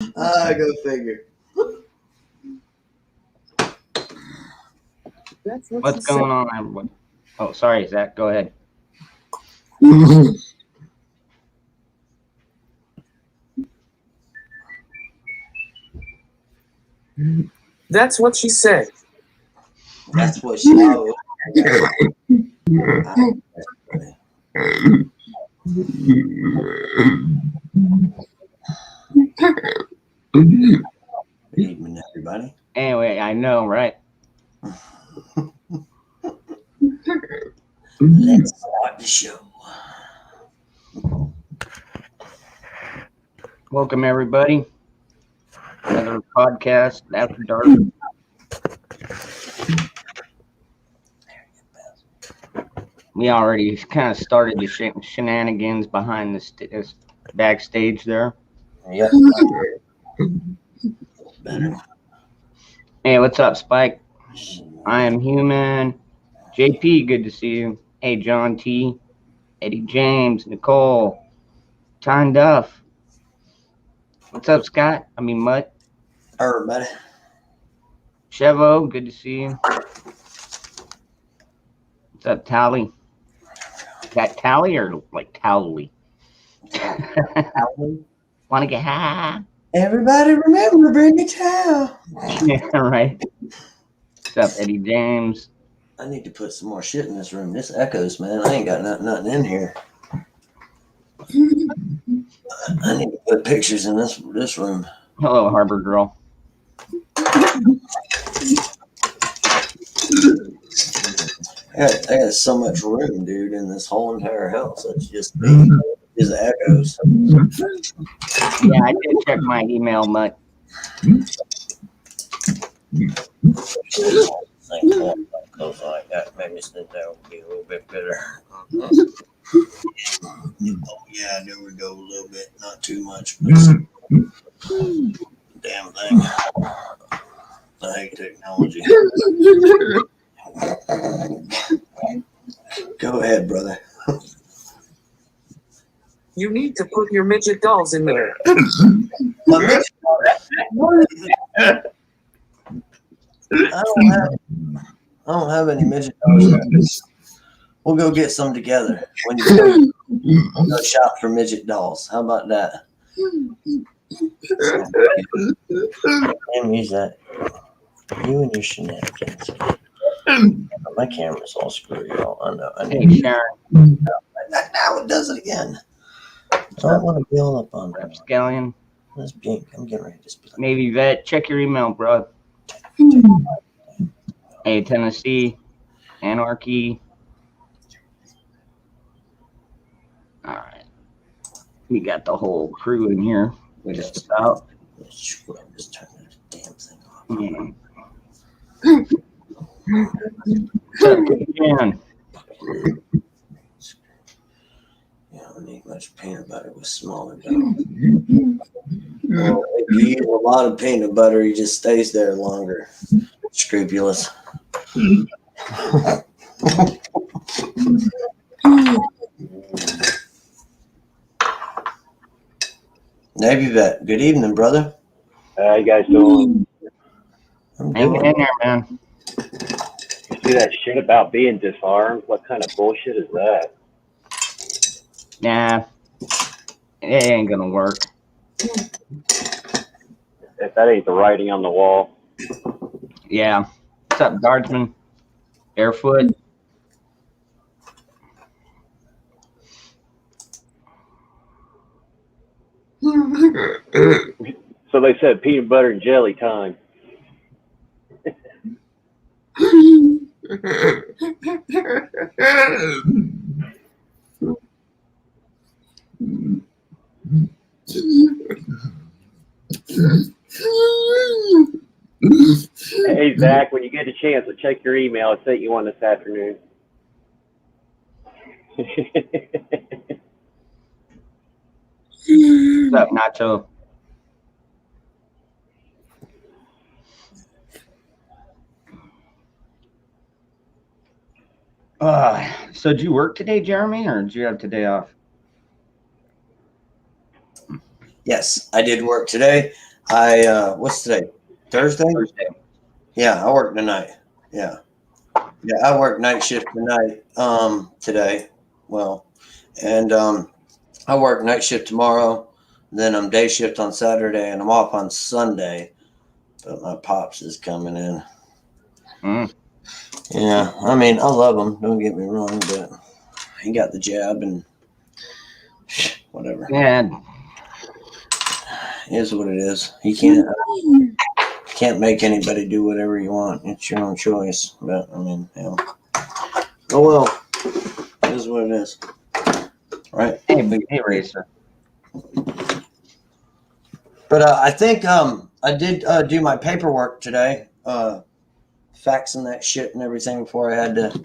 Go figure. What's going on, everyone? Oh, sorry, Zach. Go ahead. That's what she said. That's what she knows. Good evening, everybody. Anyway, I know, right? Let's start the show. Welcome, everybody. Another podcast after dark. We already kind of started the shenanigans behind the backstage there. Yep. Better. Hey, what's up, Spike? I am human. JP, good to see you. Hey, John T, Eddie James, Nicole, Tyne Duff. What's up, Scott? I mean, Mutt. Everybody. Chevo, good to see you. What's up, Tally? Got Tally or like Towley? Want to get high? Everybody remember, bring a towel. Yeah, right. What's up, Eddie James? I need to put some more shit in this room. This echoes, man. I ain't got nothing in here. I need to put pictures in this room. Hello, Harbor Girl. I got so much room, dude, in this whole entire house. It's just me. Just echoes. Yeah, I did check my email, Mutt. Close like that. Maybe that would be a little bit better. Oh, yeah, there we go. A little bit. Not too much. Damn thing. I hate technology. Go ahead, brother. You need to put your midget dolls in there. I don't have any midget dolls. We'll go get some together. When you go shop for midget dolls. How about that? And use that. You and your shenanigans. My camera's all screwy, y'all. I know. Hey, Sharon. Now it does it again. I don't want to be all up on that. Scallion. That's pink. I'm getting ready to split. Navy Vet, check your email, bro. Hey, Tennessee. Anarchy. All right. We got the whole crew in here. We just about. Just turn that damn thing off. What's up, Jan? Yeah, I don't need much peanut butter with smaller dogs. Well, if you use a lot of peanut butter, he just stays there longer. Scrupulous. Navy Vet, good evening, brother. How you guys doing? Hanging in there, man. You see that shit about being disarmed? What kind of bullshit is that? Nah, it ain't gonna work. If that ain't the writing on the wall. Yeah. What's up, Guardsman? Barefoot? So they said peanut butter and jelly time. Hey, Zach, when you get a chance to check your email, I sent you one this afternoon. What's up, Nacho? So did you work today, Jeremy, or did you have today off? Yes, I did work today. What's today? Thursday? Thursday. Yeah, I work tonight. Yeah. Yeah, I work night shift tonight, today. Well, and I work night shift tomorrow, then I'm day shift on Saturday, and I'm off on Sunday. But my pops is coming in. Mm. Yeah, I mean, I love him. Don't get me wrong, but he got the jab and whatever. Yeah, It is what it is. He can't make anybody do whatever you want. It's your own choice. But I mean, hell. Oh well. It is what it is. Right? hey, Racer. But I think I did do my paperwork today, faxing that shit and everything before I had to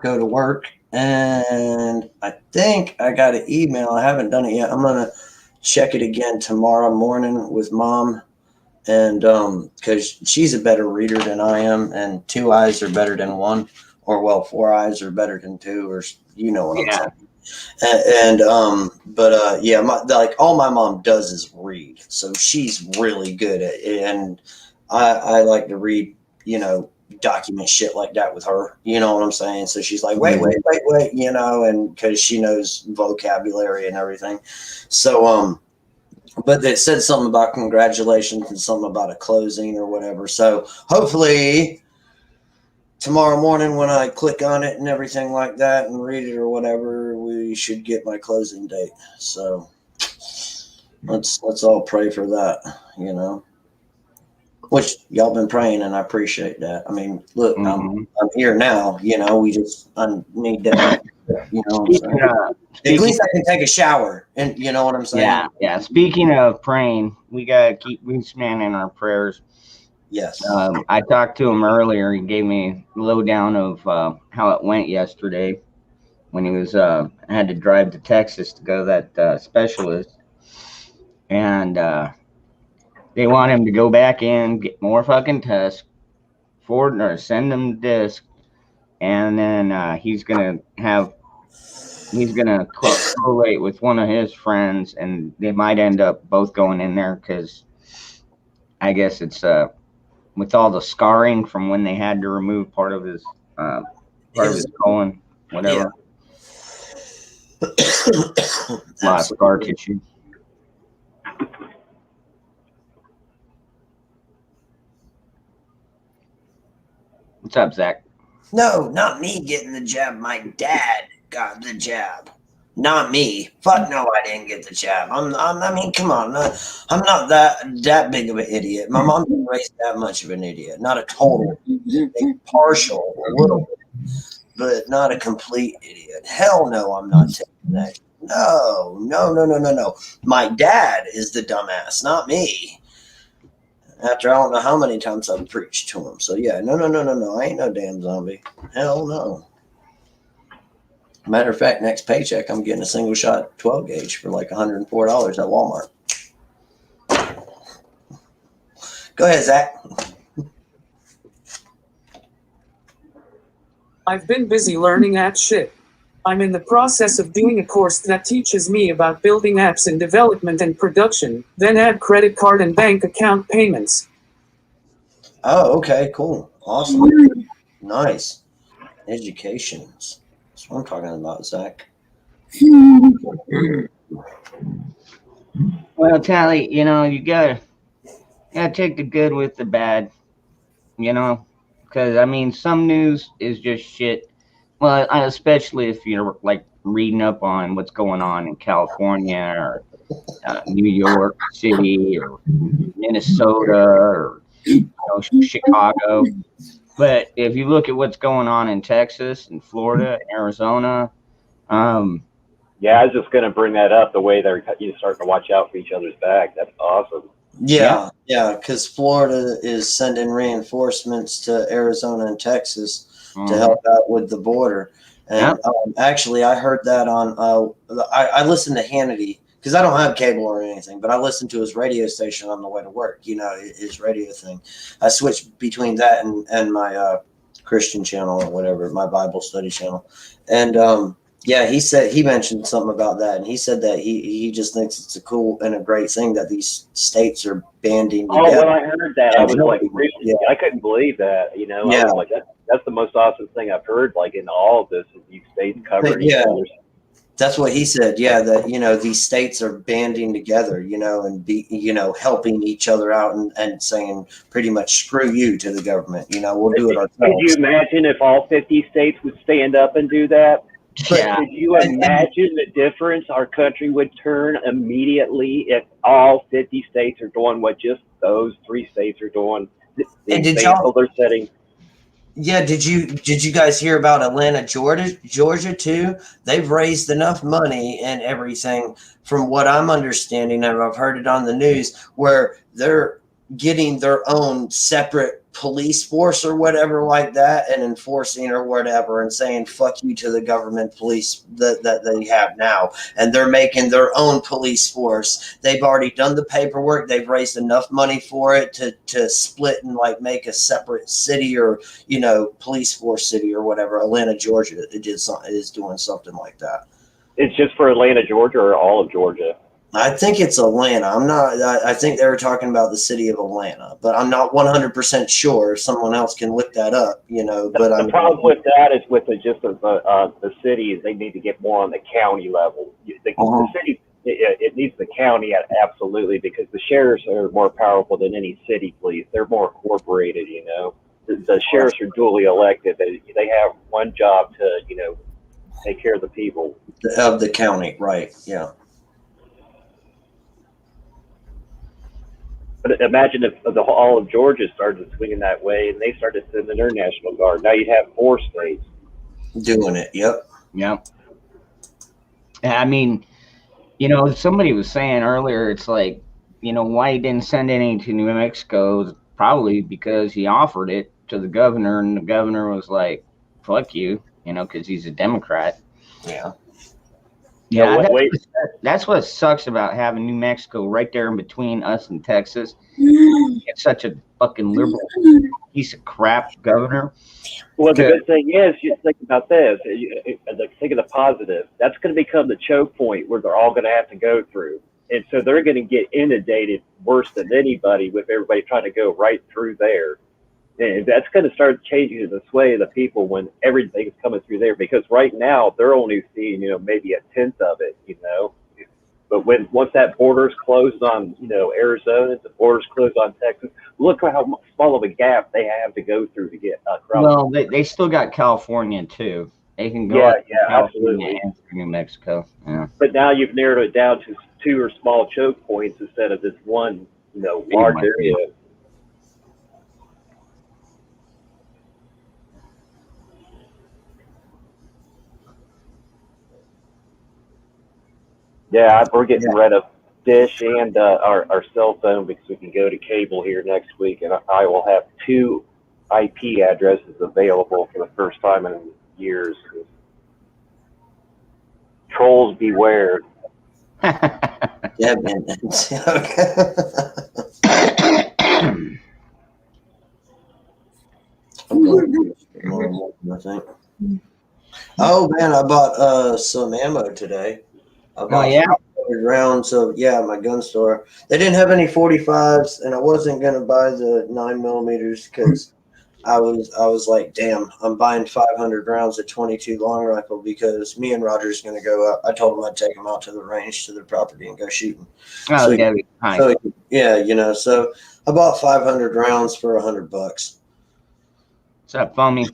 go to work. And I think I got an email. I haven't done it yet. I'm gonna check it again tomorrow morning with Mom, and because she's a better reader than I am, and 2 eyes are better than 1, or well, 4 eyes are better than 2, or you know what I'm saying. But yeah, like all my mom does is read, so she's really good at it, and I like to read, document shit like that with her, you know what I'm saying? So she's like, wait, and because she knows vocabulary and everything. So but it said something about congratulations and something about a closing or whatever. So hopefully tomorrow morning when I click on it and everything like that and read it or whatever, we should get my closing date. So let's all pray for that, which y'all been praying, and I appreciate that. I mean, look, I'm here now, I need that, what I'm saying? At least I can take a shower, and you know what I'm saying? Yeah. Speaking of praying, we gotta keep this man in our prayers. Yes. I talked to him earlier. He gave me a lowdown of how it went yesterday when he was had to drive to Texas to go to that specialist, and they want him to go back in, get more fucking tests, send him disc, and then he's gonna correlate with one of his friends, and they might end up both going in there because I guess it's with all the scarring from when they had to remove part of his colon, whatever. Yeah. A lot of scar tissue. What's up, Zach? No, not me getting the jab. My dad got the jab. Not me. Fuck no, I didn't get the jab. I mean, come on. I'm not that big of an idiot. My mom didn't raise that much of an idiot. Not a total, partial, a little bit, but not a complete idiot. Hell no, I'm not taking that. No. My dad is the dumbass, not me. After I don't know how many times I've preached to him. So yeah, no. I ain't no damn zombie. Hell no. Matter of fact, next paycheck, I'm getting a single shot 12 gauge for like $104 at Walmart. Go ahead, Zach. I've been busy learning app shit. I'm in the process of doing a course that teaches me about building apps in development and production, then add credit card and bank account payments. Oh, okay, cool. Awesome. Nice. Education. That's what I'm talking about, Zach. Well, Tally, you gotta take the good with the bad, because I mean, some news is just shit. Well, especially if you're like reading up on what's going on in California or New York City or Minnesota or Chicago. But if you look at what's going on in Texas and Florida, Arizona, yeah, I was just going to bring that up. The way they're starting to watch out for each other's back. That's awesome. Yeah, because Florida is sending reinforcements to Arizona and Texas to help out with the border. And actually, I heard that on. I listened to Hannity because I don't have cable or anything, but I listened to his radio station on the way to work. His radio thing. I switched between that and my Christian channel or whatever, my Bible study channel, and Yeah, he mentioned something about that, and he said that he just thinks it's a cool and a great thing that these states are banding Oh, together. when I heard that, I was like, really? Yeah. I couldn't believe that. You know, I Yeah. was like, that's the most awesome thing I've heard. Like in all of this, is these states covering each Yeah. other. That's what he said. Yeah, that these states are banding together, and helping each other out and saying pretty much screw you to the government. We'll do it Could you ourselves. imagine if all 50 states would stand up and do that? Yeah. Could you imagine the difference our country would turn immediately if all 50 states are doing what just those 3 states are doing? The And did example they're setting. Yeah, did you guys hear about Atlanta, Georgia too? They've raised enough money and everything, from what I'm understanding, and I've heard it on the news, where they're getting their own separate police force or whatever like that, and enforcing or whatever, and saying fuck you to the government police that they have now, and they're making their own police force. They've already done the paperwork. They've raised enough money for it to split and like make a separate city, or police force city or whatever. Atlanta, Georgia, is doing something like that. It's just for Atlanta, Georgia, or all of Georgia? I think it's Atlanta. I'm not. I think they were talking about the city of Atlanta, but I'm not 100% sure. If someone else can look that up, But the problem with that is with the cities, they need to get more on the county level. The city, it needs the county absolutely, because the sheriffs are more powerful than any city police. They're more incorporated. The sheriffs are duly elected. They have one job to take care of the people of the county, right? Yeah. But imagine if all of Georgia started swinging that way and they started sending their National Guard. Now you'd have 4 states doing it. Yep. Yep. I mean, somebody was saying earlier, it's like, why he didn't send any to New Mexico, probably because he offered it to the governor, and the governor was like, fuck you, because he's a Democrat. Yeah. Yeah, that's what sucks about having New Mexico right there in between us and Texas. It's such a fucking liberal piece of crap governor. Well, the good thing is, you think about this. Think of the positive. That's going to become the choke point where they're all going to have to go through. And so they're going to get inundated worse than anybody, with everybody trying to go right through there. And that's going to start changing the sway of the people when everything's coming through there, because right now they're only seeing, maybe a tenth of it, But once that border's closed on, Arizona, the border's closed on Texas, look how small of a gap they have to go through to get across. Well, they still got California too. They can go absolutely, and New Mexico. Yeah. But now you've narrowed it down to 2 or small choke points instead of this one, large area. Yeah, we're getting rid of Dish and our cell phone, because we can go to cable here next week, and I will have 2 IP addresses available for the first time in years. Trolls beware. Yeah, man. I think. Oh man, I bought some ammo today. I bought 500 rounds of my gun store. They didn't have any 45s, and I wasn't gonna buy the 9mm because I was like, damn, I'm buying 500 rounds of 22 long rifle, because me and Roger's gonna go out. I told him I'd take him out to the range, to their property, and go shooting. Oh, so I bought 500 rounds for $100. What's up, Foamy?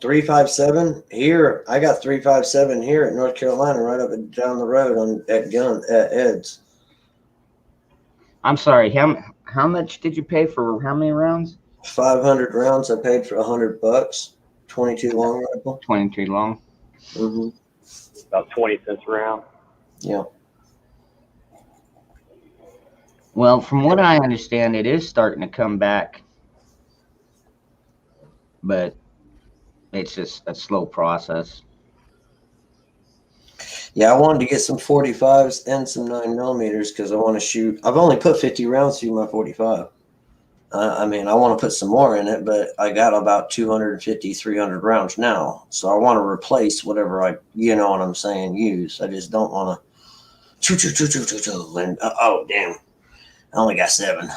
357 here. I got 357 here at North Carolina, right up and down the road at Ed's. I'm sorry. How much did you pay for how many rounds? 500 rounds. I paid for $100. 22 long rifle. 22 long. Mm-hmm. About 20 cents a round. Yeah. Well, from what I understand, it is starting to come back, but it's just a slow process. Yeah, I wanted to get some 45s and some 9mm because I want to shoot. I've only put 50 rounds through my 45. I mean, I want to put some more in it, but I got about 250, 300 rounds now. So I want to replace whatever I, you know what I'm saying, use. I just don't want to choo, choo, choo, choo, choo, choo. And, oh, damn. I only got 7.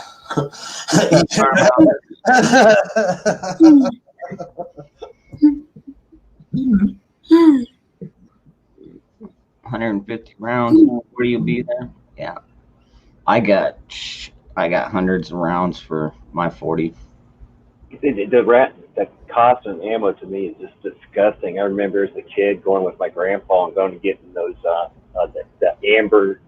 150 rounds. Where you'll be there? Yeah. I got hundreds of rounds for my 40. The cost of ammo to me is just disgusting. I remember as a kid going with my grandpa and going and getting those the amber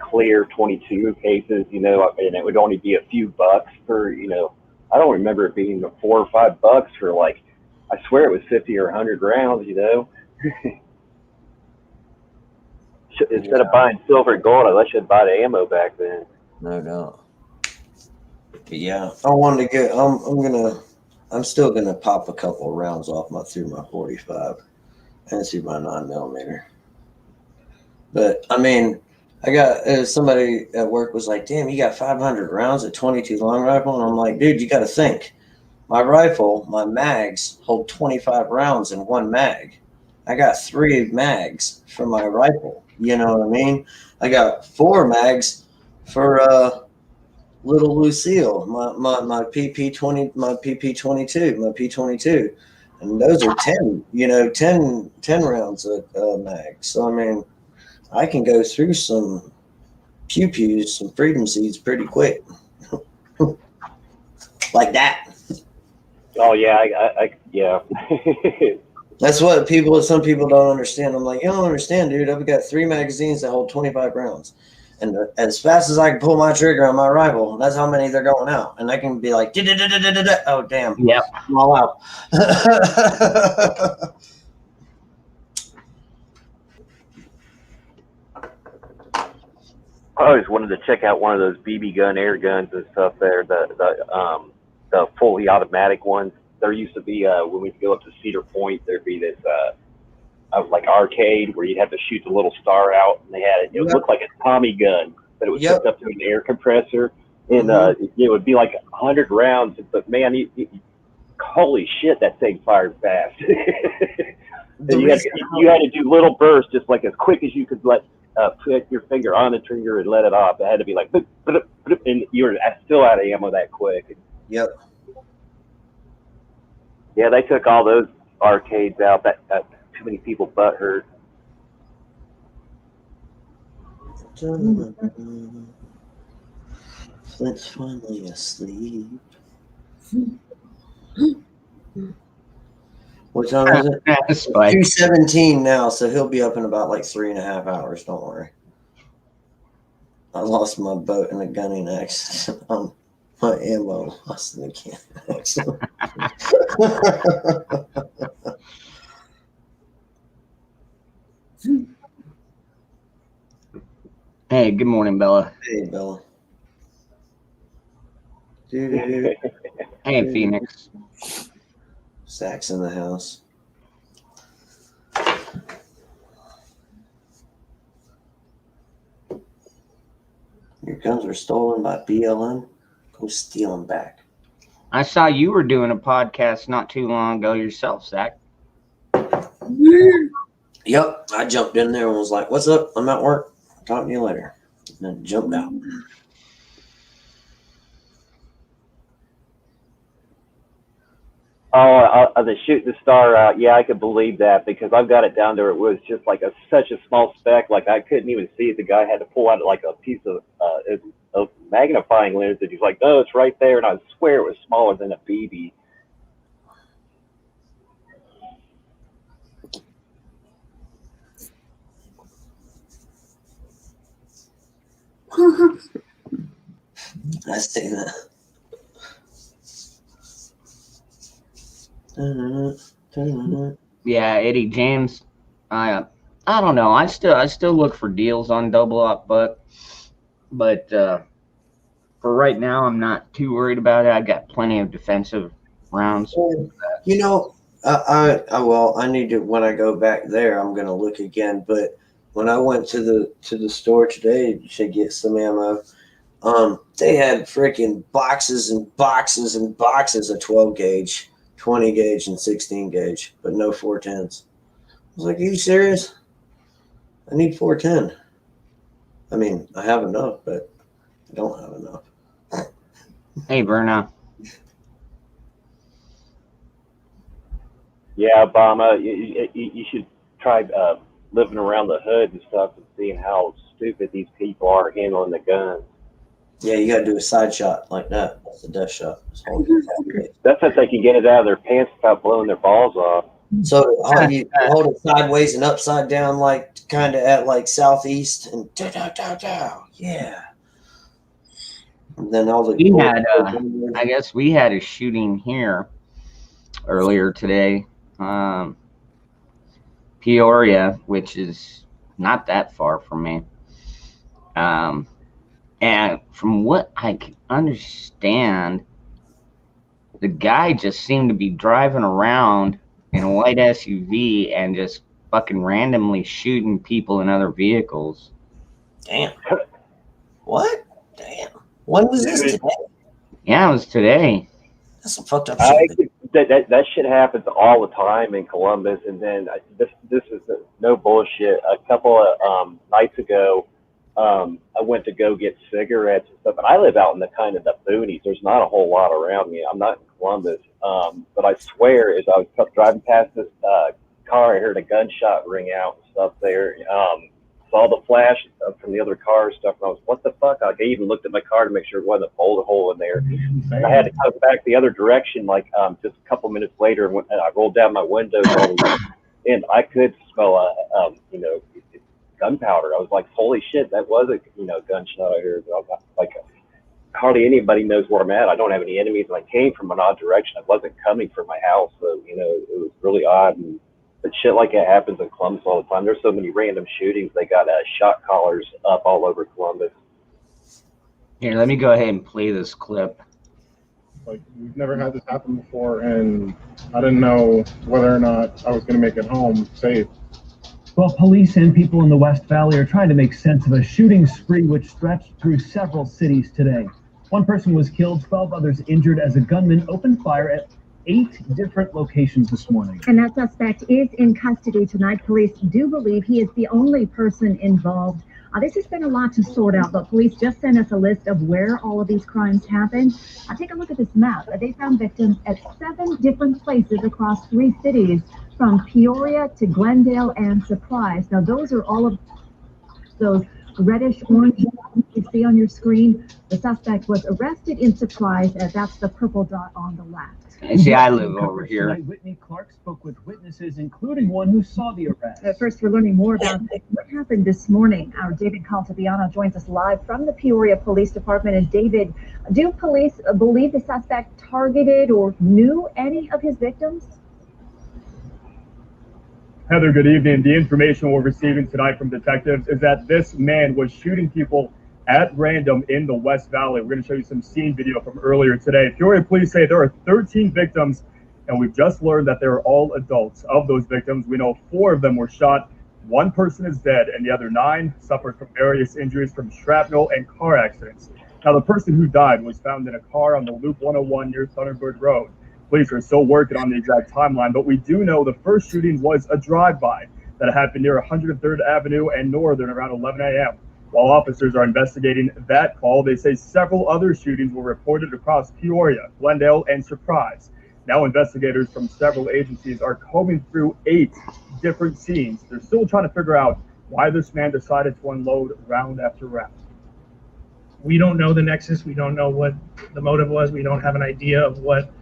clear 22 cases, you know, and it would only be a few bucks for, you know, I don't remember it being $4 or $5 for like, I swear it was 50 or 100 rounds, you know. Instead of buying silver and gold, I should buy the ammo back then. No doubt. But yeah, I wanted to get. I'm still gonna pop a couple rounds off through my 45 and through my 9mm. But I mean, I got somebody at work was like, "Damn, you got 500 rounds at 22 long rifle," and I'm like, "Dude, you got to think. My rifle, my mags hold 25 rounds in one mag. I got 3 mags for my rifle. You know what I mean? I got 4 mags for little Lucille, my PP22, my P22, and those are 10, you know, 10 rounds of mags. So I mean, I can go through some pews, some freedom seeds pretty quick, like that. Oh yeah, yeah. That's what some people don't understand. I'm like, you don't understand, dude. I've got 3 magazines that hold 25 rounds. And as fast as I can pull my trigger on my rifle, that's how many they're going out. And I can be like, oh, damn. Yep. I'm all out. I always wanted to check out one of those BB gun air guns and stuff there, the fully automatic ones. There used to be, when we go up to Cedar Point, there'd be this like arcade where you'd have to shoot the little star out, and they had it. It would look like a Tommy gun, but it was hooked up to an air compressor, and it would be like 100 rounds. But man, holy shit, that thing fired fast. You had to do little bursts, just like as quick as you could let put your finger on the trigger and let it off. It had to be like, and you were still out of ammo that quick. Yep. Yeah, they took all those arcades out. That too many people butt hurt. Flint's finally asleep. What time is it? 2:17 now, so he'll be up in about like 3.5 hours. Don't worry. I lost my boat in a gunning accident. My ammo lost in a can accident. Hey, good morning, Bella. Hey, Bella. Hey, Phoenix. Zach's in the house. Your guns were stolen by BLM. Go steal them back. I saw you were doing a podcast not too long ago yourself, Zach. Yep, I jumped in there and was like, "What's up? I'm at work. Talk to you later." And then jumped out. Oh, the shoot the star out. Yeah, I could believe that because I've got it down there. It was just like such a small speck. Like I couldn't even see it. The guy had to pull out like a piece of magnifying lens. And he's like, "No, it's right there." And I swear it was smaller than a BB. I see that. Yeah, Eddie James. I don't know. I still look for deals on Double Up Buck, but for right now, I'm not too worried about it. I got plenty of defensive rounds. You know, I need to, when I go back there, I'm gonna look again. But when I went to the store today to get some ammo, They had freaking boxes and boxes and boxes of 12 gauge, 20 gauge, and 16 gauge, but no 410s. I was like, are you serious? I need 410. I mean, I have enough, but I don't have enough. Hey, Berna. Yeah, Obama, you should try living around the hood and stuff and seeing how stupid these people are handling the guns. Yeah, you got to do a side shot like that. That's a death shot. That's if they can get it out of their pants without blowing their balls off. So you hold it sideways and upside down, like kind of at like southeast, and yeah. And then all the We had, I guess we had a shooting here earlier today. Peoria, which is not that far from me. And from what I can understand, the guy just seemed to be driving around in a white SUV and just fucking randomly shooting people in other vehicles. Damn. What? Damn. When was this today? Yeah, it was today. That's some fucked up shit. That shit happens all the time in Columbus. And then this is no bullshit. A couple of nights ago, I went to go get cigarettes and stuff. And I live out in the kind of the boonies. There's not a whole lot around me. I'm not in Columbus. But I swear, as I was driving past this car, I heard a gunshot ring out and stuff there. Saw the flash from the other car and stuff, and I was, what the fuck? I even looked at my car to make sure it wasn't a bullet hole in there. And I had to come back the other direction, like just a couple minutes later, and I rolled down my window, and I could smell gunpowder. I was like, holy shit, that was a gunshot I heard. Like, hardly anybody knows where I'm at. I don't have any enemies, and I came from an odd direction. I wasn't coming from my house, so it was really odd. But shit like that happens in Columbus all the time. There's so many random shootings. They got shot callers up all over Columbus. Here, let me go ahead and play this clip. Like, we've never had this happen before, and I didn't know whether or not I was going to make it home safe. Well, police and people in the West Valley are trying to make sense of a shooting spree which stretched through several cities today. One person was killed, 12 others injured as a gunman opened fire at 8 different locations this morning. And that suspect is in custody tonight. Police do believe he is the only person involved. This has been a lot to sort out, but police just sent us a list of where all of these crimes happened. Take a look at this map. They found victims at 7 different places across 3 cities, from Peoria to Glendale and Surprise. Now, those are all of those reddish orange you see on your screen. The suspect was arrested in Surprise, as that's the purple dot on the left. See, I live over here. Whitney Clark spoke with witnesses, including one who saw the arrest. First, we're learning more about what happened this morning. Our David Caltabiano joins us live from the Peoria Police Department. And David, do police believe the suspect targeted or knew any of his victims? Heather, good evening. The information we're receiving tonight from detectives is that this man was shooting people at random in the West Valley. We're going to show you some scene video from earlier today. Peoria police say there are 13 victims, and we've just learned that they're all adults. Of those victims, we know 4 of them were shot. 1 person is dead, and the other 9 suffered from various injuries from shrapnel and car accidents. Now, the person who died was found in a car on the Loop 101 near Thunderbird Road. Police are still working on the exact timeline, but we do know the first shooting was a drive-by that happened near 103rd Avenue and Northern around 11 a.m. While officers are investigating that call, they say several other shootings were reported across Peoria, Glendale, and Surprise. Now investigators from several agencies are combing through 8 different scenes. They're still trying to figure out why this man decided to unload round after round. We don't know the nexus. We don't know what the motive was. We don't have an idea of what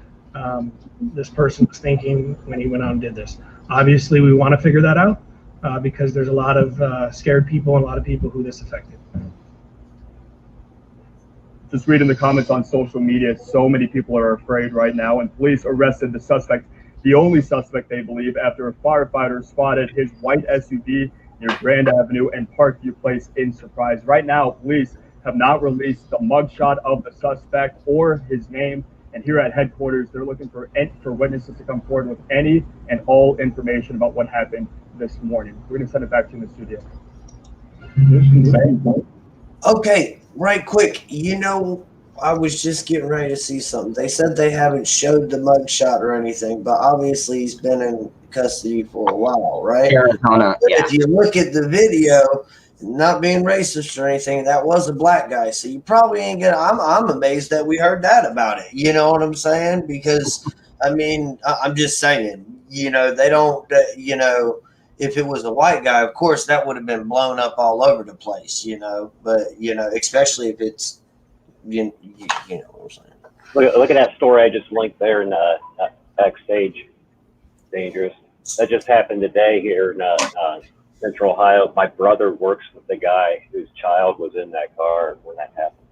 this person was thinking when he went out and did this. Obviously, we want to figure that out because there's a lot of scared people and a lot of people who this affected. Just reading the comments on social media, so many people are afraid right now, and police arrested the suspect, the only suspect they believe, after a firefighter spotted his white SUV near Grand Avenue and Parkview Place in Surprise. Right now, police have not released the mugshot of the suspect or his name. And here at headquarters, they're looking for witnesses to come forward with any and all information about what happened this morning. We're going to send it back to you in the studio. Okay, right quick, I was just getting ready to see something. They said they haven't showed the mugshot or anything, but obviously he's been in custody for a while, right? Arizona, But yeah. if you look at the video, not being racist or anything, that was a black guy. So you probably ain't gonna. I'm amazed that we heard that about it. You know what I'm saying? Because I mean, I'm just saying. They don't. If it was a white guy, of course that would have been blown up all over the place. But especially if it's you know what I'm saying. Look at that story I just linked there in Backstage Dangerous. That just happened today here in Central Ohio. My brother works with the guy whose child was in that car when that happened.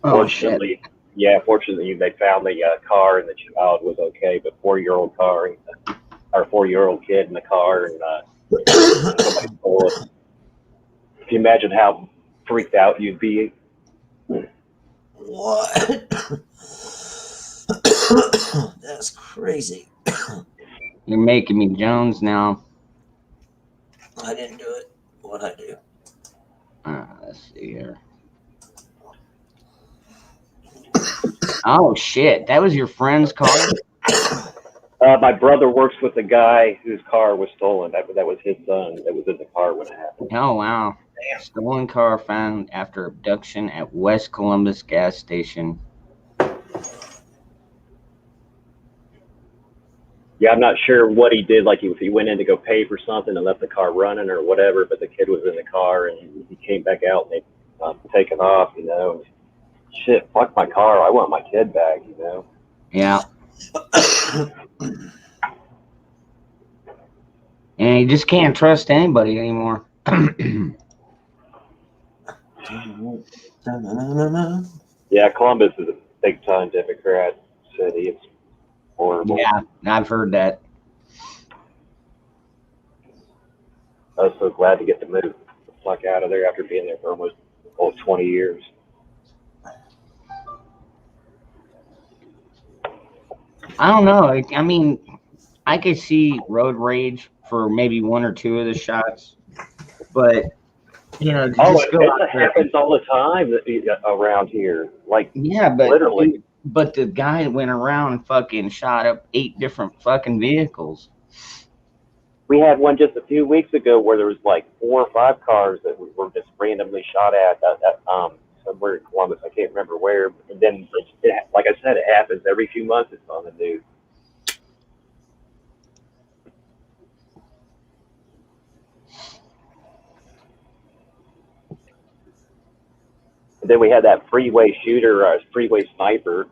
Oh, shit. Fortunately, they found the car and the child was okay, but 4-year-old kid in the car, and somebody stole it. Can you imagine how freaked out you'd be? What? That's crazy. You're making me Jones now. I didn't do it. What'd I do? Let's see here. Oh, shit. That was your friend's car? My brother works with the guy whose car was stolen. That was his son that was in the car when it happened. Oh, wow. Damn. Stolen car found after abduction at West Columbus gas station. Yeah, I'm not sure what he did. Like if he went in to go pay for something and left the car running or whatever, but the kid was in the car and he came back out and they taken off. Shit, fuck my car. I want my kid back. Yeah. And you just can't trust anybody anymore. Yeah, Columbus is a big time Democrat city. It's horrible. Yeah, I've heard that. I was so glad to get to move the fuck out of there after being there for almost 20 years. I don't know. I mean, I could see road rage for maybe 1 or 2 of the shots, but It happens all the time around here. Like, yeah, but literally. But the guy went around and fucking shot up 8 different fucking vehicles. We had one just a few weeks ago where there was like 4 or 5 cars that were just randomly shot at somewhere in Columbus. I can't remember where. And then, like I said, it happens every few months. It's on the news. And then we had that freeway shooter, freeway sniper.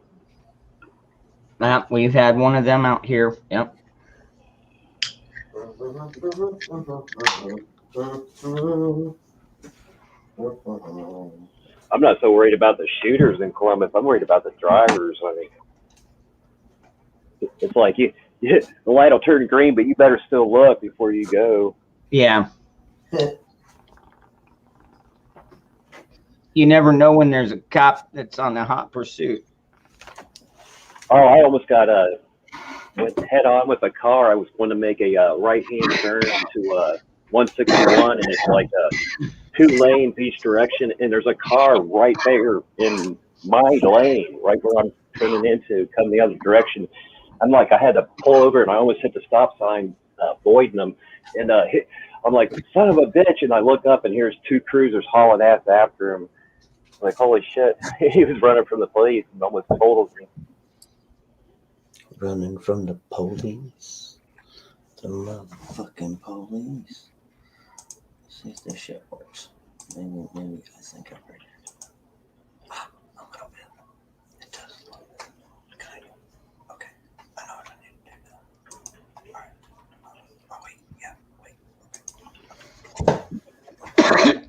We've had one of them out here. Yep. I'm not so worried about the shooters in Columbus. I'm worried about the drivers. I mean, it's like the light will turn green, but you better still look before you go. Yeah. You never know when there's a cop that's on the hot pursuit. Oh, I almost got went head on with a car. I was going to make a right-hand turn to 161, and it's like 2 lanes each direction, and there's a car right there in my lane, right where I'm turning into, coming the other direction. I'm like, I had to pull over, and I almost hit the stop sign, avoiding them, and I'm like, son of a bitch, and I look up, and here's 2 cruisers hauling ass after him. I'm like, holy shit, he was running from the police and almost totaled me. Running from the police. The motherfucking police. Let's see if this shit works. Maybe I think I've heard it. A little bit. It does a little bit. Kind of. Okay. I know what I need to do now. Alright. Oh, wait. Yeah. Wait. Okay.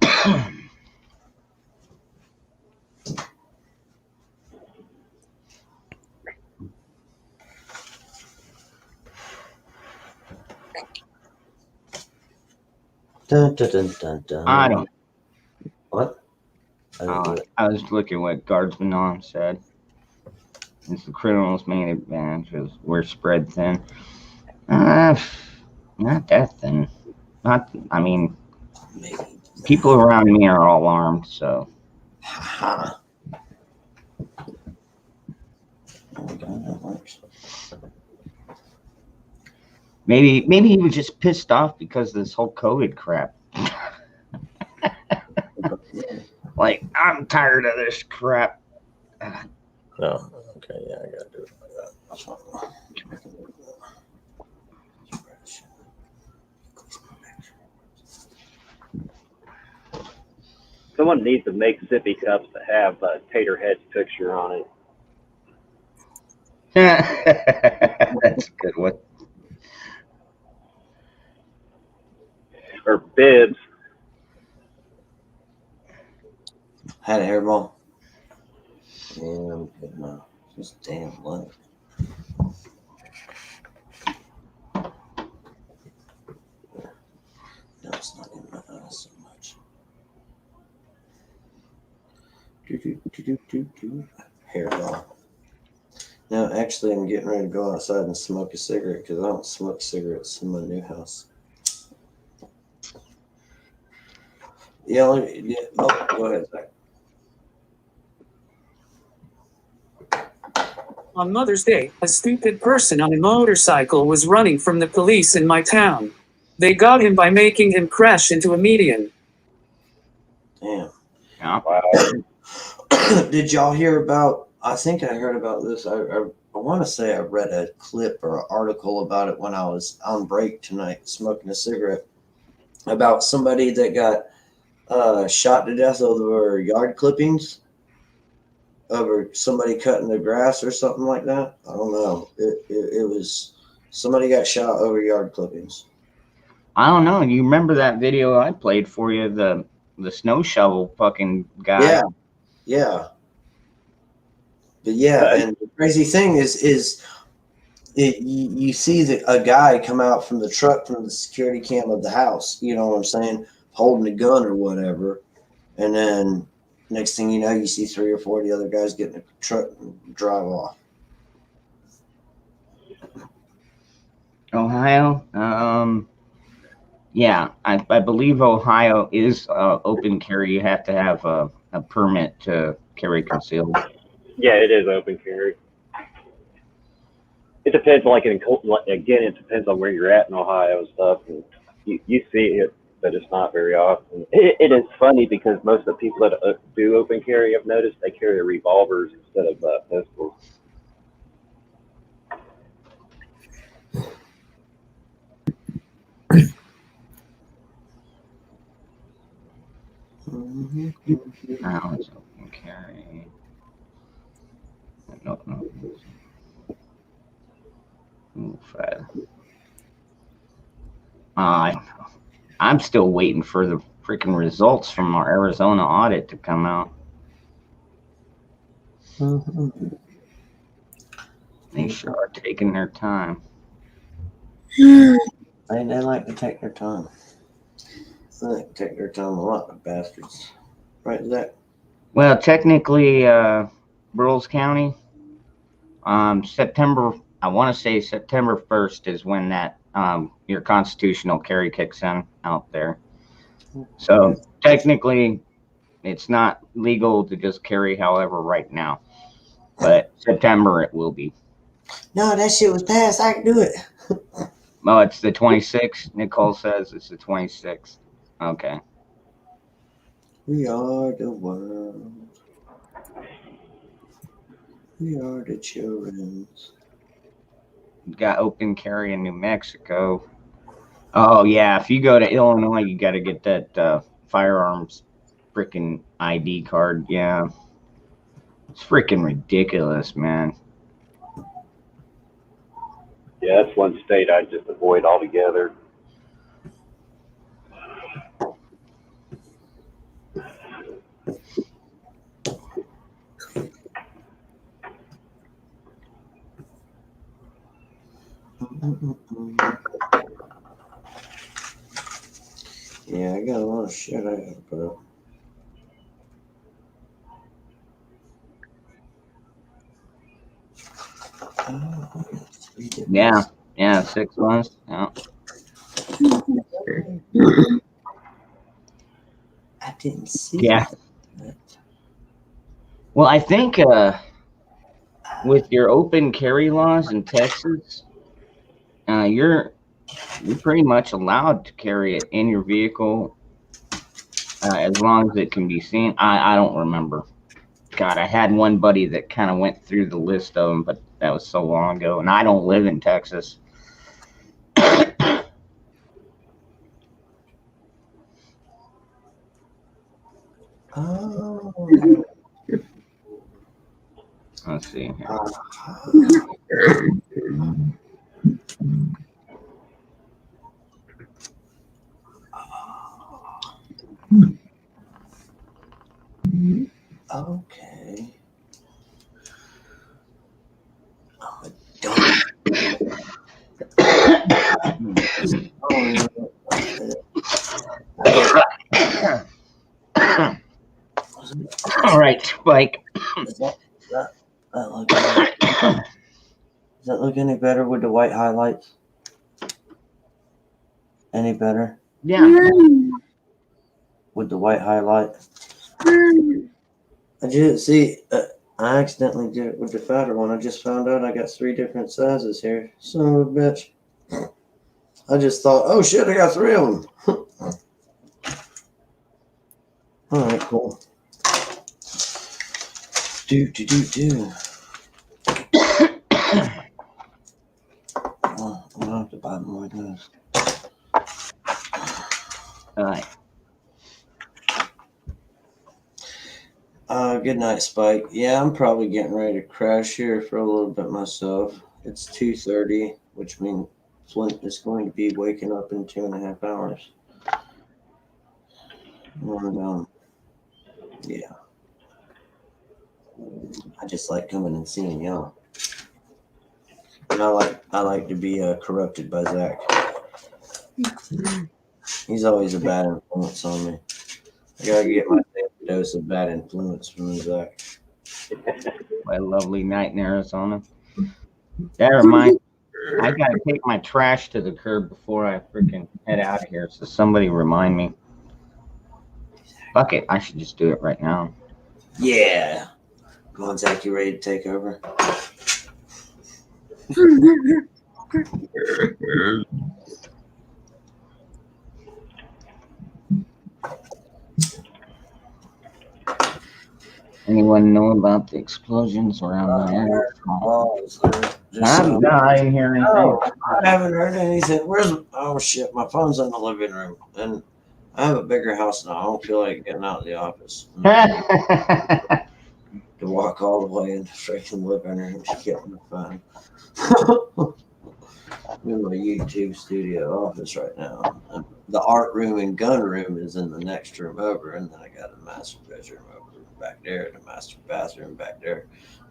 Dun, dun, dun, dun, dun. I don't. What? I was looking what Guardsman On said. It's the criminal's main advantage is we're spread thin. Not that thin. I mean, Maybe. people around me are all armed, so Ha. Oh my God, that works. Maybe he was just pissed off because of this whole COVID crap. Like, I'm tired of this crap. No. Okay. Yeah, I gotta do it like that. Someone needs to make sippy cups that have Taterhead's picture on it. That's a good one. Or bibs. Had a hairball. Yeah, I'm good now. Just damn light. No, it's not in my eyes so much. Hairball. No, actually, I'm getting ready to go outside and smoke a cigarette because I don't smoke cigarettes in my new house. Yeah, oh, go ahead, Zach. On Mother's Day, a stupid person on a motorcycle was running from the police in my town. They got him by making him crash into a median. Damn. Yeah. Wow. Did y'all hear about? I think I heard about this. I want to say I read a clip or an article about it when I was on break tonight, smoking a cigarette, about somebody that got shot to death over yard clippings, over somebody cutting the grass or something like that. I don't know. It was somebody got shot over yard clippings. I don't know. You remember that video I played for you, the snow shovel fucking guy? Yeah. But yeah, and the crazy thing is you see a guy come out from the truck from the security cam of the house, you know what I'm saying, holding a gun or whatever, and then next thing you know, you see 3 or 4 of the other guys get in the truck and drive off. Ohio? Yeah, I believe Ohio is open carry. You have to have a permit to carry concealed. Yeah, it is open carry. It depends, again, it depends on where you're at in Ohio and stuff. And you see it, but it's not very often. It is funny because most of the people that do open carry, I've noticed, they carry revolvers instead of pistols. Now it's open carry. No. Ooh, Fred. I'm still waiting for the freaking results from our Arizona audit to come out. They sure are taking their time. They like to take their time. They like to take their time a lot, the bastards. Right, Zach? Well, technically, Burles County, September, I want to say September 1st is when that your constitutional carry kicks in out there. So technically, it's not legal to just carry however right now, but September it will be. No, that shit was passed. I can do it. Oh, it's the 26th. Nicole says it's the 26th. Okay. We are the world. We are the children. Got open carry in New Mexico. Oh yeah, if you go to Illinois, you got to get that firearms freaking ID card. Yeah, it's freaking ridiculous, man. Yeah, that's one state I just avoid altogether. Yeah, I got a lot of shit I gotta put up. Yeah, 6 months. Yeah. I didn't see Yeah. that. Well, I think with your open carry laws in Texas, you're pretty much allowed to carry it in your vehicle as long as it can be seen. I don't remember. God, I had one buddy that kind of went through the list of them, but that was so long ago, and I don't live in Texas. Oh. Let's see here. Okay. I'm a dumb. All right, Spike. Does that look any better with the white highlights? Any better Yeah. with the white highlight? I just see. I accidentally did it with the fatter one. I just found out I got 3 different sizes here. Son of a bitch. I just thought, oh shit, I got 3 of them. All right, cool. Do. Well, I'm gonna have to buy more of those. All right. Good night, Spike. Yeah, I'm probably getting ready to crash here for a little bit myself. It's 2:30, which means Flint is going to be waking up in 2.5 hours. And, yeah. I just like coming and seeing y'all. And I like to be corrupted by Zach. He's always a bad influence on me. I gotta get my dose of bad influence from Zach. My lovely night in Arizona. That reminds me, I gotta take my trash to the curb before I freaking head out of here. So somebody remind me. Fuck it, I should just do it right now. Yeah. Come on, Zach, you ready to take over? Anyone know about the explosions around my area? I'm not hearing anything. Oh, I haven't heard anything. Oh shit, my phone's in the living room. And I have a bigger house now. I don't feel like getting out of the office. To walk all the way in the freaking living room to get my phone. I'm in my YouTube studio office right now. And the art room and gun room is in the next room over, and then I got a master bedroom over back there, and a master bathroom back there,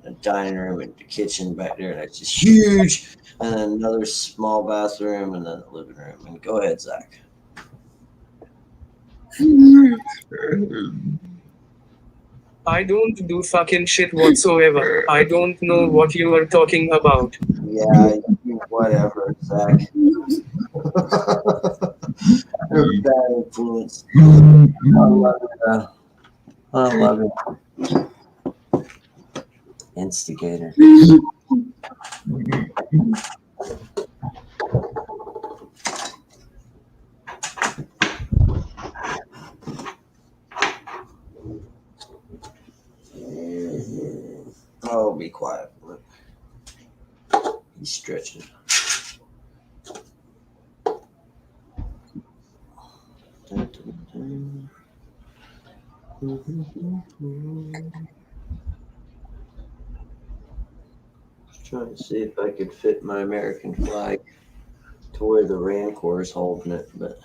and a dining room and the kitchen back there, and it's just huge. And then another small bathroom, and then the living room. And go ahead, Zach. I don't do fucking shit whatsoever. I don't know what you are talking about. Yeah, whatever, Zach. You're bad influence. I love it. I love it. Instigator. Oh, be quiet. He's stretching. Trying to see if I could fit my American flag to where the Rancor is holding it, but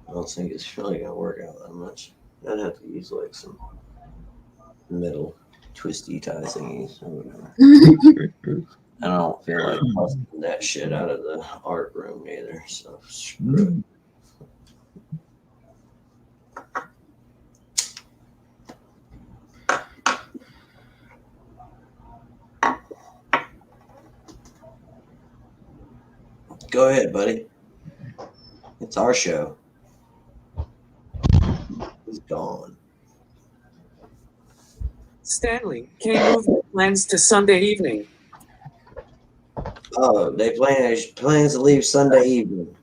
I don't think it's really gonna work out that much. I'd have to use like some metal twisty tie thingies or whatever. I don't feel like busting that shit out of the art room either, so screw it. Go ahead, buddy. It's our show. He's gone. Stanley, can you move the plans to Sunday evening? Oh, they plans to leave Sunday evening.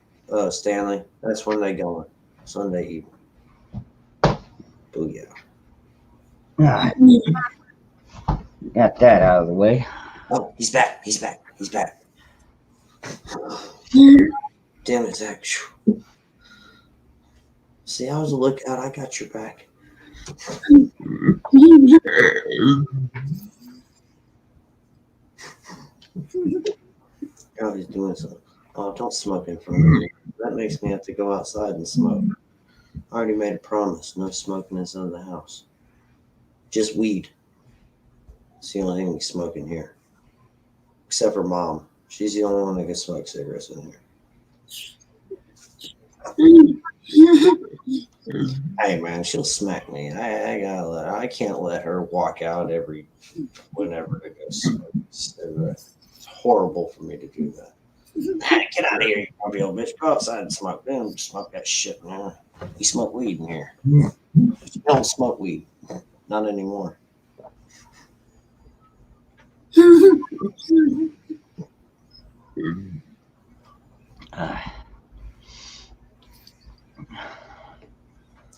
Stanley, that's when they going. Sunday evening. Booyah. Ah, got that out of the way. Oh, he's back. He's back. He's back. Damn it, Zach. See, I was a lookout. I got your back. Oh, he's doing something. Oh, don't smoke in front of me. That makes me have to go outside and smoke. I already made a promise. No smoking inside the house. Just weed. It's the only thing we smoke in here. Except for Mom. She's the only one that can smoke cigarettes in here. Hey, man, she'll smack me. I can't let her walk out whenever to go smoke a cigarette. It's horrible for me to do that. Get out of here, you grumpy old bitch. Go outside and smoke. Don't smoke that shit, man. We smoke weed in here. You don't smoke weed. Not anymore.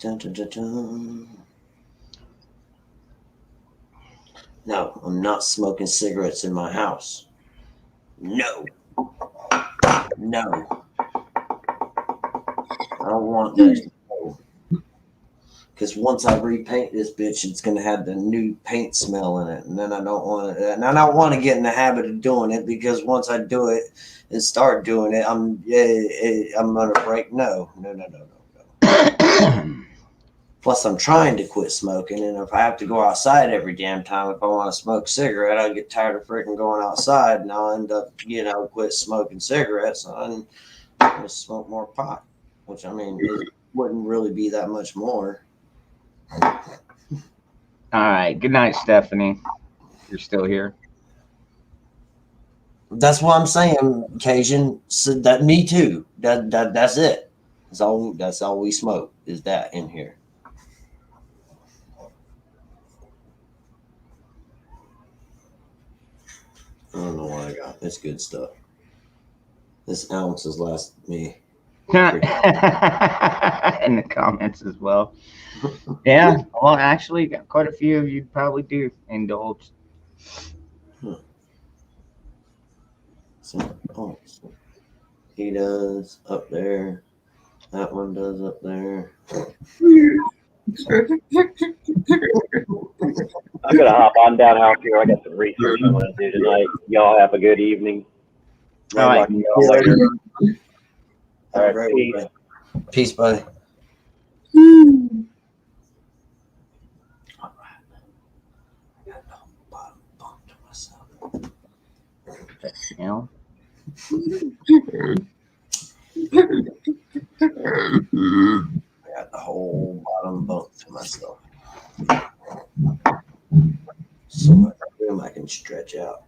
Dun, dun, dun, dun. No, I'm not smoking cigarettes in my house. No. No. I don't want that. Because once I repaint this bitch, it's gonna have the new paint smell in it, and then I don't want it. And I don't want to get in the habit of doing it, because once I do it and start doing it, I'm gonna break. No. Plus, I'm trying to quit smoking, and if I have to go outside every damn time, if I want to smoke a cigarette, I'll get tired of freaking going outside, and I'll end up, quit smoking cigarettes, and I'm gonna smoke more pot, which, I mean, it wouldn't really be that much more. All right. Good night, Stephanie. You're still here. That's what I'm saying, Cajun. So that me too. That's it. That's all we smoke is that in here. I don't know what I got. It's good stuff. This ounce has lasted me. In the comments as well. Yeah. Well, actually, quite a few of you probably do indulge. So, he does up there. That one does up there. I'm gonna hop on down out here. I got some research I want to do tonight. Y'all have a good evening. All right. Talk to y'all later. All right, Great peace. weekend. Peace, buddy. All right. I got the whole bottom bunk to myself. You know? I got the whole bottom bunk to myself. So much room I can stretch out.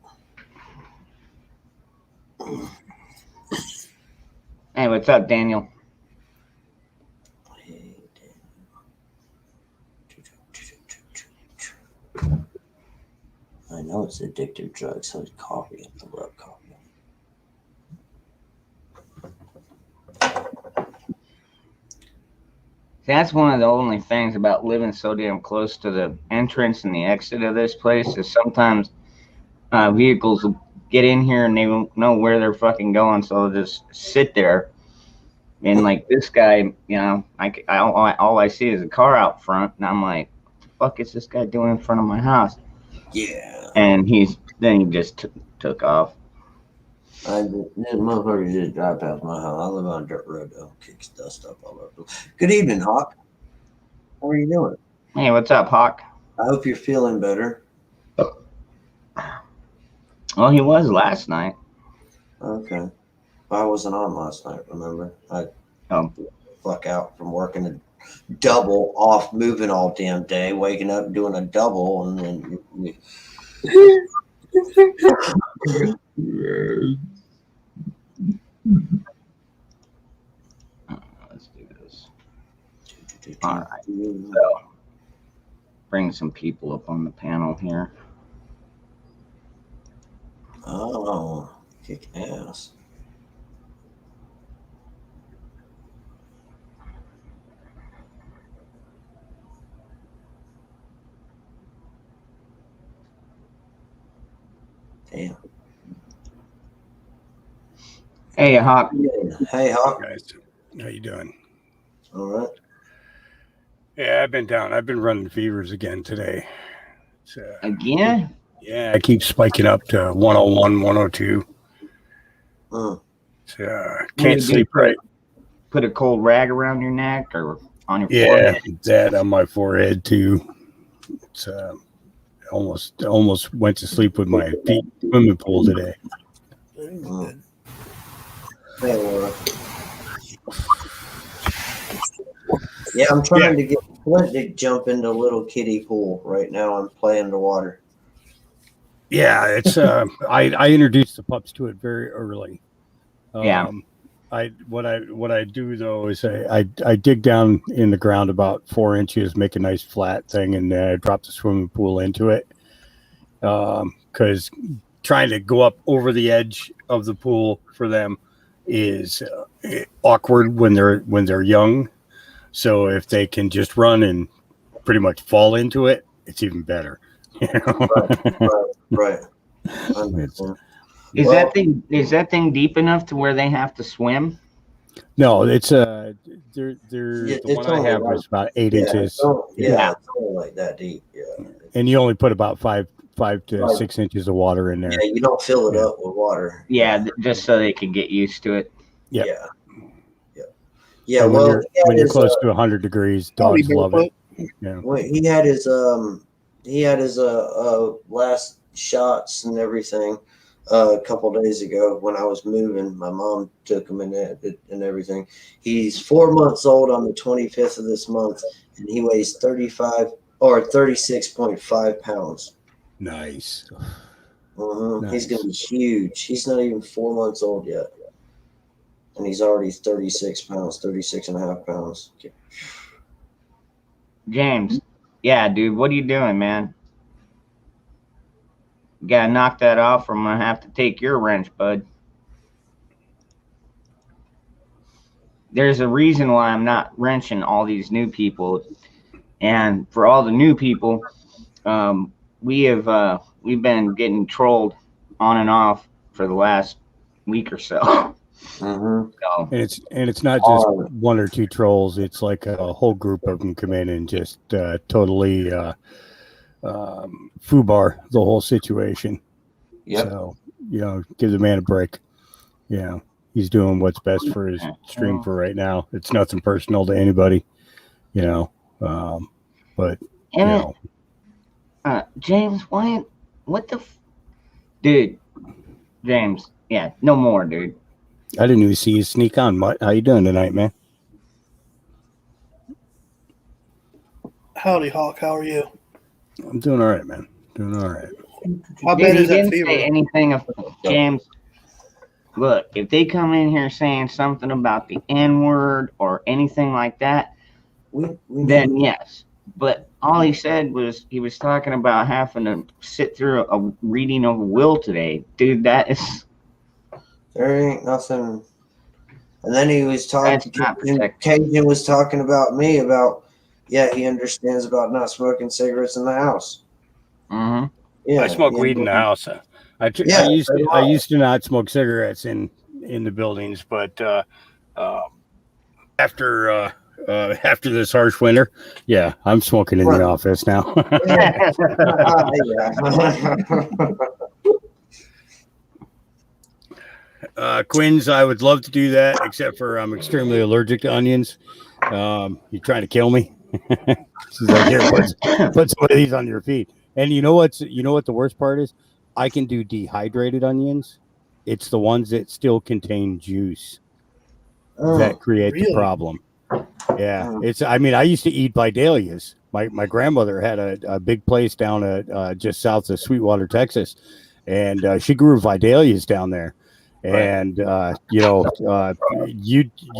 Hey, what's up, Daniel? Hey, I know it's addictive drug, so it's coffee. I love coffee. That's one of the only things about living so damn close to the entrance and the exit of this place is sometimes vehicles will get in here and they don't know where they're fucking going, so they'll just sit there. And like this guy, all I see is a car out front, and I'm like, what the fuck is this guy doing in front of my house? Yeah. And he just took off. This motherfucker just drive past my house. I live on a dirt road, though. Kicks dust up all over. Good evening, Hawk. How are you doing? Hey, what's up, Hawk? I hope you're feeling better. Well, he was last night. Okay. I wasn't on last night, remember? I fuck out from working a double, off moving all damn day, waking up doing a double, and then let's do this. All right. So, bring some people up on the panel here. Oh, kick ass. Damn. Hey, Hawk. Hey, Hawk. Guys, how you doing? All right. Yeah, I've been down. I've been running fevers again today. Again? Yeah, I keep spiking up to 101, 102. Can't sleep right. Put a cold rag around your neck or on your Yeah, forehead? that on my forehead too. It's almost went to sleep with my feet in the swimming pool today. Hey, Laura. Yeah, I'm trying to get Flint to jump into little kiddie pool right now. I'm playing the water. Yeah, it's I introduced the pups to it very early. What I do though is I dig down in the ground about 4 inches, make a nice flat thing, and then I drop the swimming pool into it. Because trying to go up over the edge of the pool for them is awkward when they're young. So if they can just run and pretty much fall into it, it's even better. You know? Right. Is that thing deep enough to where they have to swim? No, it's the one I have is about 8 inches. It's only like that deep. Yeah. And you only put about five to 6 inches of water in there. Yeah, you don't fill it up with water. Yeah, just so they can get used to it. Yeah. Yeah, And well, when you're close to 100 degrees, dogs love it. Yeah. Well, he had his last shots and everything a couple days ago when I was moving. My mom took him and everything. He's 4 months old on the 25th of this month, and he weighs 36.5 pounds. Nice. Nice. He's gonna be huge. He's not even 4 months old yet, and he's already 36 and a half pounds. James, yeah, dude, what are you doing, man? You gotta knock that off, or I'm gonna have to take your wrench, bud. There's a reason why I'm not wrenching all these new people, and for all the new people, we've been getting trolled on and off for the last week or so. And it's not just one or two trolls. It's like a whole group of them come in and just totally foobar the whole situation. So, give the man a break. He's doing what's best for his stream for right now. It's nothing personal to anybody, but James, what the dude, James, yeah, no more, dude. I didn't even see you sneak on. Mutt. How you doing tonight, man? Howdy, Hawk. How are you? I'm doing all right, man. Doing all right. How bad is that didn't fever? say anything of James. Look, if they come in here saying something about the N-word or anything like that, then yes. But all he said was he was talking about having to sit through a reading of a will today. Dude, that is... There ain't nothing. And then he was talking, Cajun was talking about me about, he understands about not smoking cigarettes in the house. Mm-hmm. Yeah, I smoke weed in the house. I used to not smoke cigarettes in the buildings, but after this harsh winter, I'm smoking in the office now. Quinn's, I would love to do that, except for I'm extremely allergic to onions. You trying to kill me? She's like, here, put some of these on your feet. And you know what the worst part is? I can do dehydrated onions. It's the ones that still contain juice that create the problem. Yeah, I used to eat Vidalias. My grandmother had a big place down at just south of Sweetwater, Texas, and she grew Vidalias down there. And you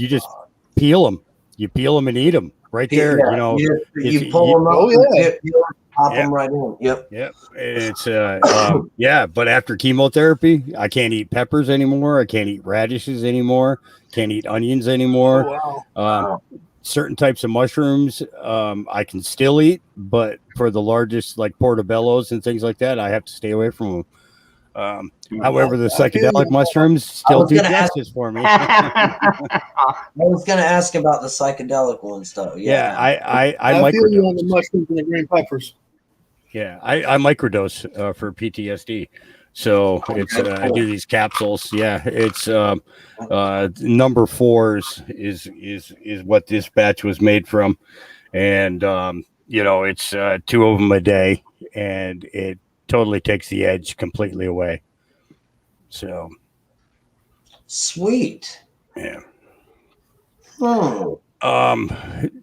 just peel them. You peel them and eat them. right there. Yeah, You know, you pull them up. Oh, yeah. You pop Yeah. them right in. Yep. Yep. It's yeah, but after chemotherapy, I can't eat peppers anymore. I can't eat radishes anymore. Can't eat onions anymore. Oh, wow. Certain types of mushrooms I can still eat, but for the largest, like portobellos and things like that, I have to stay away from them. However, the psychedelic mushrooms still do justice for me. I was going to ask about the psychedelic ones, though. Yeah, I I feel you on the microdose. mushrooms and the green peppers. Yeah, I microdose for PTSD. So it's I do these capsules. Yeah, it's number 4s is what this batch was made from, and you know, it's 2 of them a day, and it totally takes the edge completely away. So sweet. Yeah. Hmm.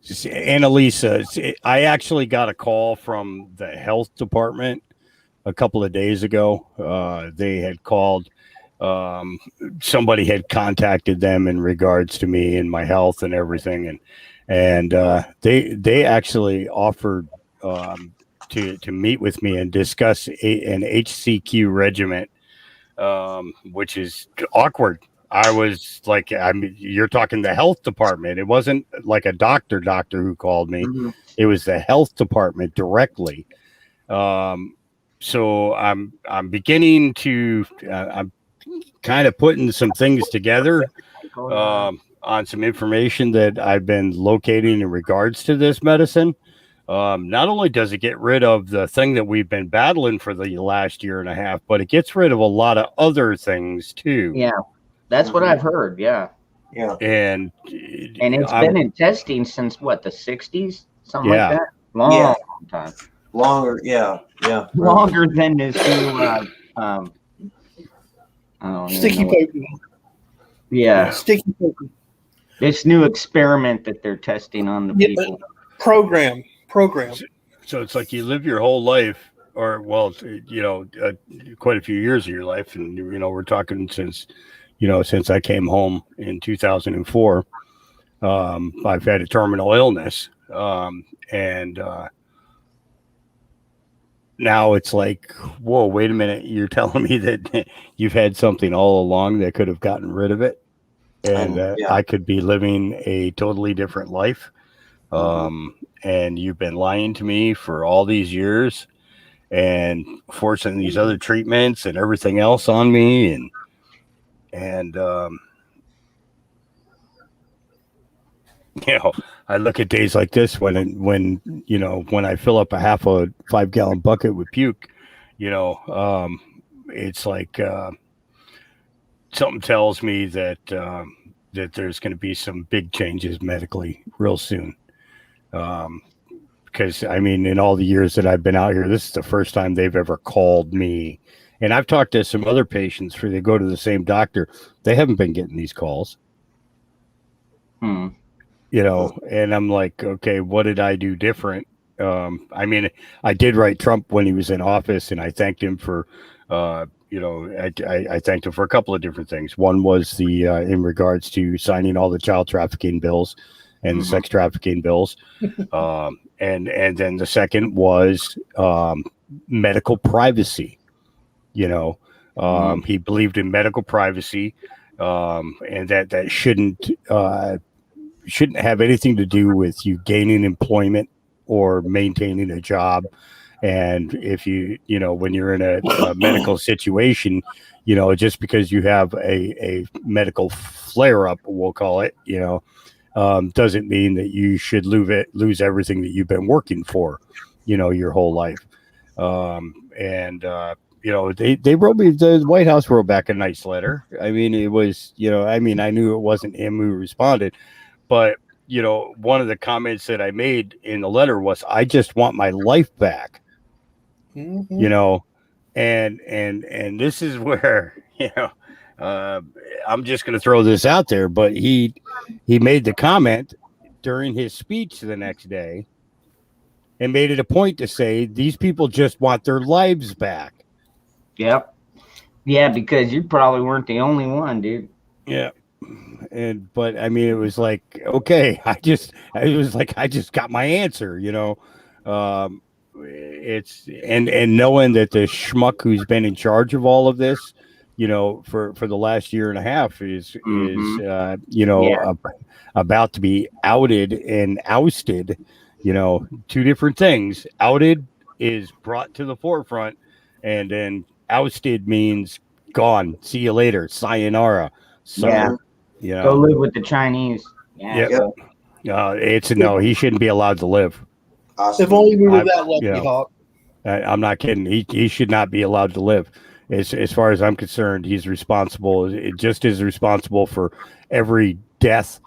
Annalisa, I actually got a call from the health department a couple of days ago. They had called. Somebody had contacted them in regards to me and my health and everything, and they actually offered to meet with me and discuss an HCQ regimen, which is awkward. I was like, I mean, you're talking the health department. It wasn't like a doctor who called me. Mhm. It was the health department directly. So I'm beginning to, I'm kind of putting some things together on some information that I've been locating in regards to this medicine. Not only does it get rid of the thing that we've been battling for the last year and a half, but it gets rid of a lot of other things too. Yeah, that's what I've heard. Yeah. Yeah. And it's been in testing since what, the 60s? Something Yeah. like that? Long time. Longer. Yeah. Yeah. Longer than this new, I don't even Sticky know what- poker. Yeah. Sticky poker. This new experiment that they're testing on the Yeah, people. Program. So it's like you live your whole life, or well, you know, quite a few years of your life, and you know, we're talking since I came home in 2004. I've had a terminal illness, and now it's like, whoa, wait a minute, you're telling me that you've had something all along that could have gotten rid of it, and Yeah. I could be living a totally different life. And you've been lying to me for all these years and forcing these other treatments and everything else on me. And you know, I look at days like this when I fill up a half a 5-gallon bucket with puke, you know, it's like, something tells me that, that there's going to be some big changes medically real soon. Because I mean, in all the years that I've been out here, this is the first time they've ever called me. And I've talked to some other patients who they go to the same doctor. They haven't been getting these calls. You know, and I'm like, okay, what did I do different? I mean, I did write Trump when he was in office, and I thanked him for, you know, I thanked him for a couple of different things. One was the in regards to signing all the child trafficking bills and the sex trafficking bills. And then the second was medical privacy. You know, he believed in medical privacy, and that shouldn't have anything to do with you gaining employment or maintaining a job. And if you know, when you're in a medical situation, you know, just because you have a medical flare up, we'll call it, you know, doesn't mean that you should lose everything that you've been working for, you know, your whole life. You know, they wrote me, the White House wrote back a nice letter. I mean, it was, you know, I mean, I knew it wasn't him who responded, but, you know, one of the comments that I made in the letter was, I just want my life back, you know, and this is where, you know, I'm just going to throw this out there, but he made the comment during his speech the next day and made it a point to say these people just want their lives back. Yep. Yeah, because you probably weren't the only one, dude. Yeah. but I mean, it was like, okay, I just got my answer, it's and knowing that the schmuck who's been in charge of all of this, for the last year and a half is Yeah. about to be outed and ousted. Two different things. Outed is brought to the forefront, and then ousted means gone. See you later. Sayonara. Yeah. Go live with the Chinese. Yeah. Yep. It's no. He shouldn't be allowed to live. If only we were that lucky, Hawk. I'm not kidding. He should not be allowed to live. As far as I'm concerned, he's responsible. Just as responsible for every death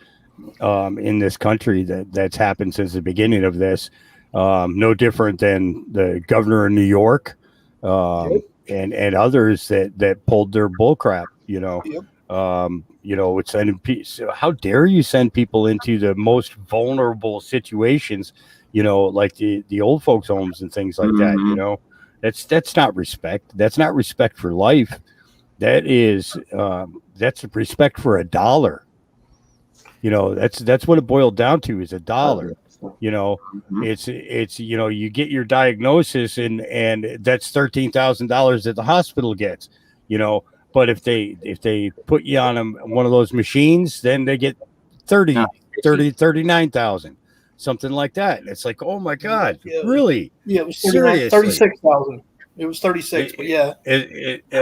in this country that's happened since the beginning of this. No different than the governor of New York and others that pulled their bull crap. It's sending how dare you send people into the most vulnerable situations, like the old folks homes and things like that. That's not respect. That's not respect for life. That is that's respect for a dollar. That's what it boiled down to, is a dollar. It's you get your diagnosis and that's $13,000 that the hospital gets. But if they put you on one of those machines, then they get 39,000, something like that. It's like, oh my God, really? Yeah, it was Seriously? 36,000. It was 36, but yeah. It's in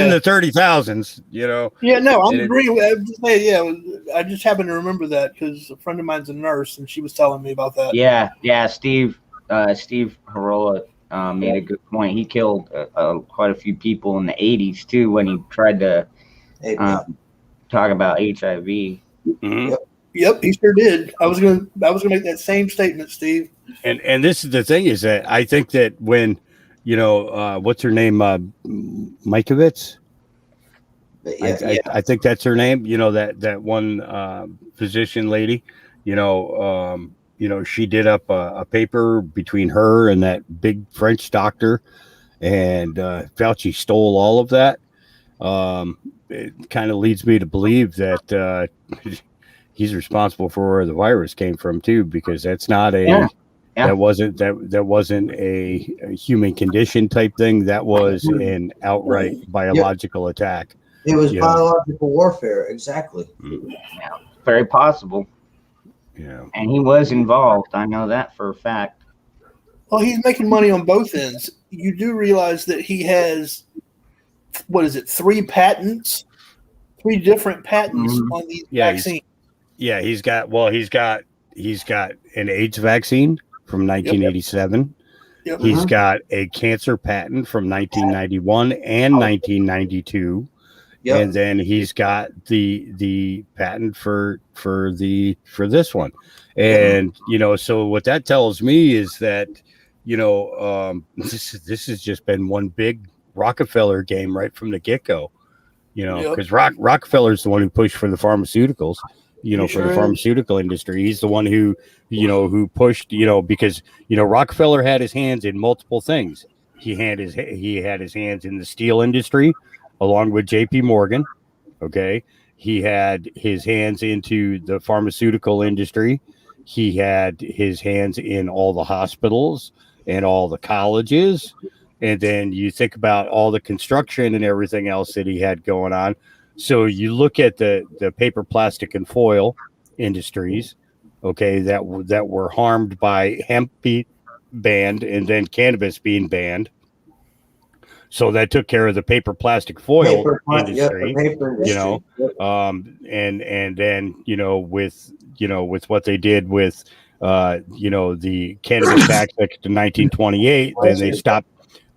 the 30,000s, Yeah, no, I'm agreeing with that. I just happen to remember that because a friend of mine's a nurse and she was telling me about that. Yeah. Steve Harola made a good point. He killed quite a few people in the 80s too when he tried to talk about HIV. Mm-hmm. Yep, he sure did. I was gonna make that same statement, Steve. And this is the thing, is that I think that when what's her name, Mikovits? I think that's her name. That one physician lady. She did up a paper between her and that big French doctor, and Fauci stole all of that. It kind of leads me to believe that he's responsible for where the virus came from too, because that's not that wasn't a human condition type thing. That was an outright biological attack. It was biological warfare, exactly. Yeah, very possible. Yeah, and he was involved. I know that for a fact. Well, he's making money on both ends. You do realize that he has, 3 patents, 3 different patents on these vaccines. He's got an AIDS vaccine from 1987. Yep. He's got a cancer patent from 1991 and 1992. Yep. And then he's got the patent for this one. And so what that tells me is that this has just been one big Rockefeller game right from the get-go. Because Rockefeller's the one who pushed for the pharmaceuticals, for the pharmaceutical industry. He's the one who pushed, because Rockefeller had his hands in multiple things. He had his hands in the steel industry, along with J.P. Morgan. Okay, he had his hands into the pharmaceutical industry. He had his hands in all the hospitals and all the colleges. And then you think about all the construction and everything else that he had going on. So you look at the paper, plastic, and foil industries, okay, that were harmed by hemp being banned and then cannabis being banned. So that took care of the paper, plastic, foil industry, and then with what they did with the Cannabis Act in 1928, then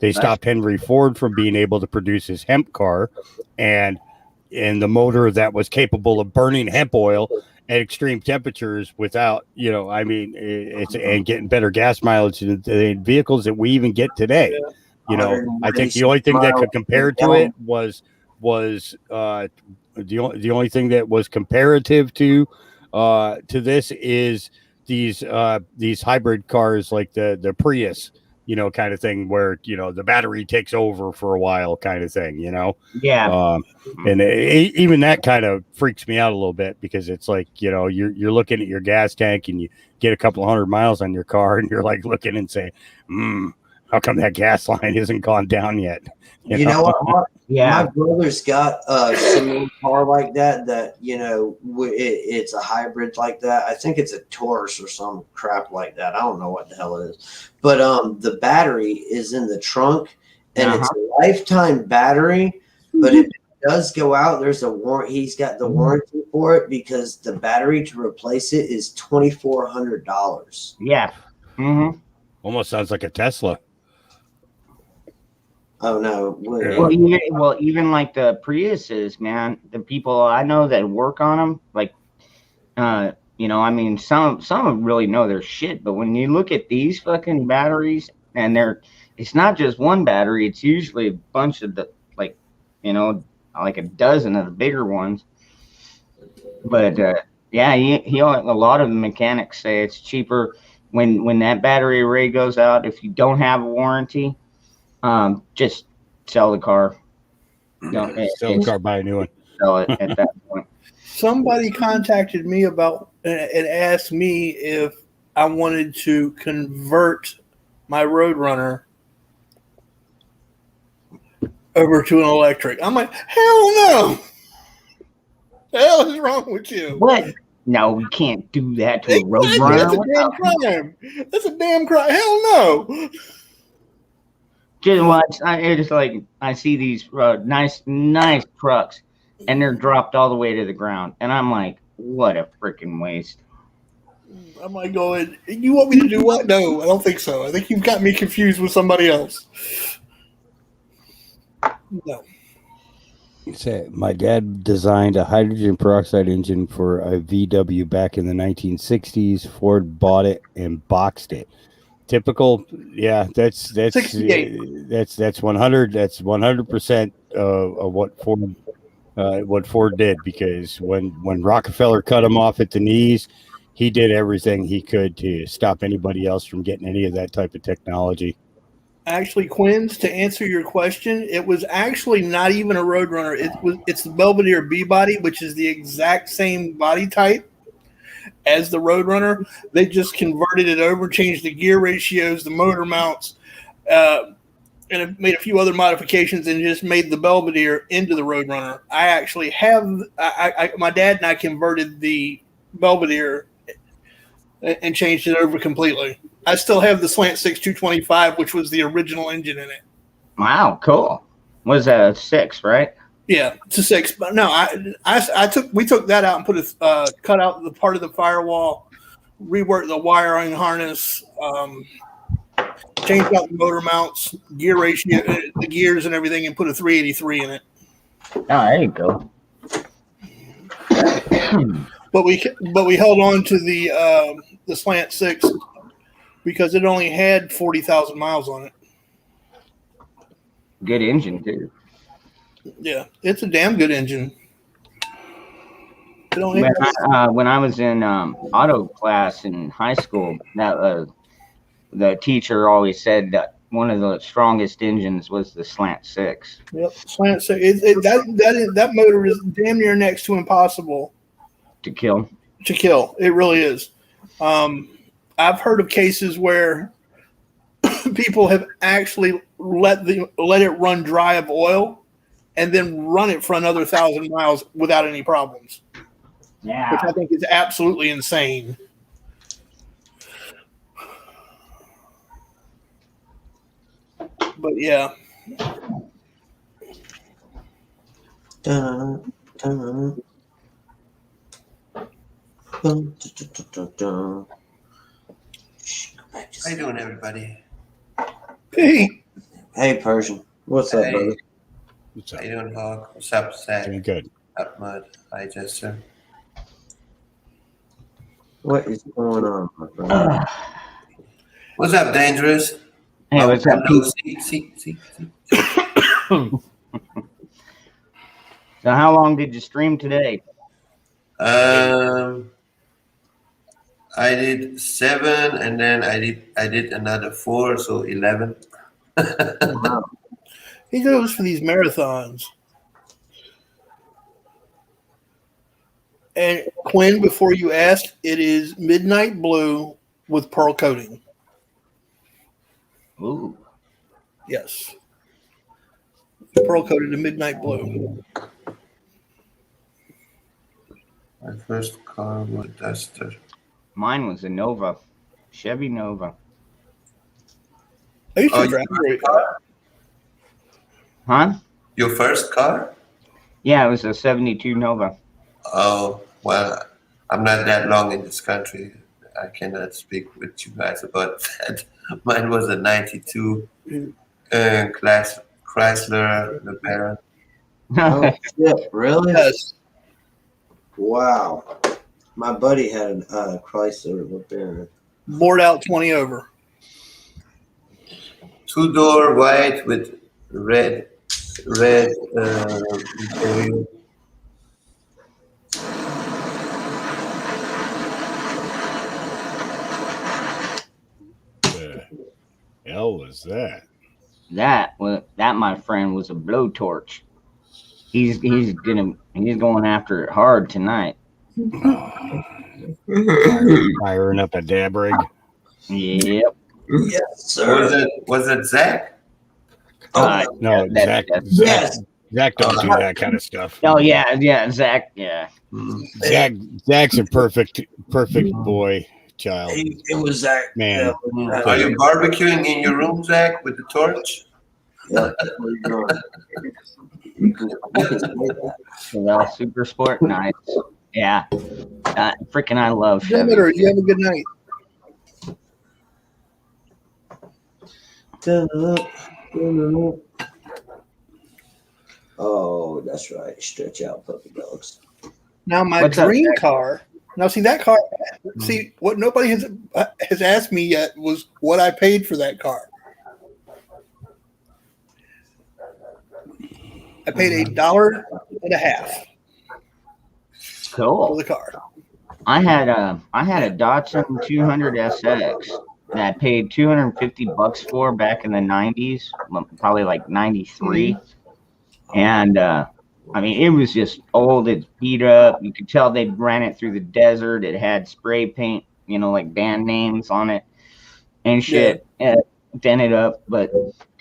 they stopped Henry Ford from being able to produce his hemp car, and the motor that was capable of burning hemp oil at extreme temperatures without, and getting better gas mileage than the vehicles that we even get today. I think the only thing that could compare to it was the only thing that was comparative to this is these hybrid cars like the Prius kind of thing where, the battery takes over for a while kind of thing, Yeah. And even that kind of freaks me out a little bit because it's like, you're looking at your gas tank and you get a couple of 100 miles on your car and you're like looking and saying, how come that gas line hasn't gone down yet? You know what? Yeah. My brother's got a similar car like that, it's a hybrid like that. I think it's a Taurus or some crap like that. I don't know what the hell it is. But the battery is in the trunk, and it's a lifetime battery. But if it does go out, there's a warranty. He's got the warranty for it because the battery to replace it is $2,400. Yeah. Mm-hmm. Almost sounds like a Tesla. Oh no! Well, even like the Priuses, man. The people I know that work on them, like, I mean, some really know their shit. But when you look at these fucking batteries, and it's not just one battery. It's usually a bunch of like a dozen of the bigger ones. But yeah, a lot of the mechanics say it's cheaper when that battery array goes out. If you don't have a warranty. Just sell the car. Sell the car, buy a new one. Sell it at that point. Somebody contacted me about and asked me if I wanted to convert my Roadrunner over to an electric. I'm like, hell no. The hell is wrong with you? What? No, we can't do that to a Roadrunner. That's a damn crime. That's a damn crime. Hell no. Just watch. It's like I see these nice trucks, and they're dropped all the way to the ground, and I'm like, what a freaking waste. I'm like going, you want me to do what? No, I don't think so. I think you've got me confused with somebody else. No. My dad designed a hydrogen peroxide engine for a VW back in the 1960s. Ford bought it and boxed it. Typical, yeah. That's 100. That's 100% of what Ford did, because when Rockefeller cut him off at the knees, he did everything he could to stop anybody else from getting any of that type of technology. Actually, Quinns, to answer your question, it was actually not even a Roadrunner. It's the Belvedere B body, which is the exact same body type as the Roadrunner. They just converted it over, changed the gear ratios, the motor mounts, and it made a few other modifications and just made the Belvedere into the Roadrunner. I actually have, my dad and I converted the Belvedere and changed it over completely. I still have the Slant 6 225, which was the original engine in it. Wow, cool. Was that a 6, right? Yeah, it's a 6. But no, we took that out and cut out the part of the firewall, reworked the wiring harness, changed out the motor mounts, gear ratio, the gears and everything, and put a 383 in it. Oh, there you go. But we held on to the Slant 6 because it only had 40,000 miles on it. Good engine too. Yeah, it's a damn good engine. When I was in auto class in high school, that the teacher always said that one of the strongest engines was the Slant 6. Yep, Slant 6. That motor is damn near next to impossible to kill. It really is. I've heard of cases where people have actually let it run dry of oil and then run it for another 1,000 miles without any problems. Yeah, which I think is absolutely insane. But yeah. How you doing, everybody? Hey, Persian. What's up, brother? What's up? How you doing, Hawk? What's up, Zach? Doing good. Up, Mud. Hi, Jester. What is going on, my brother? What's up, Dangerous? Hey, what's up, See. So how long did you stream today? I I did 7, and then I did another 4, so 11. He goes for these marathons. And Quinn, before you asked, it is midnight blue with pearl coating. Ooh. Yes. Pearl coated to midnight blue. My first car was Duster. Mine was a Nova, Chevy Nova. I used to Oh, drive your car? Huh? Your first car? Yeah, it was a 72 Nova. Oh, well, I'm not that long in this country. I cannot speak with you guys about that. Mine was a 92 Chrysler LeBaron. Oh shit! Really? Yes. Wow. My buddy had a Chrysler LeBaron. Bored out 20 over. 2-door white with red interior. The hell was that? That, my friend, was a blowtorch. He's going after it hard tonight. Firing up a dab rig. Yep. Yes, sir. Was it Zach? No, Zach. Yes. Zach don't do that kind of stuff. Oh yeah, Zach. Yeah. Zach's a perfect boy child. It was Zach. Man. Are you barbecuing in your room, Zach, with the torch? Yeah. Well, super sport, nice. Yeah. Freaking, I love Chevy. Demeter, you have a good night. Oh, that's right. Stretch out puppy dogs. Now my What's up, dream Zach? car. Now see that car. See what nobody has asked me yet was what I paid for that car. I paid $1.50 Cool. for the car. I had a Datsun 200 SX that I paid $250 for back in the 90s, probably like 93. And I mean, it was just old. It's beat up. You could tell they ran it through the desert. It had spray paint, like band names on it and shit. Dented up, but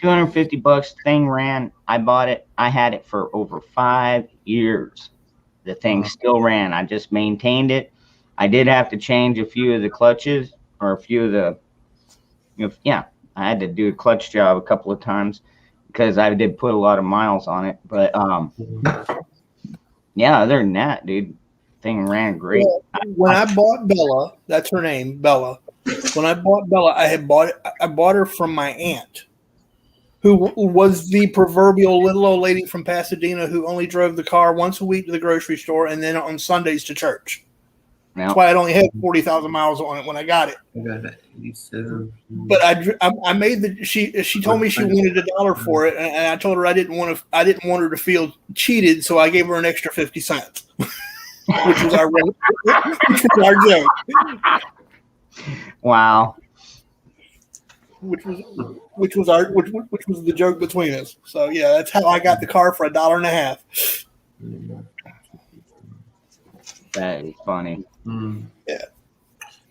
$250 thing ran. I bought it. I had it for over 5 years. The thing still ran. I just maintained it. I did have to change a few of the clutches or a few of the, I had to do a clutch job a couple of times because I did put a lot of miles on it. But yeah, other than that, dude, thing ran great. Well, when I bought Bella, that's her name, Bella. When I bought Bella, I bought her from my aunt, who was the proverbial little old lady from Pasadena who only drove the car once a week to the grocery store and then on Sundays to church. That's why it only had 40,000 miles on it when I got it. I got it. But I made the she told me she wanted $1 for it, and I told her I didn't want her to feel cheated, so I gave her an extra 50 cents, which was our joke. Wow. Which was the joke between us. So yeah, that's how I got the car for $1.50. That is funny. Yeah.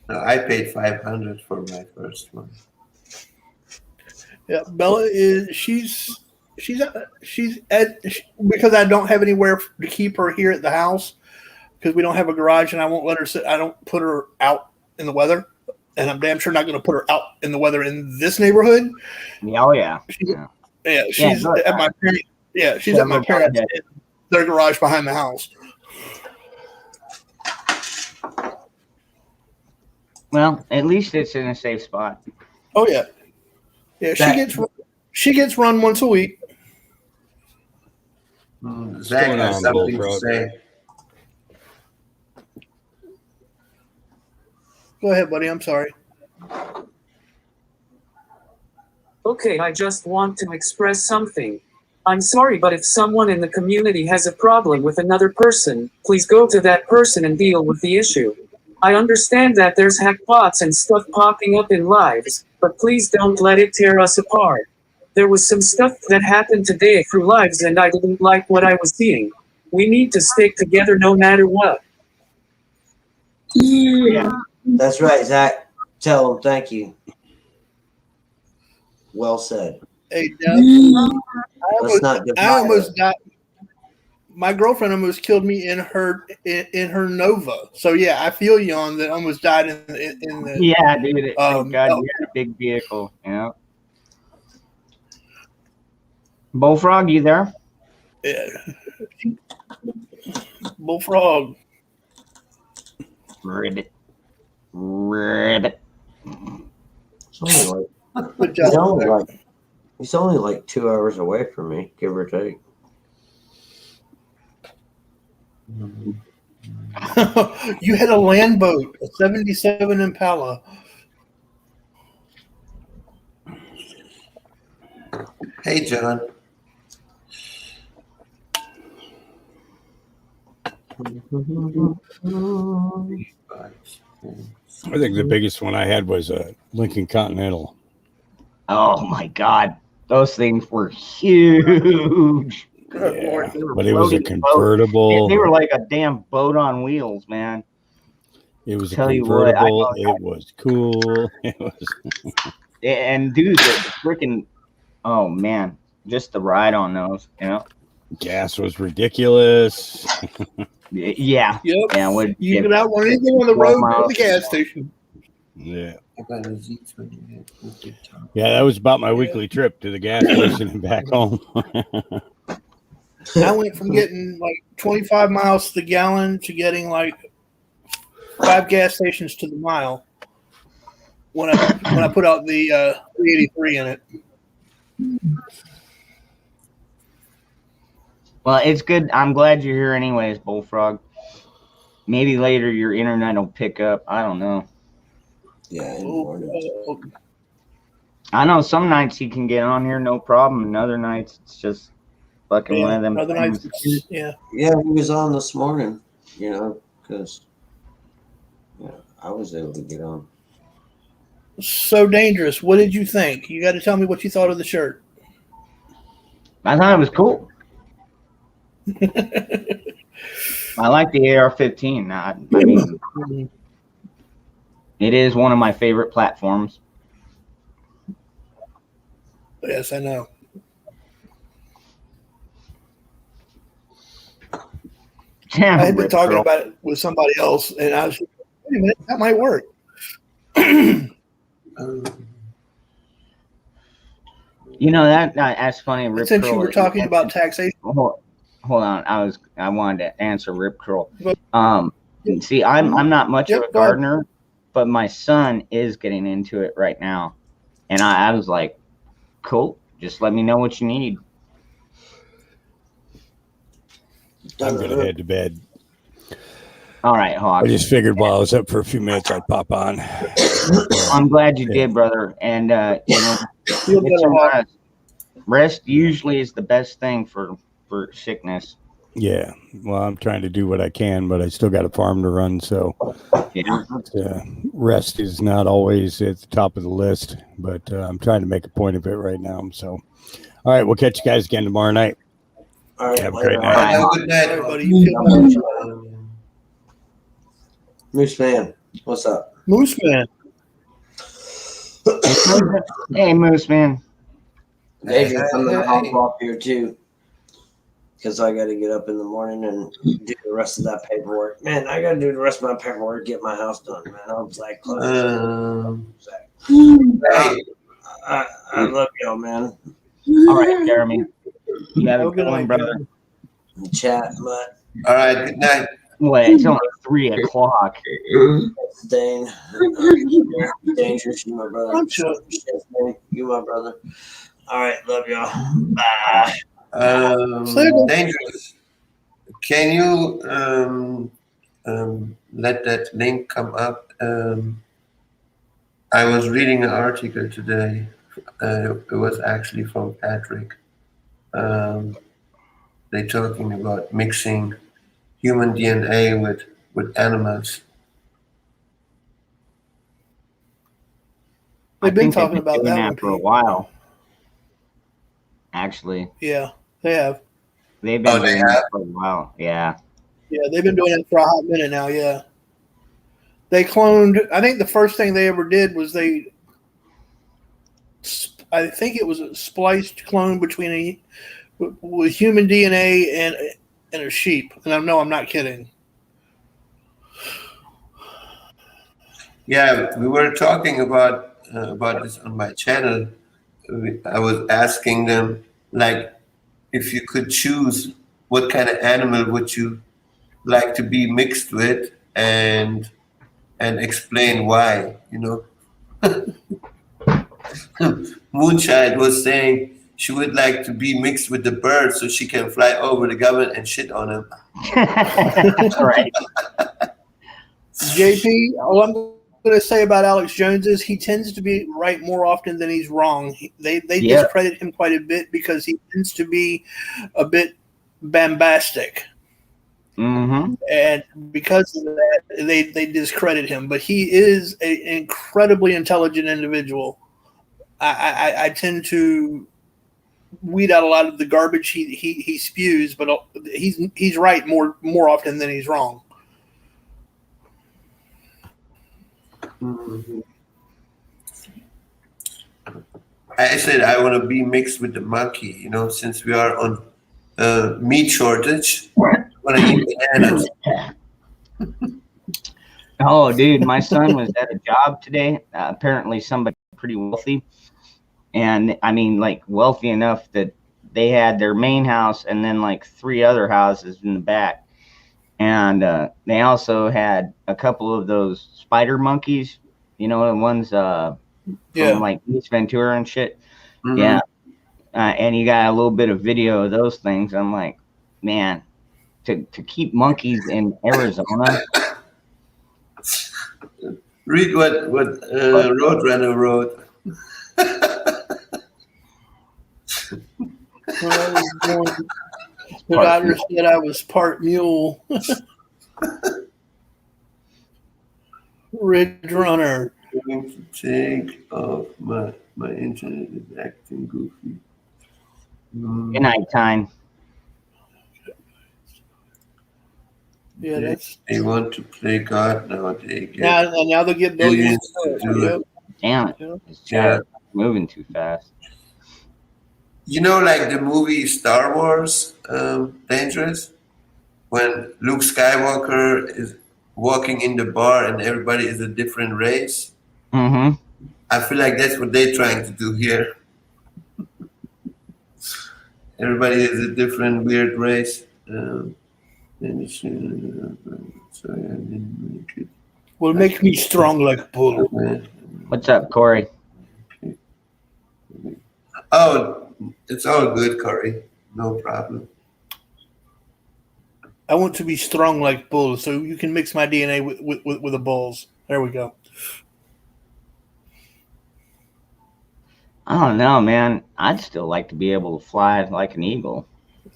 No, I paid $500 for my first one. Yeah, Bella is she's because I don't have anywhere to keep her here at the house because we don't have a garage and I won't let her sit. I don't put her out in the weather, and I'm damn sure not going to put her out in the weather in this neighborhood. Oh yeah. She's at my parents. Yeah, she's at my parents. Their garage behind the house. Well, at least it's in a safe spot. Oh yeah, yeah. She gets run once a week. Zach has something to say. Go ahead, buddy. I'm sorry. Okay, I just want to express something. I'm sorry, but if someone in the community has a problem with another person, please go to that person and deal with the issue. I understand that there's hackbots and stuff popping up in lives, but please don't let it tear us apart. There was some stuff that happened today through lives and I didn't like what I was seeing. We need to stick together no matter what. Yeah. That's right, Zach. Tell him thank you. Well said. Hey, Doug, Let's not divide I almost us. got. My girlfriend almost killed me in her Nova. So yeah, I feel you on that. Almost died in the. Yeah, dude. Thank God no. you had a big vehicle. Yeah. Bullfrog, you there? Yeah. Bullfrog. Ribbit. Ribbit. It's only like, Good he's job. only like, he's only like 2 hours away from me, give or take. You had a land boat, a 77 Impala. Hey, John. I think the biggest one I had was a Lincoln Continental. Oh my God. Those things were huge. Good Yeah, Lord, they were but it was a floating boats. convertible. They were like a damn boat on wheels, man. It was a Tell you what, I convertible. know- It was cool. It was. And dude, the freaking, oh man, just the ride on those, you know? Gas was ridiculous. Yeah. Yep. Yeah. Would You could outrun anything on the 12 road miles to the gas station. Yeah. I got a Z28 with the top. Yeah, that was about my weekly trip to the gas station and back home. I went from getting like 25 miles to the gallon to getting like 5 gas stations to the mile when I put out the 383 in it. Well, it's good. I'm glad you're here anyways, Bullfrog. Maybe later your internet will pick up. I don't know. Yeah, in the morning. I know some nights you can get on here, no problem. And other nights it's just fucking one of them Other things. nights, it's- yeah. Yeah, he was on this morning, you know, because I was able to get on. So Dangerous. What did you think? You got to tell me what you thought of the shirt. I thought it was cool. I like the AR-15. I mean, it is one of my favorite platforms. Yes, I know. Damn, I had been Rip talking Curl. about it with somebody else, and I was, wait a minute, that might work. You know that's funny. Rip Since you Curl were is- talking about taxation, Hold on. I wanted to answer Rip Curl. See, I'm not much of a Yep, go ahead. gardener, but my son is getting into it right now, and I was like, cool. Just let me know what you need. I'm gonna head to bed. All right, Hawk. I just figured while I was up for a few minutes, I'd pop on. I'm glad you did, brother. And you know, Feel get better, some Hawk. rest. Rest usually is the best thing for sickness. Yeah, well, I'm trying to do what I can, but I still got a farm to run, so Yeah. rest is not always at the top of the list. But I'm trying to make a point of it right now. So, all right, we'll catch you guys again tomorrow night. All right, Have a later. great night. Have a good night. everybody, you feel better. Moose Man, what's up? Moose Man. Hey, Moose Man. Adrian, I'm gonna Hey. hop off here too, because I got to get up in the morning and do the rest of that paperwork. Man, I got to do the rest of my paperwork, get my house done. Man, I was like, close. Zach. I love y'all, man. All right, Jeremy. You have a Have a good good one, night, brother. Chat, but All right, good night. Wait, it's only 3:00. Dane, Dangerous, you my brother. I'm sure. You my brother. All right, love y'all. Bye. Dangerous. Can you let that link come up? I was reading an article today. It was actually from Patrick. They're talking about mixing human DNA with animals. They've been think they've talking been about doing that that one, for a Pete. while. Actually, Yeah, they have. they've been Oh, they doing have? that for a while. Yeah. Yeah, they've been doing it for a hot minute now. Yeah, they cloned. I think the first thing they ever did was I think it was a spliced clone between with human DNA and a sheep. And I know I'm not kidding. Yeah, we were talking about this on my channel. I was asking them, like, if you could choose, what kind of animal would you like to be mixed with, and explain why. Moonshine was saying she would like to be mixed with the bird so she can fly over the government and shit on him. That's right. JP, all I'm going to say about Alex Jones is he tends to be right more often than he's wrong. They Yeah. discredit him quite a bit because he tends to be a bit bombastic. Mm-hmm. And because of that, they discredit him. But he is an incredibly intelligent individual. I tend to weed out a lot of the garbage he spews, but he's right more often than he's wrong. Mhm. I said I want to be mixed with the monkey, since we are on meat shortage. I want to eat bananas. Oh, dude, my son was at a job today. Apparently, somebody pretty wealthy, and I mean, like wealthy enough that they had their main house and then like 3 other houses in the back, and they also had a couple of those spider monkeys. The ones from like East Ventura and shit. Mhm. Yeah, and you got a little bit of video of those things. I'm like, man, to keep monkeys in Arizona. Read what Roadrunner wrote. The doctor said I was part mule. Ridge Runner. Going to take off my internet is acting goofy. Good night, time. Yeah, that's They want to play God now. They get now they'll get dead. billions to do it. Damn it. Yeah. This Yeah. chat is moving too fast. Like the movie Star Wars, Dangerous, when Luke Skywalker is walking in the bar and everybody is a different race. Mm-hmm. I feel like that's what they're trying to do here. Everybody is a different weird race. Sorry, I didn't make it. Will make me strong like bull. What's up, Corey? Oh, it's all good, Corey. No problem. I want to be strong like bull, so you can mix my DNA with the bulls. There we go. I don't know, man. I'd still like to be able to fly like an eagle.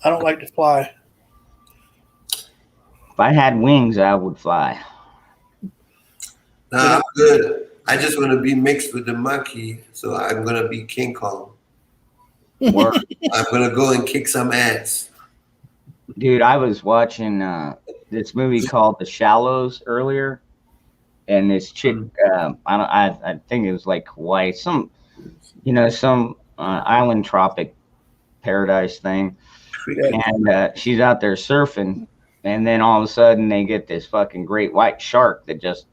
I don't like to fly. If I had wings, I would fly. No, I'm good. I just want to be mixed with the monkey, so I'm gonna be King Kong. Or, I'm gonna go and kick some ass. dude, I was watching this movie called The Shallows earlier, and this chick, I think it was like Hawaii, some island tropic paradise thing, and she's out there surfing, and then all of a sudden they get this fucking great white shark that just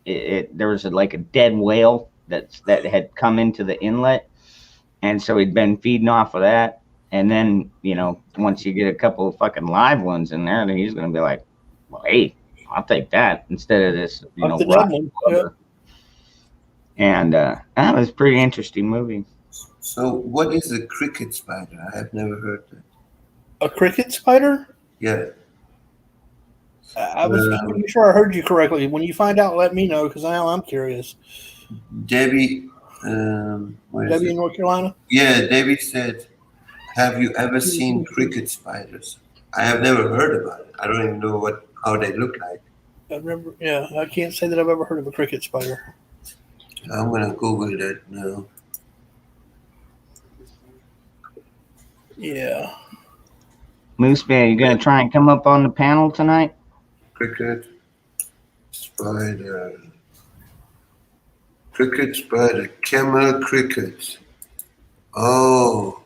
there was like a dead whale that had come into the inlet, and so he'd been feeding off of that, and then once you get a couple of fucking live ones in there, then he's gonna be like, well, hey, I'll take that instead of this rotten blubber. And that was a pretty interesting movie. So, what is a cricket spider? I have never heard that. A cricket spider? Yeah. I was pretty sure I heard you correctly. When you find out, let me know, because now I'm curious. Debbie, Debbie in North Carolina? Yeah, Debbie said, have you ever seen cricket spiders? I have never heard about it. I don't even know how they look like. I can't say that I've ever heard of a cricket spider. I'm gonna Google that now. Yeah. Moose Bear, you gonna try and come up on the panel tonight? Cricket, spider. Cricket, spider, camel cricket. Oh,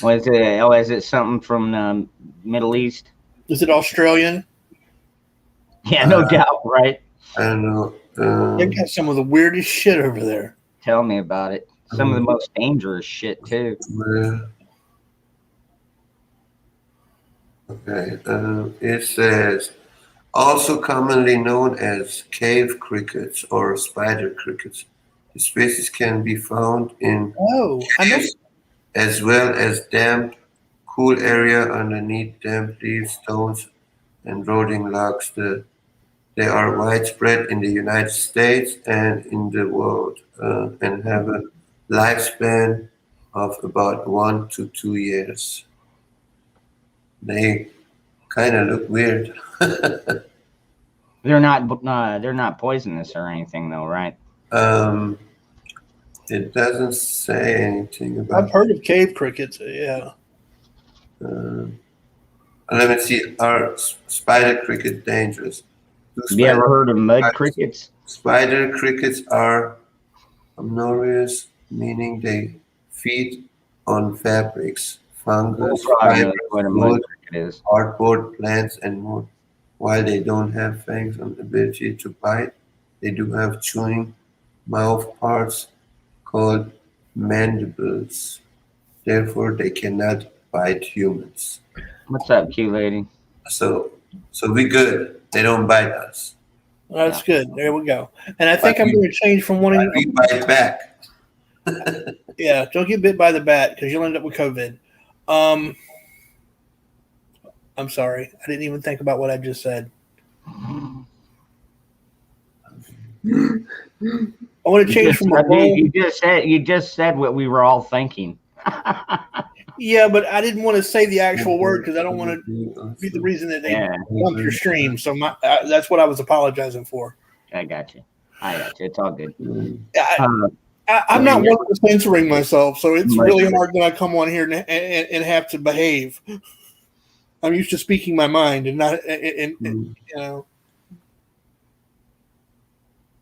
Or is it something from the Middle East? Is it Australian? Yeah, no doubt, right? I don't know. They got some of the weirdest shit over there. Tell me about it. Some of the most dangerous shit too. Where? Okay. It says also commonly known as cave crickets or spider crickets. The species can be found in Oh, I know. caves as well as damp, cool area underneath damp leaves, stones, and rotting logs. They are widespread in the United States and in the world and have a lifespan of about 1 to 2 years. They kind of look weird. They're not poisonous or anything though, right? It doesn't say anything about. I've heard of cave crickets. Yeah. Let me see. Are spider cricket dangerous? Have you ever heard of mud crickets? Spider crickets are omnivorous, meaning they feed on fabrics, fungus, fiber, What a mud wood, cricket is. cardboard, plants, and more. While they don't have fangs and ability to bite, they do have chewing mouth parts called mandibles. Therefore, they cannot bite humans. What's up, cute lady? So we good. They don't bite us. That's good. There we go. And I think I'm going to change from wanting. We bite back. Yeah, don't get bit by the bat because you'll end up with COVID. I'm sorry. I didn't even think about what I just said. I want to change from a bowl. You just said what we were all thinking. Yeah, but I didn't want to say the actual word because I don't want to be the reason that they bump your stream. So that's what I was apologizing for. I got you. It's all good. I'm not one for censoring myself, so it's really hard that I come on here and have to behave. I'm used to speaking my mind and not, and you know,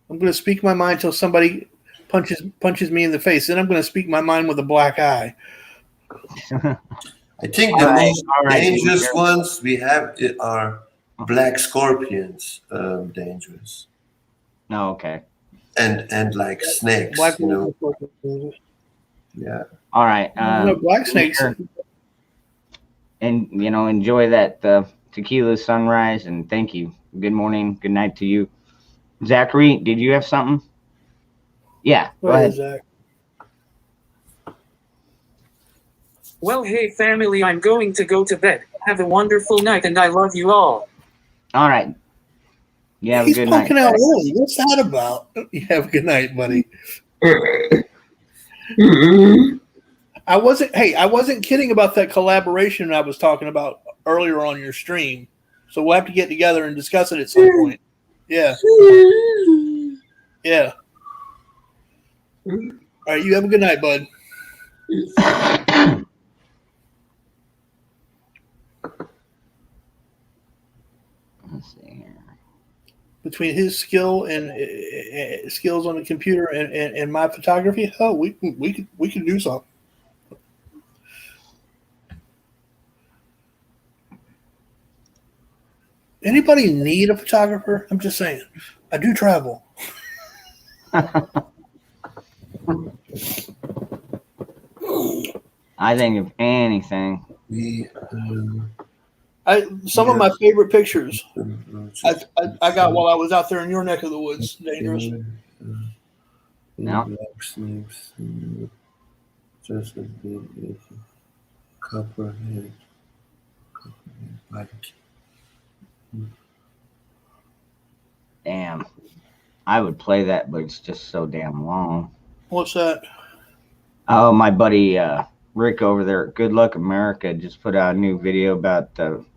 I'm going to speak my mind till somebody punches me in the face. Then I'm going to speak my mind with a black eye. I think the most dangerous ones we have are black scorpions. Dangerous. No, okay. And like snakes, Black you know. Yeah. All right. Black snakes. And enjoy that tequila sunrise, and thank you. Good morning, good night to you. Zachary, did you have something? Yeah, go ahead. Zach. Well, hey family, I'm going to go to bed. Have a wonderful night, and I love you all. All right. You have a good night. He's poking out early. What's that about? You have a good night, buddy. I wasn't kidding about that collaboration I was talking about earlier on your stream. So we'll have to get together and discuss it at some point. Yeah. Yeah. All right, you have a good night, bud. Let's see here. Between his skill and skills on the computer and my photography, we can do something. Anybody need a photographer? I'm just saying. I do travel. I think if anything, some of my favorite pictures I got while I was out there in your neck of the woods. Dangerous. No. Just a bit copperhead. damn, I would play that, but it's just so damn long. What's that? Oh, my buddy Rick over there at Good Luck America just put out a new video about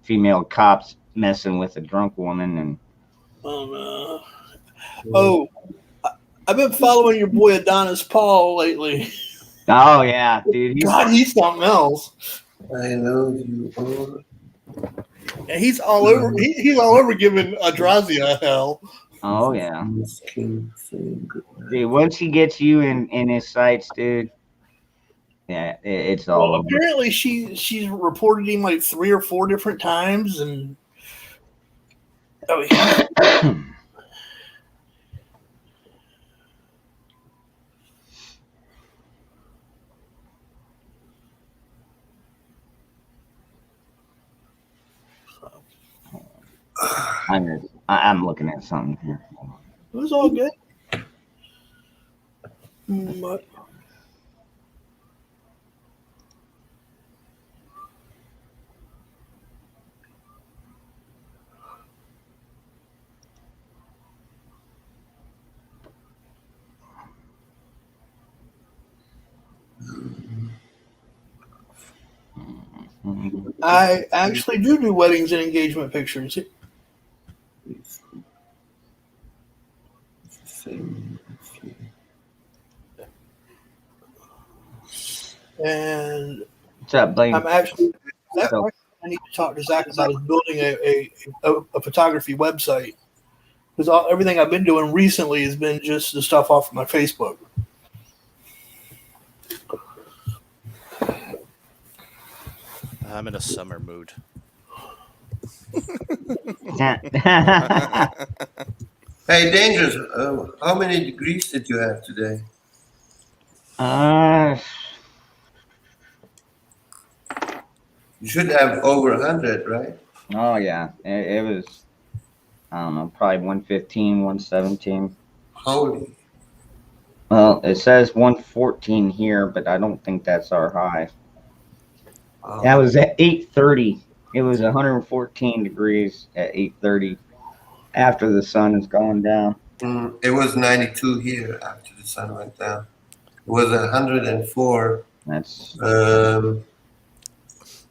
female cops messing with a drunk woman, and Oh no! Oh, I've been following your boy Adonis Paul lately. Oh yeah, dude. God, he's something else. I know you all. And he's all over. He's all over giving Adrazia hell. Oh yeah. Dude, once he gets you in his sights, dude. Yeah, it's all over. Apparently she's reported him like 3 or 4 different times, and oh yeah. I'm looking at something here. It was all good. But I actually do weddings and engagement pictures. And what's up, Blaine? I'm actually I need to talk to Zach about building a photography website, because everything I've been doing recently has been just the stuff off of my Facebook. I'm in a summer mood. Hey, Dangerous, how many degrees did you have today? You should have over 100, right? Oh yeah, it was. I don't know, probably 115, 117. Holy. Well, it says 114 here, but I don't think that's our high. That was at 8:30. It was 114 degrees at 8:30 after the sun has gone down. It was 92 here after the sun went down. It was 104. That's.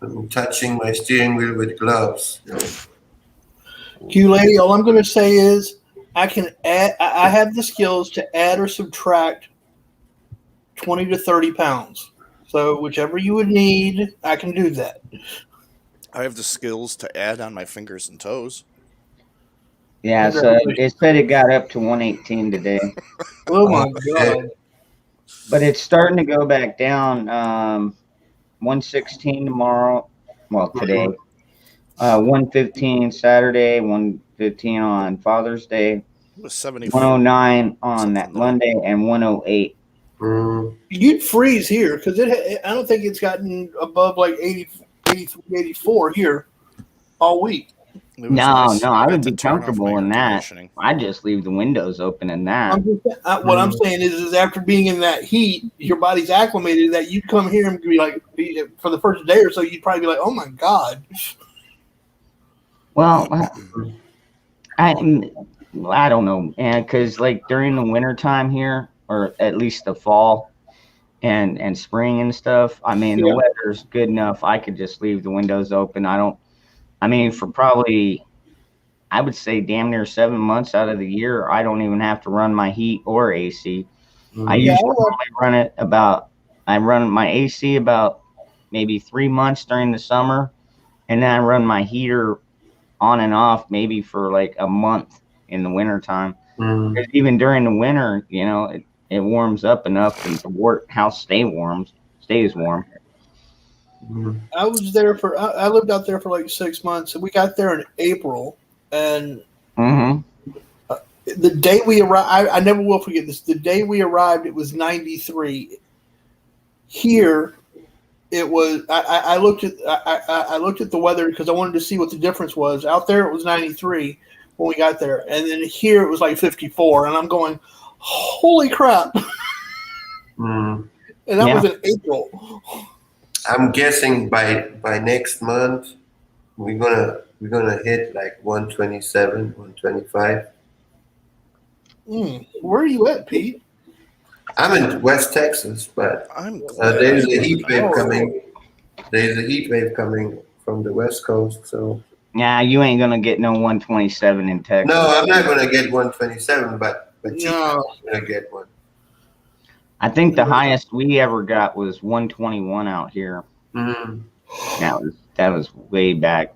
I'm touching my steering wheel with gloves. Q lady, all I'm going to say is I can add. I have the skills to add or subtract 20 to 30 pounds. So whichever you would need, I can do that. I have the skills to add on my fingers and toes. Yeah, so it said it got up to 118 today. Oh my God. But it's starting to go back down. 116 tomorrow. Well, today. 115 Saturday. 115 on Father's Day. It was 74. 109 on that Monday, and 108. You'd freeze here because I don't think it's gotten above like 80, 83, 84 here all week. No, I would be comfortable in that. I just leave the windows open in that. What I'm saying is after being in that heat, your body's acclimated to that. You'd come here and be like, for the first day or so, you'd probably be like, oh my God. Well, I don't know, because like during the winter time here, or at least the fall and spring and stuff, I mean, the weather's good enough. I could just leave the windows open. For probably, I would say damn near 7 months out of the year, I don't even have to run my heat or AC. I usually run my AC about maybe 3 months during the summer, and then I run my heater on and off maybe for like a month in the winter time. Even during the winter, it warms up enough and the house stays warm. I was there I lived out there for like 6 months, and we got there in April, and the day we arrived, I never will forget this. The day we arrived, it was 93. Here, it was. I looked at the weather because I wanted to see what the difference was. Out there, it was 93 when we got there, and then here it was like 54, and I'm going, holy crap! And that was in April. I'm guessing by next month we're gonna hit like 127, 125. Where are you at, Pete? I'm in West Texas, but there's a heat wave coming. There's a heat wave coming from the West Coast, so. Yeah, you ain't gonna get no 127 in Texas. No, I'm not gonna get 127, but But No. you're gonna get one. I think the highest we ever got was 121 out here. Mm. That was way back.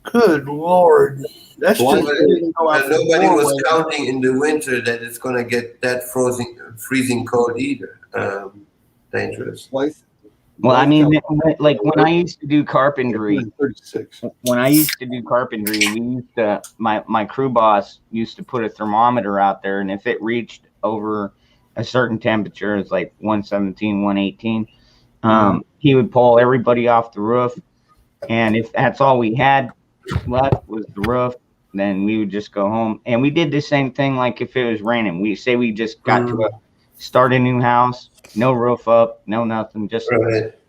Good Lord. That's Well, just didn't go out and for nobody was Norway. counting in the winter that it's gonna get that freezing cold either. Dangerous. Well, I mean, like when I used to do carpentry, my crew boss used to put a thermometer out there, and if it reached over a certain temperature, it's like 117, 118, he would pull everybody off the roof. And if that's all we had left was the roof, then we would just go home. And we did the same thing like if it was raining. We just got to start a new house, no roof up, no nothing, just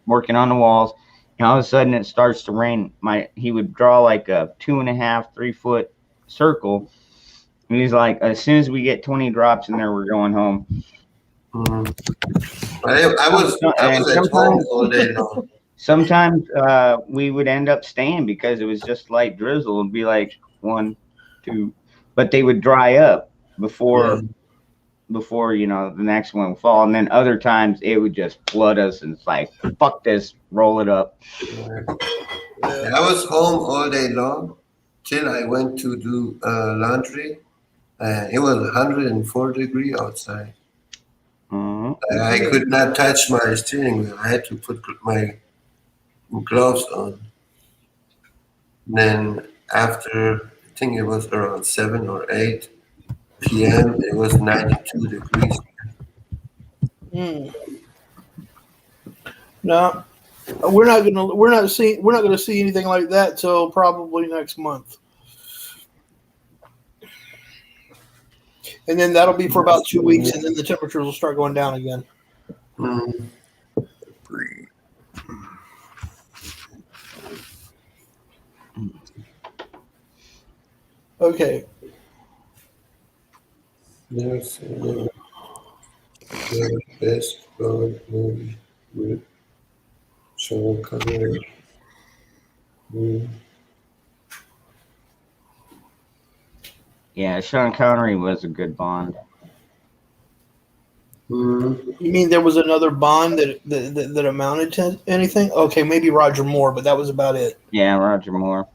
working on the walls. And all of a sudden it starts to rain. He would draw like a 2.5, 3 foot circle. And he's like, as soon as we get 20 drops in there, we're going home. I was at home all day long. Sometimes we would end up staying because it was just light drizzle. It'd be like 1, 2, but they would dry up before the next one would fall. And then other times it would just flood us, and it's like, fuck this, roll it up. I was home all day long till I went to do laundry. It was 104 degrees outside. I could not touch my steering wheel. I had to put my gloves on. And then after, I think it was around 7 or 8 p.m., it was 92 degrees. No, we're not gonna see anything like that till probably next month. And then that'll be for about 2 weeks, and then the temperatures will start going down again. Okay. There's the best road movie with Sean Connery. Yeah, Sean Connery was a good Bond. You mean there was another Bond that amounted to anything? Okay, maybe Roger Moore, but that was about it. Yeah, Roger Moore.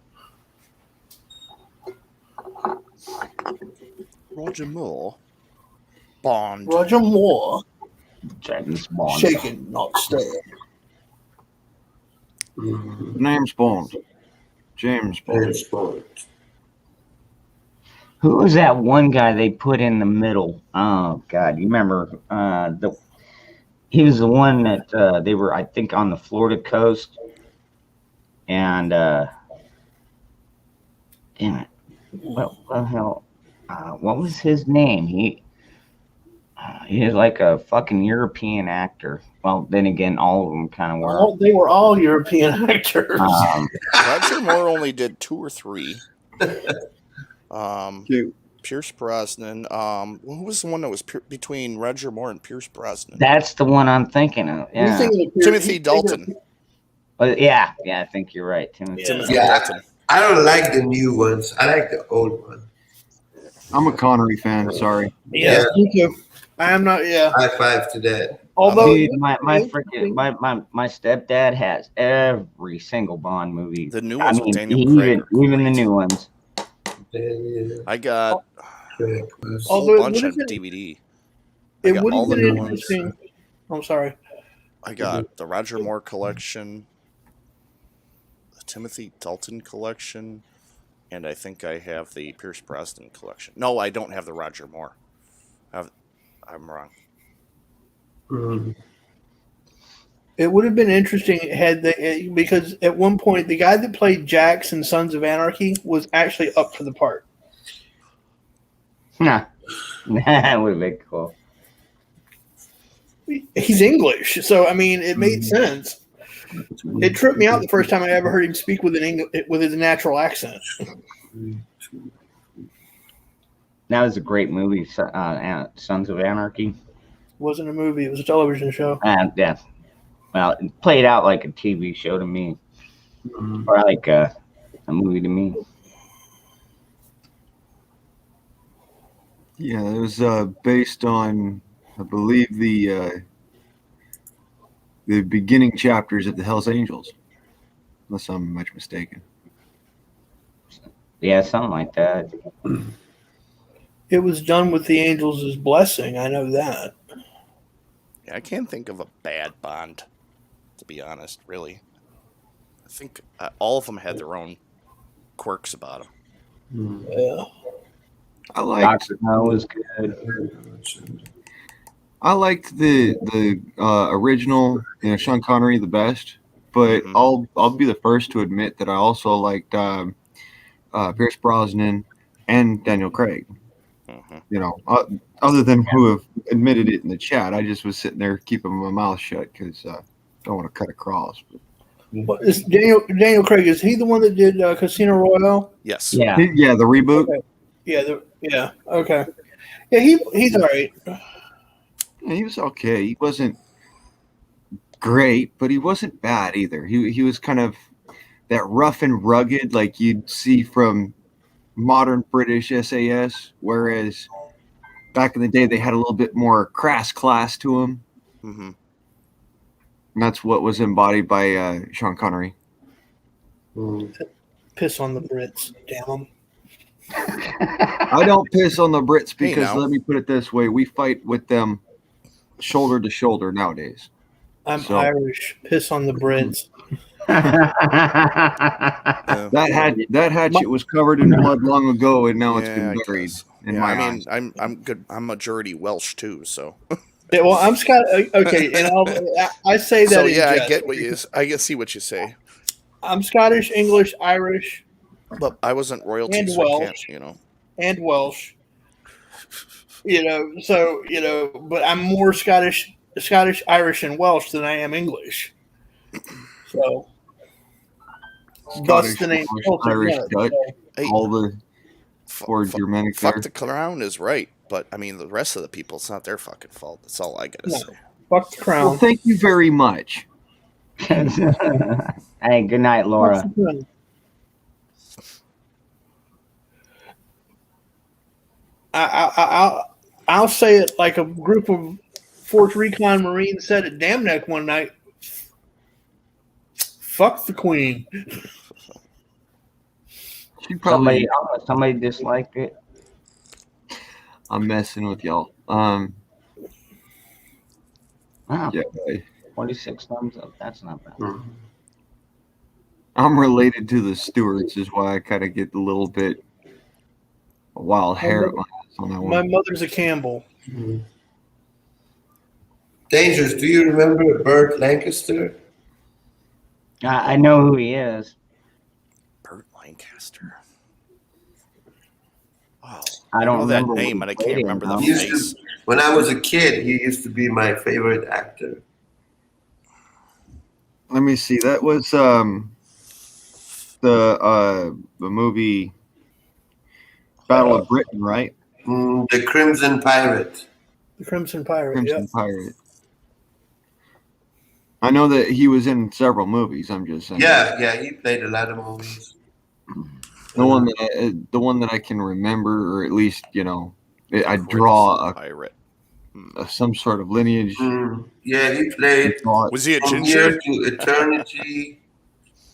Roger Moore. Bond. Roger Moore. James Bond. Shaken, not stirred. Name's Bond. James Bond. Who was that one guy they put in the middle? Oh God, you remember he was the one that they were, I think, on the Florida coast, and damn it, what the hell? What was his name? He is like a fucking European actor. Well, then again, all of them kind of were. They were all European actors. Roger Moore only did 2 or 3. Pierce Brosnan. Who was the one that was between Roger Moore and Pierce Brosnan? That's the one I'm thinking of. Yeah. Timothy Dalton. Yeah, I think you're right, Timothy. Dalton. I don't like the new ones. I like the old one. I'm a Connery fan. Sorry. Yeah, me too. I am not. Yeah. High five to that. Although dude, my stepdad has every single Bond movie. The new ones with Daniel Craig. Even the new ones. I got a although whole bunch of DVD. It would have been interesting. I'm sorry. I got the Roger Moore collection, the Timothy Dalton collection, and I think I have the Pierce Brosnan collection. No, I don't have the Roger Moore. I'm wrong. It would have been interesting had they, because at one point the guy that played Jax in Sons of Anarchy was actually up for the part. Nah, that would have been cool. He's English, so I mean, it made sense. It tripped me out the first time I ever heard him speak with his natural accent. That was a great movie, Sons of Anarchy. It wasn't a movie; it was a television show. Yeah. Well, it played out like a TV show to me, or like a movie to me. Yeah, it was based on, I believe, the beginning chapters of the Hell's Angels, unless I'm much mistaken. Yeah, something like that. It was done with the Angels' blessing. I know that. Yeah, I can't think of a bad Bond, to be honest. Really, I think all of them had their own quirks about them. Yeah. I liked Dr. No was good. I liked the original, Sean Connery the best, but I'll be the first to admit that I also liked Pierce Brosnan and Daniel Craig. Other than who have admitted it in the chat, I just was sitting there keeping my mouth shut because I don't want to cut across. What is Daniel Craig? Is he the one that did Casino Royale? Yes. Yeah, the reboot. Okay. Yeah. Okay. Yeah, he's all right. Yeah, he was okay. He wasn't great, but he wasn't bad either. He was kind of that rough and rugged like you'd see from modern British SAS, whereas back in the day they had a little bit more crass class to him. Mm-hmm. And that's what was embodied by Sean Connery. Piss on the Brits, damn them. I don't piss on the Brits because let me put it this way: we fight with them shoulder to shoulder nowadays. I'm Irish. Piss on the Brits. That hatchet was covered in blood long ago, and now it's been buried. I'm good. I'm majority Welsh too, so. Yeah, well, I'm Scott. Okay, and I say that. So in yeah, jest. I get what you. I can see what you say. I'm Scottish, English, Irish, but I wasn't royalty, and so Welsh. I can't, and Welsh. But I'm more Scottish, Irish, and Welsh than I am English. So, thus the name Irish, Dutch, all the Germanic. Fuck the crown is right, but I mean the rest of the people, it's not their fucking fault. That's all I gotta say. Fuck the crown. Well, thank you very much. Hey, good night, Laura. I'll say it like a group of Fort Recon Marines said at Dam Neck one night. Fuck the Queen. Somebody disliked it. I'm messing with y'all. Wow. Yeah. 26 thumbs up. That's not bad. I'm related to the Stewarts, is why I kind of get a little bit wild hair at my ass on that one. My mother's a Campbell. Dangerous. Do you remember Burt Lancaster? I know who he is. Burt Lancaster. Wow. I don't know that remember name, but I can't remember the He used face. when I was a kid, he used to be my favorite actor. Let me see. That was the movie Battle of Britain, right? The Crimson Pirate. The Crimson Pirate. Crimson Pirate. I know that he was in several movies. I'm just saying. Yeah, he played a lot of movies. The one that I can remember, or at least I draw pirate. Some sort of lineage. Yeah, he played. Was he a From ginger? Here to Eternity,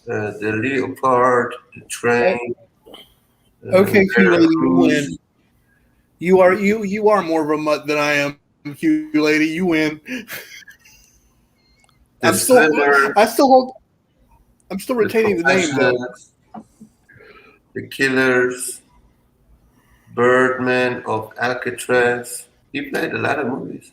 the Leopard, the Train. Okay, Q lady, you win. You are more of a mutt than I am, Q lady. You win. I'm still retaining the name though. The Killers, Birdman of Alcatraz. He played a lot of movies.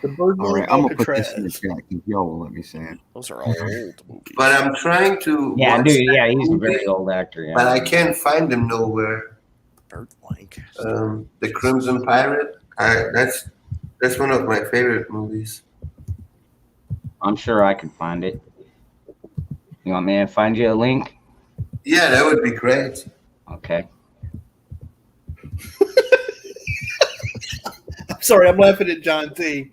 The Birdman All right, of I'm gonna put Alcatraz. this in the chat because y'all will let me say it. Those are all old movies. But I'm trying to. Yeah, watch dude. that Yeah, he's a movie, very old actor. Yeah. But I can't find him nowhere. Burt Lancaster. The Crimson Pirate. That's one of my favorite movies. I'm sure I can find it. You want me to find you a link? Yeah, that would be great. Okay. I'm sorry, I'm laughing at John T.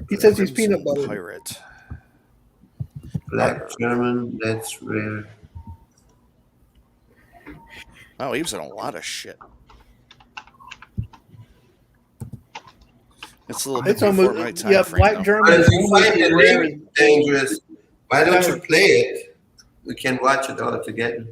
He says he's peanut butter. Pirate. Black German. That's rare. Oh, he was in a lot of shit. It's a little bit It's before almost my time frame, Black though. German. But if you almost find as the rare link dangerous, why don't you as- play it? We can watch it all together.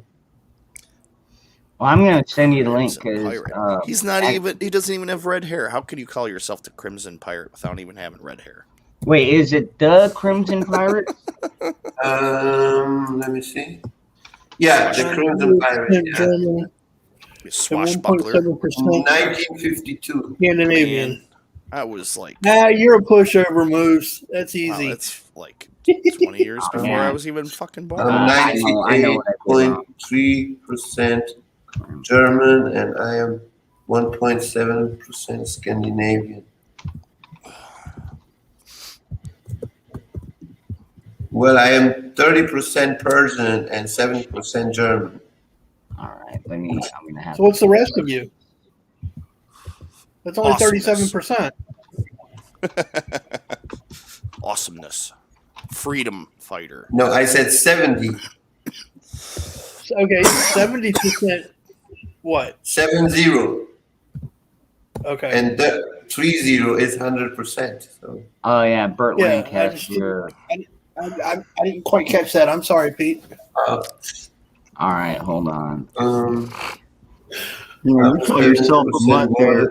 Well, I'm gonna send you the link Crimson because Pirate. He's not even. He doesn't even have red hair. How can you call yourself the Crimson Pirate without even having red hair? wait, is it the Crimson Pirate? Let me see. Yeah, the Crimson Pirate. Yeah. German. Swashbuckler. 1.7% 1952. Scandinavian. Man, I was like, Nah, you're a pushover, Moose. That's wow, easy. that's like 20 years before Yeah. I was even fucking born. I'm I know what I did wrong. 98.3% German, and I am 1.7% Scandinavian. Well, I am 30% Persian and 7% German. All right, I'm gonna have. So what's the rest of you? That's only Awesomeness. 37%. Awesomeness. Freedom fighter. No, I said 70. Okay, 70%. What? 70. Okay. And the 30 is 100%. So Oh yeah, Burt Yeah, I Lancaster. I didn't quite catch that. I'm sorry, Pete. All right, hold on. You call yourself a mutt there.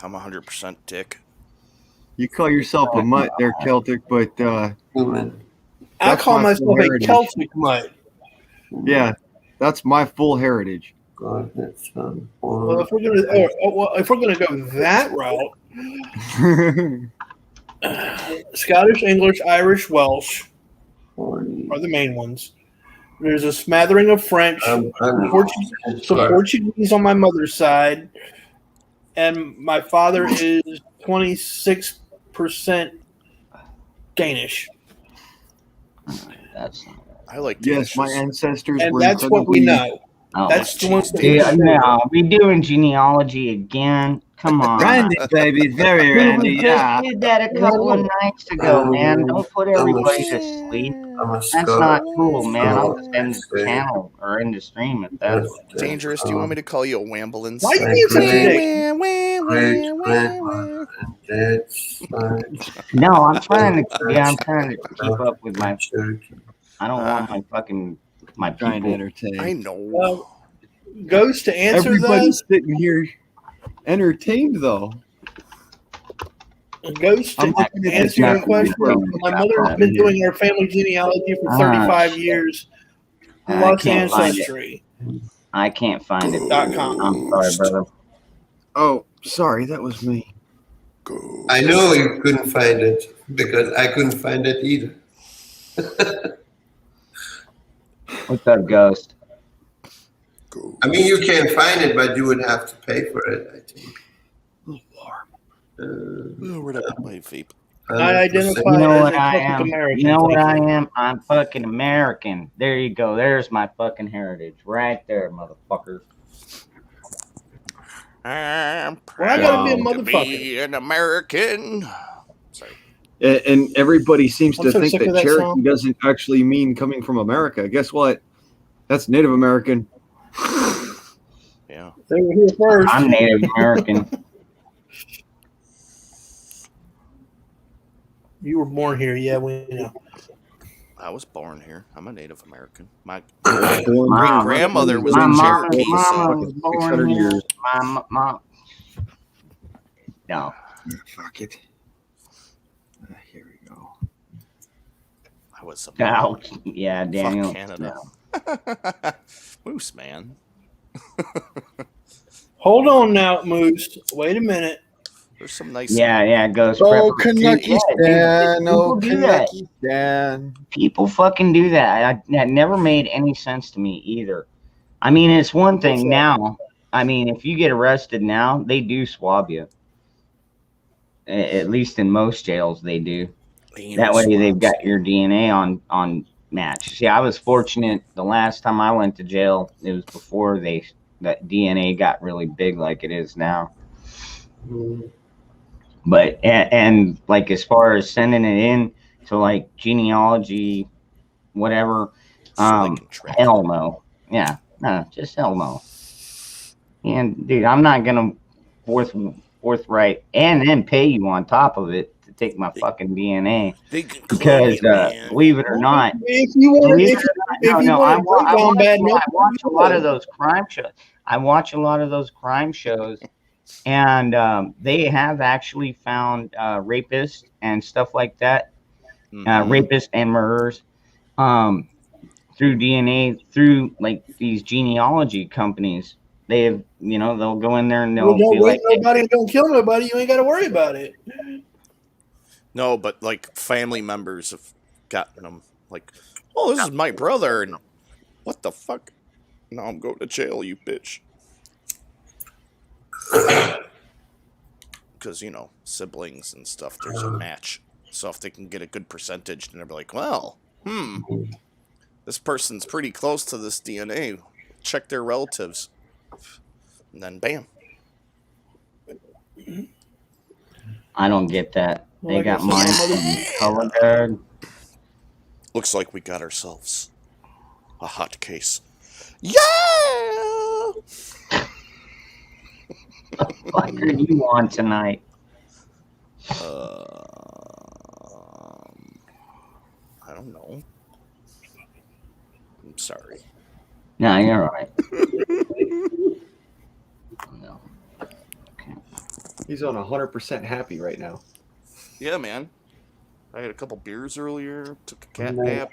I'm 100% dick. You call yourself a mutt there, Celtic, but I that's call my myself full a heritage. Celtic mutt. Yeah, that's my full heritage. Well, if we're gonna go that route, Scottish, English, Irish, Welsh are the main ones. There's a smattering of French, some Portuguese on my mother's side, and my father is 26% Danish. That's I like Yes, my ancestors And were that's what we know. Oh, That's the one. dude, no, we doing genealogy again. Come on. Randy, baby, very Dude, Randy, we just yeah. did that a couple of nights ago, man. Don't put everybody to sleep. That's not cool, man. I'll just end the channel or end the stream if that's Dangerous. Do you want me to call you a Wambulance? Why are you being such a dick? No, I'm trying to keep up with my. I don't want my fucking my Trying to people. entertain. I know. Ghost, to answer Everybody's that, sitting here entertained, though. Ghost, I'm to looking at answer this your map. question, my mother has been doing our family genealogy for 35 years. I Lost can't find it. Ancestry. I can't find it. .com. I'm sorry, brother. Oh, sorry, that was me. I know you couldn't find it because I couldn't find it either. What's up, Ghost? I mean, you can find it, but you would have to pay for it, I think. Oh, where'd I put my vape? I identify You know as what a I Celtic am? American. You know what I Thank you. am? I'm fucking American. There you go. There's my fucking heritage right there, motherfucker. I'm Well, I gotta be a proud to motherfucker. be an American. Sorry. And everybody seems I'm to so think sick that of that Cherokee song. doesn't actually mean coming from America. Guess what? That's Native American. Yeah. They were here first. I'm Native American. You were born here, yeah, we know. I was born here. I'm a Native American. My Mom- grandmother was my a mom, Cherokee. mama So was born 600 here. years. My mom. No. Fuck it. Here we go. I was a Oh, yeah, Daniel. Fuck Canada. No. Moose, man. Hold on now, Moose. Wait a minute. There's some nice. Yeah, Ghost. Oh, Prepper. Dude, Canucky Stan. people Oh, do that. Canucky Stan. People fucking do that. That never made any sense to me either. I mean, it's one thing now. I mean, if you get arrested now, they do swab you. At least in most jails, they do. That way, they've got your DNA on match. See, I was fortunate. The last time I went to jail, it was before that DNA got really big like it is now. But and like as far as sending it in to like genealogy, whatever, hell no. Yeah, no, just hell no. And dude, I'm not gonna forthright and then pay you on top of it to take my fucking DNA because believe it or not, If you want, believe if, it or not, if you no, want to break down bad I watch a lot of those crime shows. I watch a lot of those crime shows, and they have actually found rapists and stuff like that, rapists and murderers, through DNA, through like these genealogy companies. They have, you know, they'll go in there and they'll don't be rape like, nobody and don't kill nobody. You ain't got to worry about it. No, but like family members have gotten them. Like, oh, this is my brother, and what the fuck? Now I'm going to jail, you bitch. Because, you know, siblings and stuff, there's a match. So if they can get a good percentage, then they'll be like, well, this person's pretty close to this DNA. Check their relatives. And then bam. I don't get that. They got mine colored. Looks like we got ourselves a hot case. Yeah! What the fuck are you on tonight? I don't know. I'm sorry. No, you're all right. No. Okay. He's on 100% happy right now. Yeah, man. I had a couple beers earlier, took a cat nap.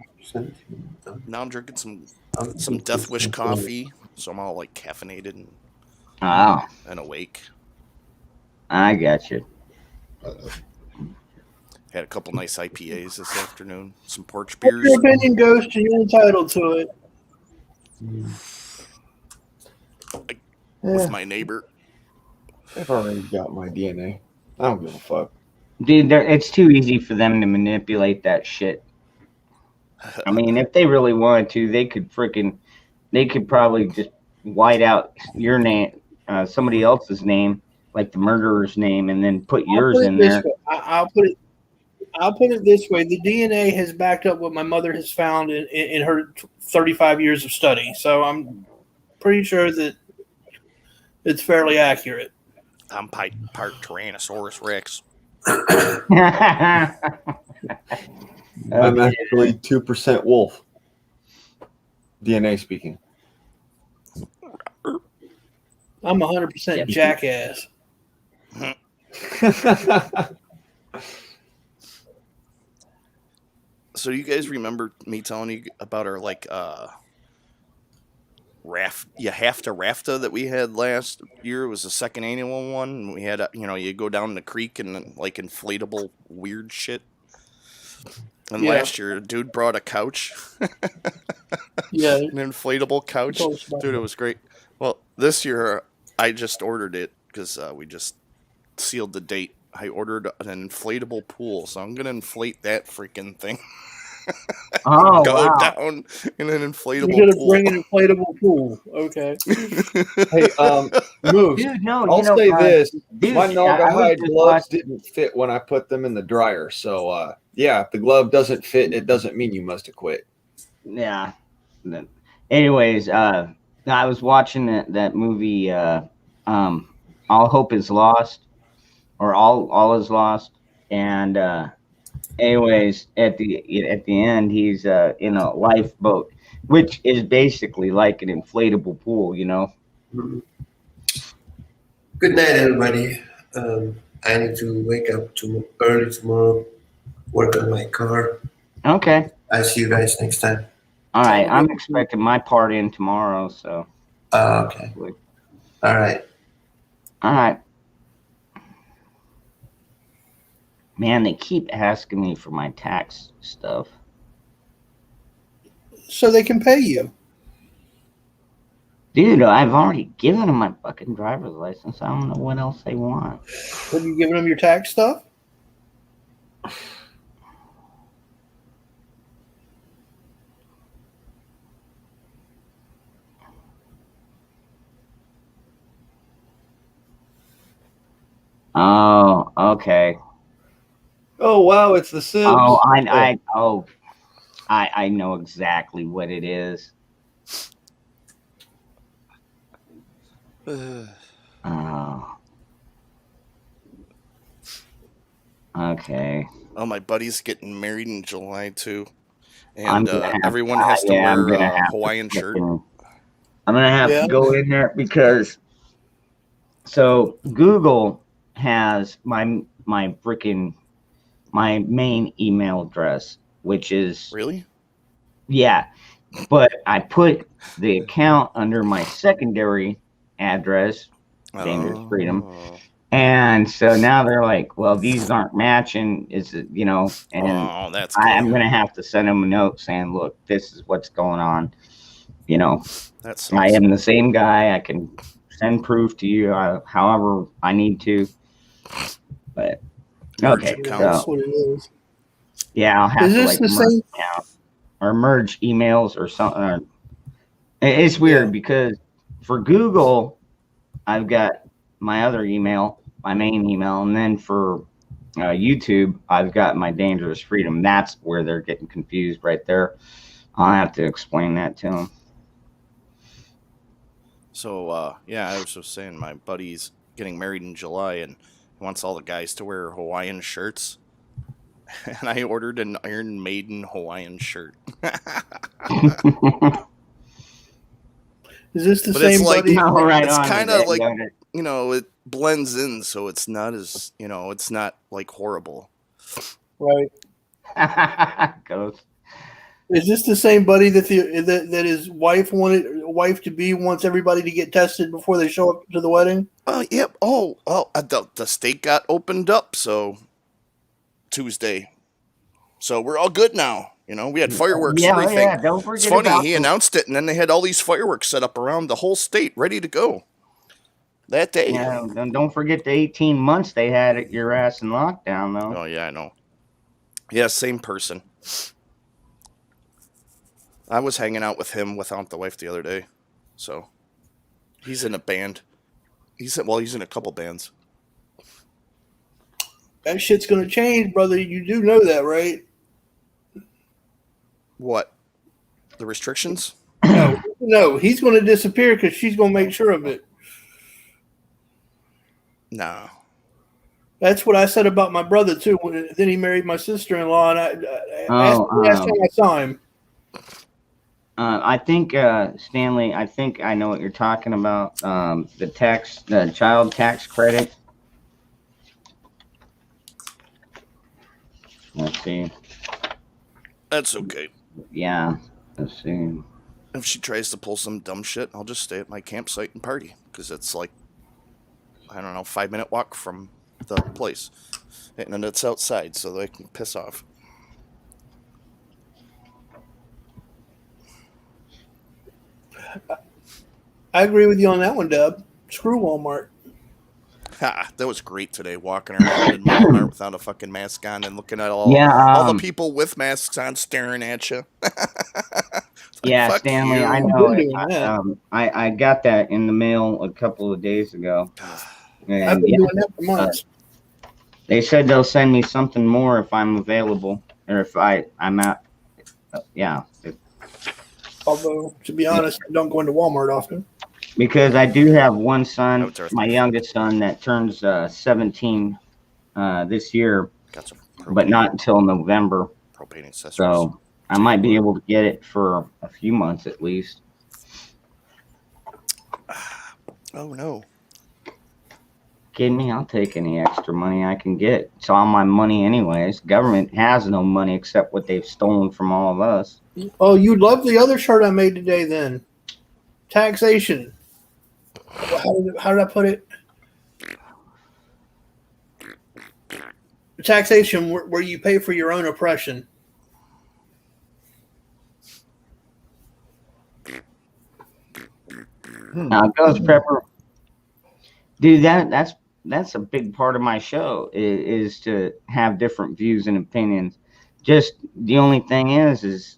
Now I'm drinking some Death Wish coffee, so I'm all like caffeinated and awake. I got you. Had a couple nice IPAs this afternoon. Some porch If beers. your opinion goes to you're entitled to it. With my neighbor. I've already got my DNA. I don't give a fuck. Dude, it's too easy for them to manipulate that shit. I mean, if they really wanted to, they could probably just white out your name, somebody else's name, like the murderer's name, and then put yours in there. I'll put it this way: the DNA has backed up what my mother has found in her 35 years of study. So I'm pretty sure that it's fairly accurate. I'm part Tyrannosaurus Rex. I'm actually 2% wolf. DNA speaking. I'm 100% jackass. So you guys remember me telling you about our like rafta that we had last year? It was the second annual one. And we had you go down the creek and like inflatable weird shit. And last year, a dude brought a couch. Yeah, an inflatable couch, dude. It was great. Well, this year I just ordered it because we just sealed the date. I ordered an inflatable pool, so I'm gonna inflate that freaking thing. Oh, Go wow. down in an inflatable You're gonna pool. bring an inflatable pool, okay? Hey, Moose, Dude, no, I'll say this. dude, My I was Naugahyde just gloves didn't fit when I put them in the dryer. So, yeah, if the glove doesn't fit, it doesn't mean you must have quit. Yeah. Anyways, I was watching that movie, All Hope Is Lost, or All Is Lost, and anyways, at the end, he's in a lifeboat, which is basically like an inflatable pool, you know. Good night, everybody. I need to wake up early tomorrow, work on my car. Okay. I'll see you guys next time. All right. I'm expecting my part in tomorrow, so. Okay. All right. All right. Man, they keep asking me for my tax stuff. So they can pay you. Dude, I've already given them my fucking driver's license. I don't know what else they want. Have you given them your tax stuff? Oh, okay. Oh wow, it's the Sims. Oh, I know exactly what it is. Oh. Okay. Oh, my buddy's getting married in July too, I'm and gonna have everyone has to I'm wear gonna a have Hawaiian to shirt. I'm gonna have Yeah. to go in there because so Google has my freaking my main email address, which is Really? yeah, but I put the account under my secondary address, Dangerous Freedom. Oh. And so now they're like, well, these aren't matching. Is it, you know, and Oh, that's I'm gay. going to have to send them a note saying, look, this is what's going on. You know, That sucks. I am the same guy. I can send proof to you however I need to. But okay, That's so what it is. yeah, I'll have Is to this like the merge same? account or merge emails or something. It's weird because for Google, I've got my other email, my main email, and then for YouTube, I've got my Dangerous Freedom. That's where they're getting confused right there. I'll have to explain that to them. So yeah, I was just saying my buddy's getting married in July and he wants all the guys to wear Hawaiian shirts. And I ordered an Iron Maiden Hawaiian shirt. Is this the But same it's like buddy? it's kind of like, you know, it blends in, so it's not as, you know, it's not like horrible. Right. Ghost. Is this the same buddy that that his wife to be wants everybody to get tested before they show up to the wedding? Oh, yep. The state got opened up, so Tuesday. So we're all good now. You know, we had fireworks and everything. Yeah, don't forget It's funny, about he announced it, and then they had all these fireworks set up around the whole state, ready to go that day. Yeah, and don't forget the 18 months they had your ass in lockdown, though. Oh, yeah, I know. Yeah, same person. I was hanging out with him without the wife the other day. So he's in a band. He's in a couple bands. That shit's gonna change, brother. You do know that, right? What? The restrictions? No, he's gonna disappear because she's gonna make sure of it. No. That's what I said about my brother too. Then he married my sister-in-law, and last time I saw him. I think Stanley. I think I know what you're talking about. The child tax credit. Let's see. That's okay. Yeah. Let's see. If she tries to pull some dumb shit, I'll just stay at my campsite and party. Because it's like, I don't know, 5-minute walk from the place. And then it's outside, so they can piss off. I agree with you on that one, Dub. Screw Walmart. Ha, that was great today, walking around in Walmart without a fucking mask on and looking at all the people with masks on staring at you. Yeah, fuck Stanley, you. I know. I got that in the mail a couple of days ago. And, I've been doing that for months. They said they'll send me something more if I'm available, or if I'm out. Yeah. Although, to be honest, I don't go into Walmart often. Because I do have one son, my youngest son, that turns 17 this year, but not until November. Propane accessories. So I might be able to get it for a few months at least. Oh, no. Kidding me? I'll take any extra money I can get. It's all my money anyways. Government has no money except what they've stolen from all of us. Oh, you love the other shirt I made today then. Taxation. How did I put it? Taxation, where you pay for your own oppression. Now, Ghost Pepper, dude, that's a big part of my show is to have different views and opinions. Just the only thing is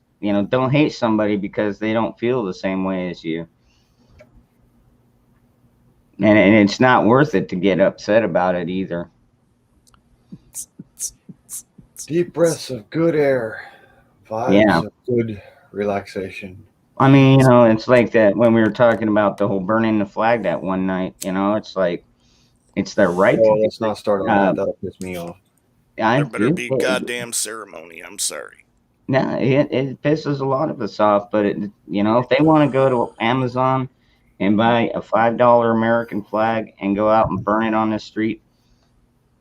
don't hate somebody because they don't feel the same way as you. And it's not worth it to get upset about it either. Deep breaths of good air, vibes Yeah. of good relaxation. I mean, it's like that when we were talking about the whole burning the flag that one night. It's like it's their right to Oh, do let's not start on that. That'll piss me off. There better be goddamn ceremony. I'm sorry. No, it pisses a lot of us off. But if they want to go to Amazon and buy a $5 American flag and go out and burn it on the street,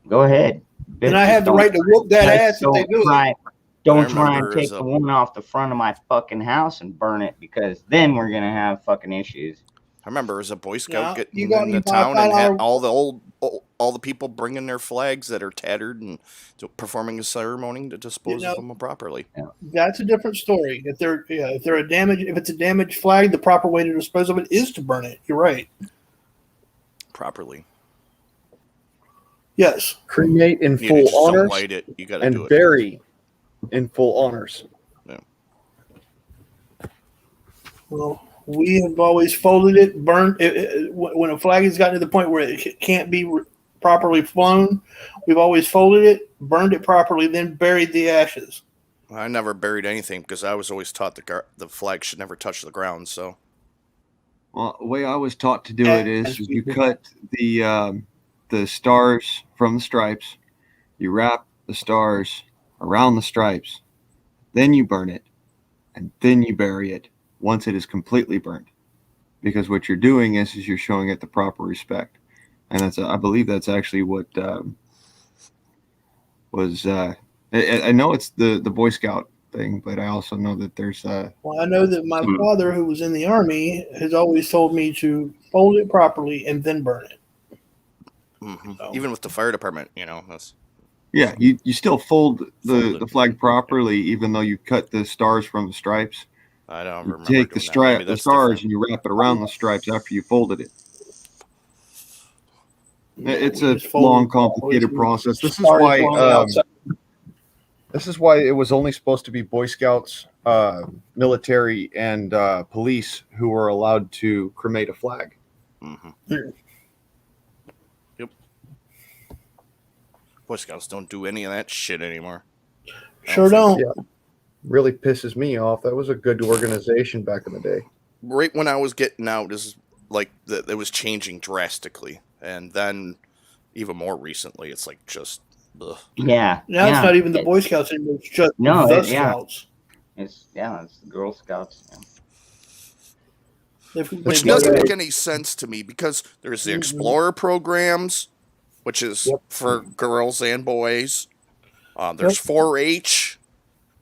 go ahead. And I have the right to whoop that ass if they do it. Don't try and take the one off the front of my fucking house and burn it, because then we're gonna have fucking issues. I remember as a Boy Scout Yeah, getting you got in me the by town and had $5. all the people bringing their flags that are tattered and performing a ceremony to dispose of them properly. That's a different story. If it's a damaged flag, the proper way to dispose of it is to burn it. You're right. Properly. Yes. Cremate in You full just don't honors light it. You gotta and do it. bury in full honors. Yeah. Well, we have always folded it, burned it. When a flag has gotten to the point where it can't be properly flown, we've always folded it, burned it properly, then buried the ashes. I never buried anything because I was always taught the flag should never touch the ground. So, Well, the way I was taught to do it is you cut the stars from the stripes, you wrap the stars around the stripes, then you burn it, and then you bury it once it is completely burned. Because what you're doing is you're showing it the proper respect, and I believe that's actually what was. I know it's the Boy Scout thing, but I also know that there's. Well, I know that my father, who was in the Army, has always told me to fold it properly and then burn it. Even with the fire department, that's. Yeah, you still fold the flag properly, even though you cut the stars from the stripes. I don't You remember. take the doing that. Maybe the that's stars and you wrap it around the stripes after you folded it. It's a long, complicated process. This is why. This is why it was only supposed to be Boy Scouts, military, and police who were allowed to cremate a flag. Yep. Boy Scouts don't do any of that shit anymore. Sure don't. Yeah. Really pisses me off. That was a good organization back in the day. Right when I was getting out, is like it was changing drastically, and then even more recently, it's like just. Ugh. Yeah. Now it's not even the Boy Scouts anymore. It's just the Scouts. It's the Girl Scouts. Yeah. Which doesn't make any sense to me, because there's the Explorer programs, which is for girls and boys. There's 4-H.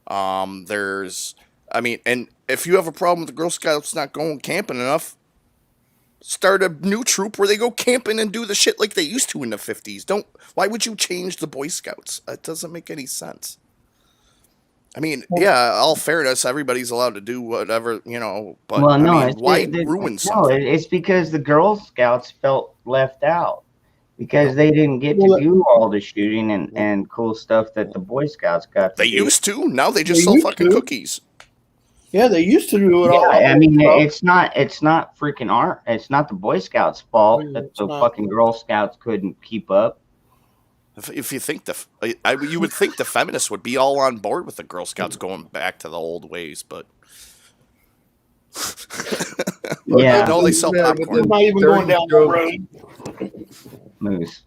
And if you have a problem with the Girl Scouts not going camping enough, start a new troop where they go camping and do the shit like they used to in the 50s. Why would you change the Boy Scouts? It doesn't make any sense. I mean, all fairness, everybody's allowed to do whatever, but Well, no, why ruin something? No, it's because the Girl Scouts felt left out, because they didn't get to do all the shooting and cool stuff that the Boy Scouts got to They do. used to. Now they just sell fucking cookies. Yeah, they used to do it all. I mean, it's not freaking art. It's not the Boy Scouts' fault that the fucking Girl Scouts couldn't keep up. If you think you would think the feminists would be all on board with the Girl Scouts going back to the old ways, but yeah, no, they sell popcorn. They're not even going down the road. Moose,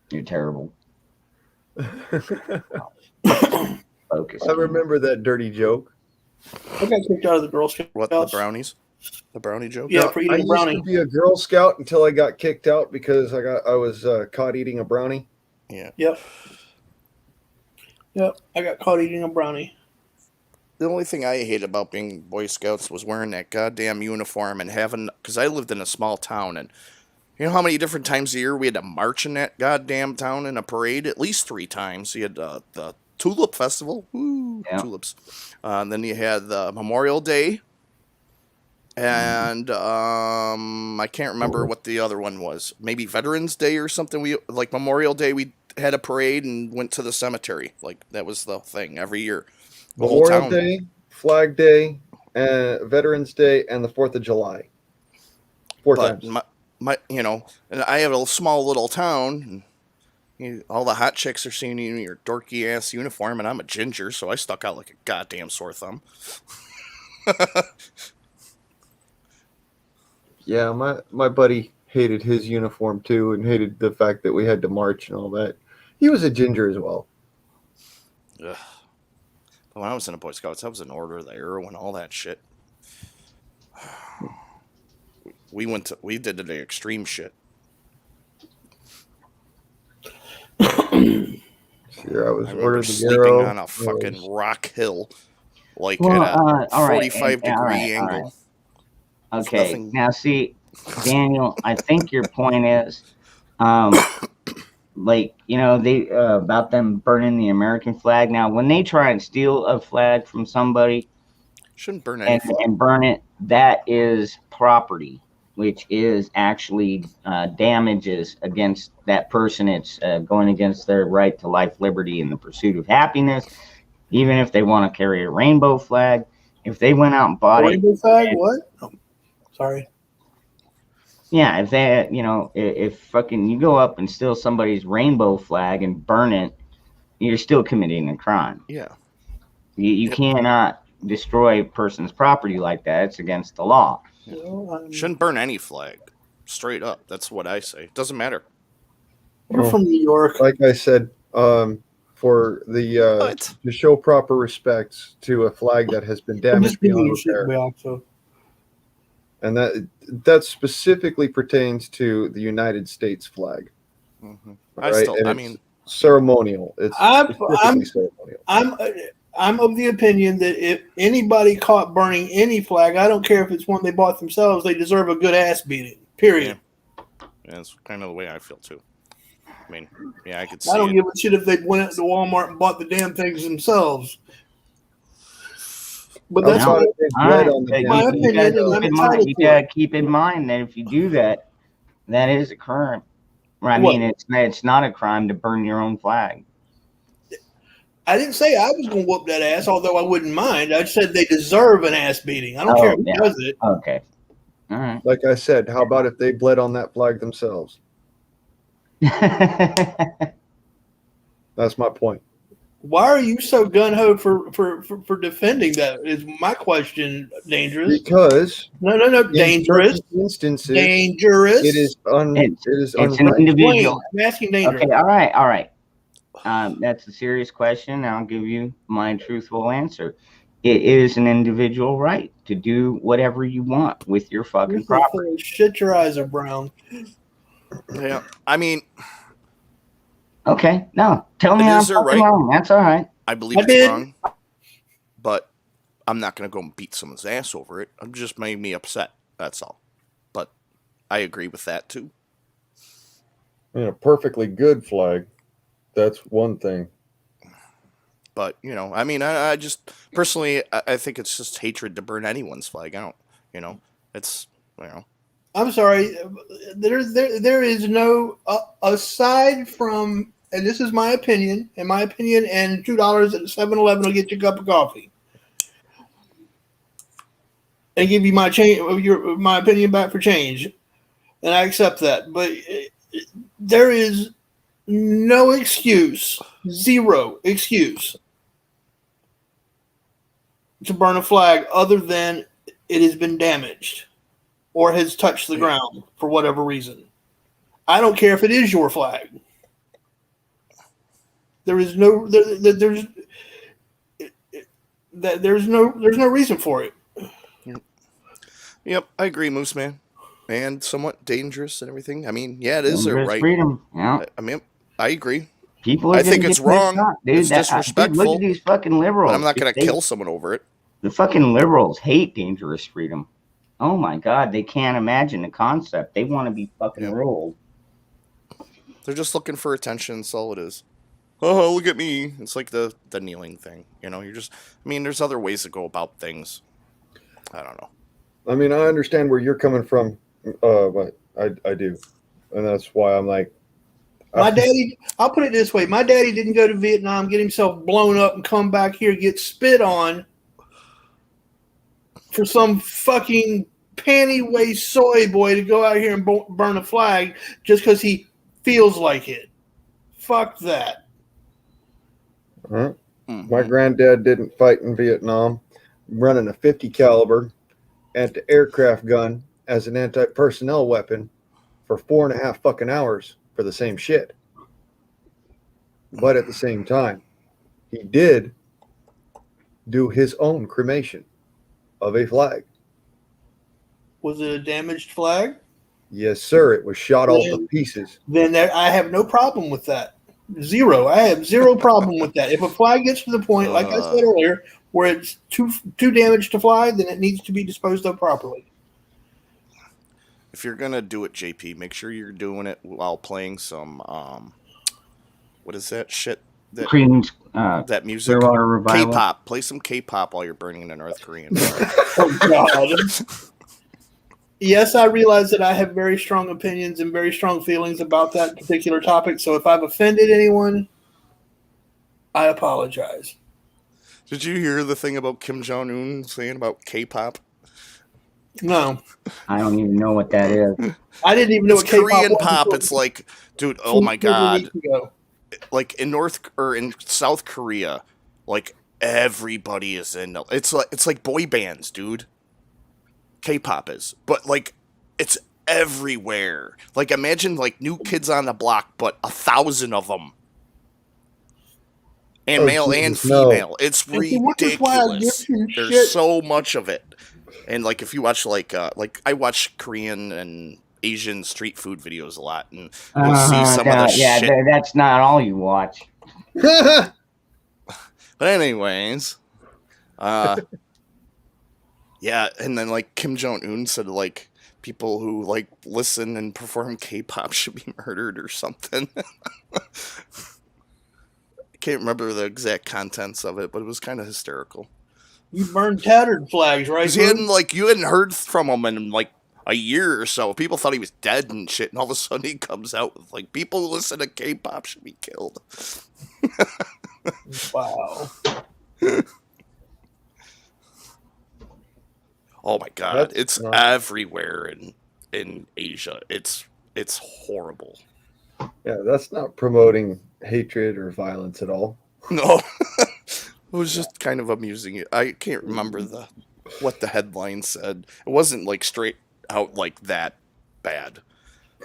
you're terrible. Focus. I remember that dirty joke. I got kicked out of the Girl Scouts. What, the brownies? The brownie joke? Yeah, for eating I a brownie. used to be a Girl Scout until I got kicked out because I was caught eating a brownie. Yeah. Yep. I got caught eating a brownie. The only thing I hated about being Boy Scouts was wearing that goddamn uniform and because I lived in a small town, and you know how many different times a year we had to march in that goddamn town in a parade? At least 3 times. You had the Tulip Festival. Woo, tulips. And then you had the Memorial Day. And I can't remember what the other one was. Maybe Veterans Day or something. Like Memorial Day, we had a parade and went to the cemetery. Like, that was the thing every year. The whole Memorial town. Day, Flag Day, Veterans Day, and the 4th of July. 4 But times. and I have a small little town. And all the hot chicks are seeing you in your dorky ass uniform, and I'm a ginger, so I stuck out like a goddamn sore thumb. Yeah, my buddy hated his uniform too, and hated the fact that we had to march and all that. He was a ginger as well. Ugh. When I was in the Boy Scouts, I was in Order of the Arrow and all that shit. We did the extreme shit. Here I was I Order remember of the sleeping Arrow. on a fucking rock hill, like Well, at a all right, 45-degree all right. angle. It's Okay, nothing- now see, Daniel, I think your point is, like, you know, they about them burning the American flag. Now, when they try and steal a flag from somebody Shouldn't burn any flag. and burn it, that is property, which is actually damages against that person. It's going against their right to life, liberty, and the pursuit of happiness. Even if they want to carry a rainbow flag, if they went out and bought Rainbow it, flag? What? Oh, sorry. yeah, if they, you know, if fucking you go up and steal somebody's rainbow flag and burn it, you're still committing a crime. Yeah. You cannot destroy a person's property like that. It's against the law. Shouldn't burn any flag. Straight up. That's what I say. Doesn't matter. You're from New York. Like I said, for the to show proper respects to a flag that has been I'm damaged just giving beyond you shit, repair, so. and that specifically pertains to the United States flag. Mm-hmm. All right? And I it's mean, ceremonial. It's specifically ceremonial. I'm of the opinion that if anybody caught burning any flag, I don't care if it's one they bought themselves, they deserve a good ass beating. Period. yeah, that's kind of the way I feel too. I mean, yeah, I could see I don't it. give a shit if they went out to Walmart and bought the damn things themselves. But that's Now, what all right, my but you opinion, gotta and I'm keep in mind- entitled you to gotta it. keep in mind that if you do that, that is a crime. I What? mean, it's not a crime to burn your own flag. I didn't say I was going to whoop that ass, although I wouldn't mind. I said they deserve an ass beating. I don't care who does it. Okay. All right. Like I said, how about if they bled on that flag themselves? That's my point. Why are you so gun ho for defending that? Is my question dangerous? Because no, in dangerous. certain instances, Dangerous. It is It's an unright. individual. I'm asking dangerous. Okay, all right. That's a serious question. I'll give you my truthful answer. It is an individual right to do whatever you want with your fucking property. Shit, your eyes are brown. Yeah, I mean, Okay, no, tell me It I'm is their fucking right. wrong. That's all right. I believe I it's did. wrong, but I'm not going to go and beat someone's ass over it. It just made me upset. That's all. But I agree with that too. I mean, a perfectly good flag, that's one thing. But you know, I mean, I just personally, I think it's just hatred to burn anyone's flag. I don't, you know, it's you know. I'm sorry. There is no aside from, and this is my opinion, and $2 at 7-Eleven will get you a cup of coffee and give you my opinion back for change, and I accept that. But there is no excuse, zero excuse, to burn a flag other than it has been damaged or has touched the ground for whatever reason. I don't care if it is your flag. There's no reason for it. Yep, I agree, Moose Man, and somewhat dangerous and everything. I mean, yeah, it is their Dangerous right. freedom, yeah. I mean, I agree. People are I think gonna it's get pissed wrong. off, dude. It's Dude, disrespectful. look at these fucking liberals. But I'm not going to They- kill someone over it. The fucking liberals hate dangerous freedom. Oh my god, they can't imagine the concept. They want to be fucking ruled. They're just looking for attention. That's all it is. Oh, look at me. It's like the kneeling thing. You know, you're just, I mean, there's other ways to go about things. I don't know. I mean, I understand where you're coming from, but I do. And that's why I'm like, My daddy, I'll put it this way. My daddy didn't go to Vietnam, get himself blown up, and come back here, get spit on for some fucking panty waist soy boy to go out here and burn a flag just because he feels like it. Fuck that. my granddad didn't fight in Vietnam. running a 50 caliber anti-aircraft gun as an anti-personnel weapon for 4.5 fucking hours for the same shit. But at the same time, he did do his own cremation of a flag. Was it a damaged flag? Yes, sir. It was shot all to pieces. Then I have no problem with that. Zero. I have zero problem with that. If a flag gets to the point, like I said earlier, where it's too damaged to fly, then it needs to be disposed of properly. If you're gonna do it, JP, make sure you're doing it while playing some what is that shit? Creedence, that music. Clearwater Revival. K-pop. Play some K-pop while you're burning the North Korean. Oh God. Yes, I realize that I have very strong opinions and very strong feelings about that particular topic. So if I've offended anyone, I apologize. Did you hear the thing about Kim Jong-un saying about K-pop? No. I don't even know what that is. I didn't even know It's what K-pop Korean was pop. until It's like, dude, oh my 2 God. weeks ago. Like in South Korea, like everybody is in. It's like boy bands, dude. K-pop is, but like it's everywhere. Like imagine like New Kids on the Block, but 1,000 of them, and male and female. It's ridiculous. There's so much of it, and like if you watch like I watch Korean and Asian street food videos a lot, and you'll see some of the shit. That's not all you watch. But anyways, yeah, and then like Kim Jong-un said like people who like listen and perform K-pop should be murdered or something. I can't remember the exact contents of it, but it was kind of hysterical. You burned tattered flags, right? 'Cause you hadn't heard from him in like a year or so. People thought he was dead and shit, and all of a sudden he comes out with like people who listen to K-pop should be killed. Wow. Oh my God, it's everywhere in Asia. It's horrible. Yeah, that's not promoting hatred or violence at all. No, it was just kind of amusing. I can't remember what the headline said. It wasn't like straight out like that bad.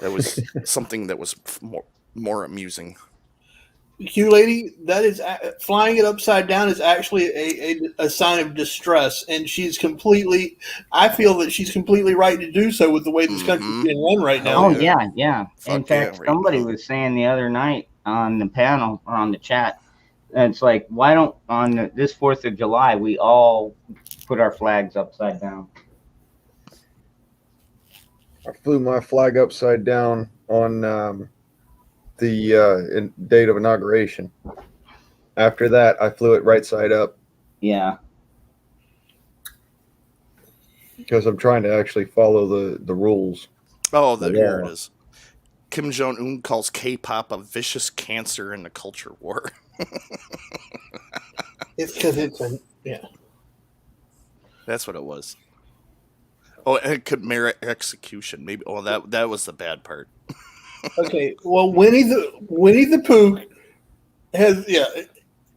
That was something that was more amusing. Q lady, that is flying it upside down is actually a sign of distress, and she's completely. I feel that she's completely right to do so with the way this country's being run right now. Oh yeah. In fact, somebody was saying the other night on the panel or on the chat, it's like, why don't on this 4th of July we all put our flags upside down? I flew my flag upside down on the date of inauguration. After that, I flew it right side up. Yeah. Because I'm trying to actually follow the rules. Oh, here it is. Kim Jong-un calls K-pop a vicious cancer in the culture war. It's because it's yeah. That's what it was. Oh, and it could merit execution. Maybe. Oh, that was the bad part. Okay, well, Winnie the Pooh has, yeah,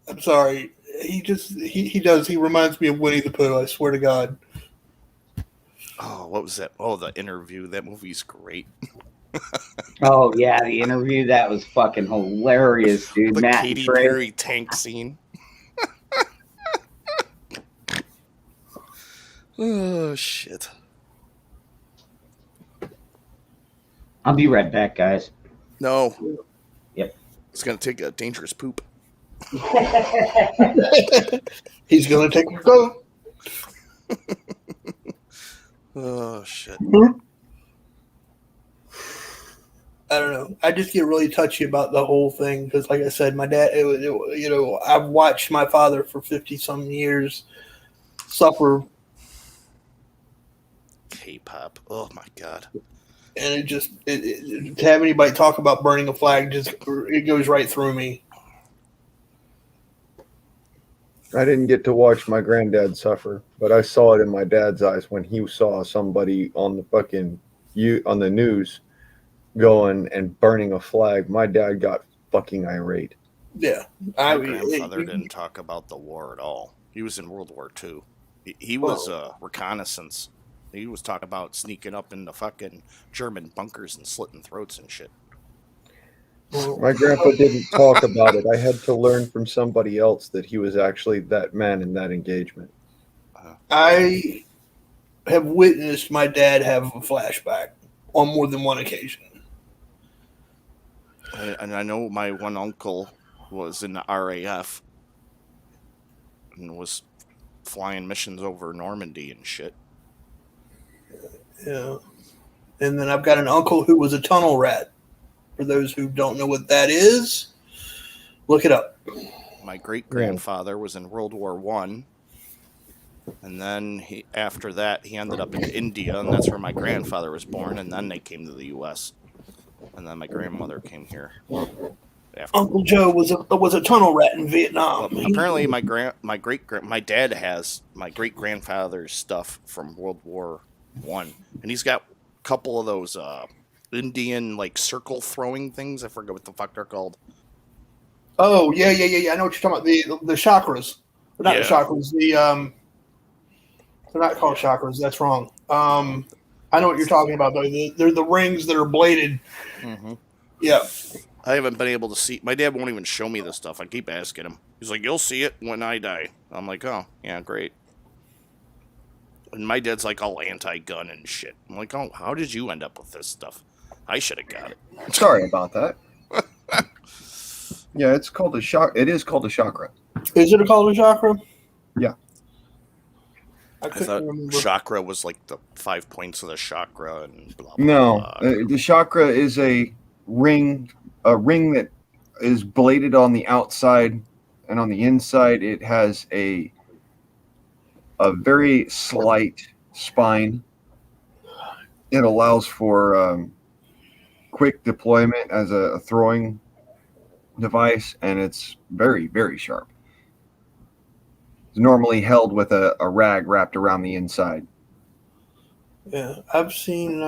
I'm sorry. He reminds me of Winnie the Pooh, I swear to God. Oh, what was that? Oh, The Interview. That movie's great. Oh, yeah, The Interview. That was fucking hilarious, dude. The Matt Katy Trey. Perry tank scene. Oh, shit. I'll be right back, guys. No. Yep. It's going to take a dangerous poop. He's going to take a go. Oh, shit. I don't know. I just get really touchy about the whole thing because, like I said, my dad, I've watched my father for 50-some years suffer. K-pop. Oh, my God. And to have anybody talk about burning a flag, it goes right through me. I didn't get to watch my granddad suffer, but I saw it in my dad's eyes when he saw somebody on the news going and burning a flag. My dad got fucking irate. Yeah. My grandfather didn't talk about the war at all. He was in World War II. He was reconnaissance. He was talking about sneaking up in the fucking German bunkers and slitting throats and shit. My grandpa didn't talk about it. I had to learn from somebody else that he was actually that man in that engagement. I have witnessed my dad have a flashback on more than one occasion. And I know my one uncle was in the RAF and was flying missions over Normandy and shit. Yeah. And then I've got an uncle who was a tunnel rat. For those who don't know what that is, look it up. My great grandfather was in World War One, and then after that he ended up in India, and that's where my grandfather was born. And then they came to the U.S., and then my grandmother came here. Uncle Joe was a tunnel rat in Vietnam. Well, apparently, my dad has my great grandfather's stuff from World War One, and he's got a couple of those Indian like circle throwing things. I forget what the fuck they're called. Oh yeah. I know what you're talking about. The chakras, not the chakras. They're not called chakras. That's wrong. I know what you're talking about though. They're the rings that are bladed. Mm-hmm. Yeah. I haven't been able to see. My dad won't even show me this stuff. I keep asking him. He's like, "You'll see it when I die." I'm like, "Oh, yeah, great." And my dad's like all anti-gun and shit. I'm like, "Oh, how did you end up with this stuff? I should have got it." Sorry about that. Yeah, it's called a shock. It is called a chakra. Is it called a chakra? Yeah. I thought chakra was like the 5 points of the chakra and blah, blah, No, blah. the chakra is a ring that is bladed on the outside, and on the inside it has a very slight spine. It allows for quick deployment as a throwing device, and it's very, very sharp. It's normally held with a rag wrapped around the inside. Yeah, I've seen.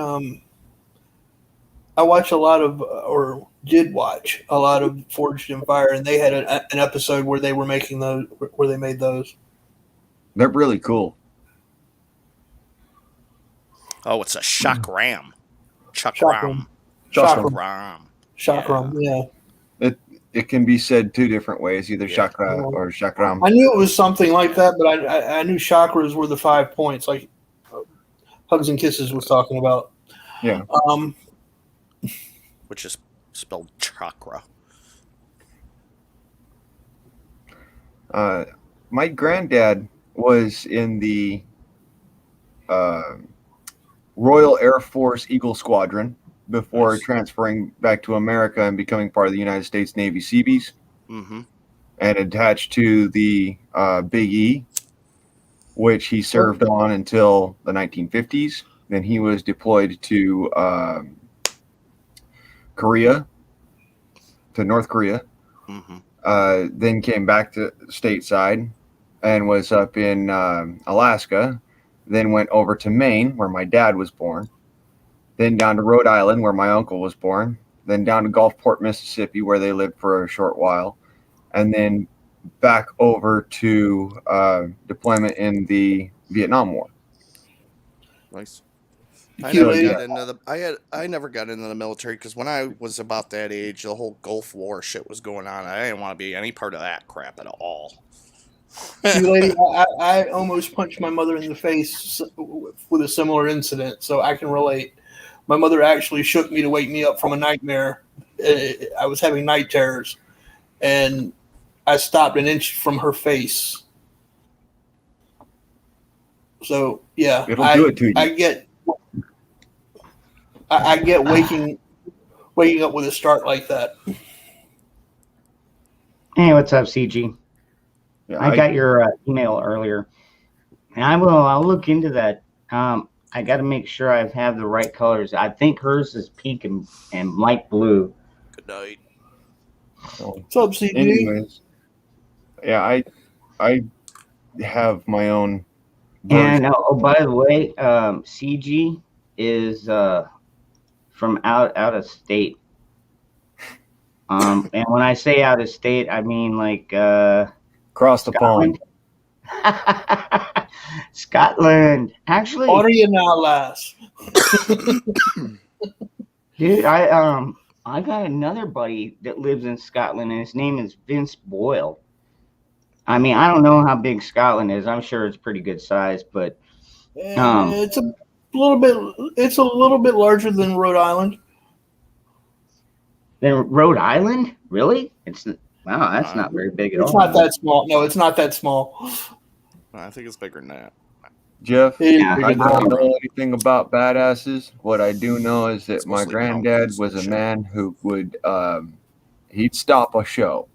I watch a lot of, or did watch a lot of Forged in Fire, and they had an episode where they were making those, where they made those. They're really cool. Oh, it's a chakram. Chakram. Chakram, yeah. It can be said two different ways, either chakra or chakram. I knew it was something like that, but I knew chakras were the 5 points, like Hugs and Kisses was talking about. Yeah. Which is spelled chakra. My granddad was in the Royal Air Force Eagle Squadron before transferring back to America and becoming part of the United States Navy Seabees, Mm-hmm. and attached to the Big E, which he served on until the 1950s. Then he was deployed to North Korea. Mm-hmm. Then came back to stateside and was up in Alaska. Then went over to Maine, where my dad was born. Then down to Rhode Island, where my uncle was born. Then down to Gulfport, Mississippi, where they lived for a short while. And then back over to deployment in the Vietnam War. Nice. I never got into the military because when I was about that age, the whole Gulf War shit was going on. I didn't want to be any part of that crap at all. See, lady, I almost punched my mother in the face with a similar incident, so I can relate. My mother actually shook me to wake me up from a nightmare. I was having night terrors, and I stopped an inch from her face. So yeah, It'll do it to you. I get waking up with a start like that. Hey, what's up, CG? Yeah, I got your email earlier, and I'll look into that. I got to make sure I have the right colors. I think hers is pink and light blue. Good night. What's up, CG? Anyways, yeah, I have my own. And oh, by the way, CG is from out of state. And when I say out of state, I mean like across the pond. Scotland. Actually, What are you now, lass? dude, I got another buddy that lives in Scotland, and his name is Vince Boyle. I mean, I don't know how big Scotland is. I'm sure it's pretty good size, but It's a little bit. It's a little bit larger than Rhode Island. then Rhode Island, really? It's wow, that's not very big at It's all. not that small. No, it's not that small. I think it's bigger than that. Jeff, Yeah. I don't know anything about badasses. What I do know is that my granddad was a man who would he'd stop a show.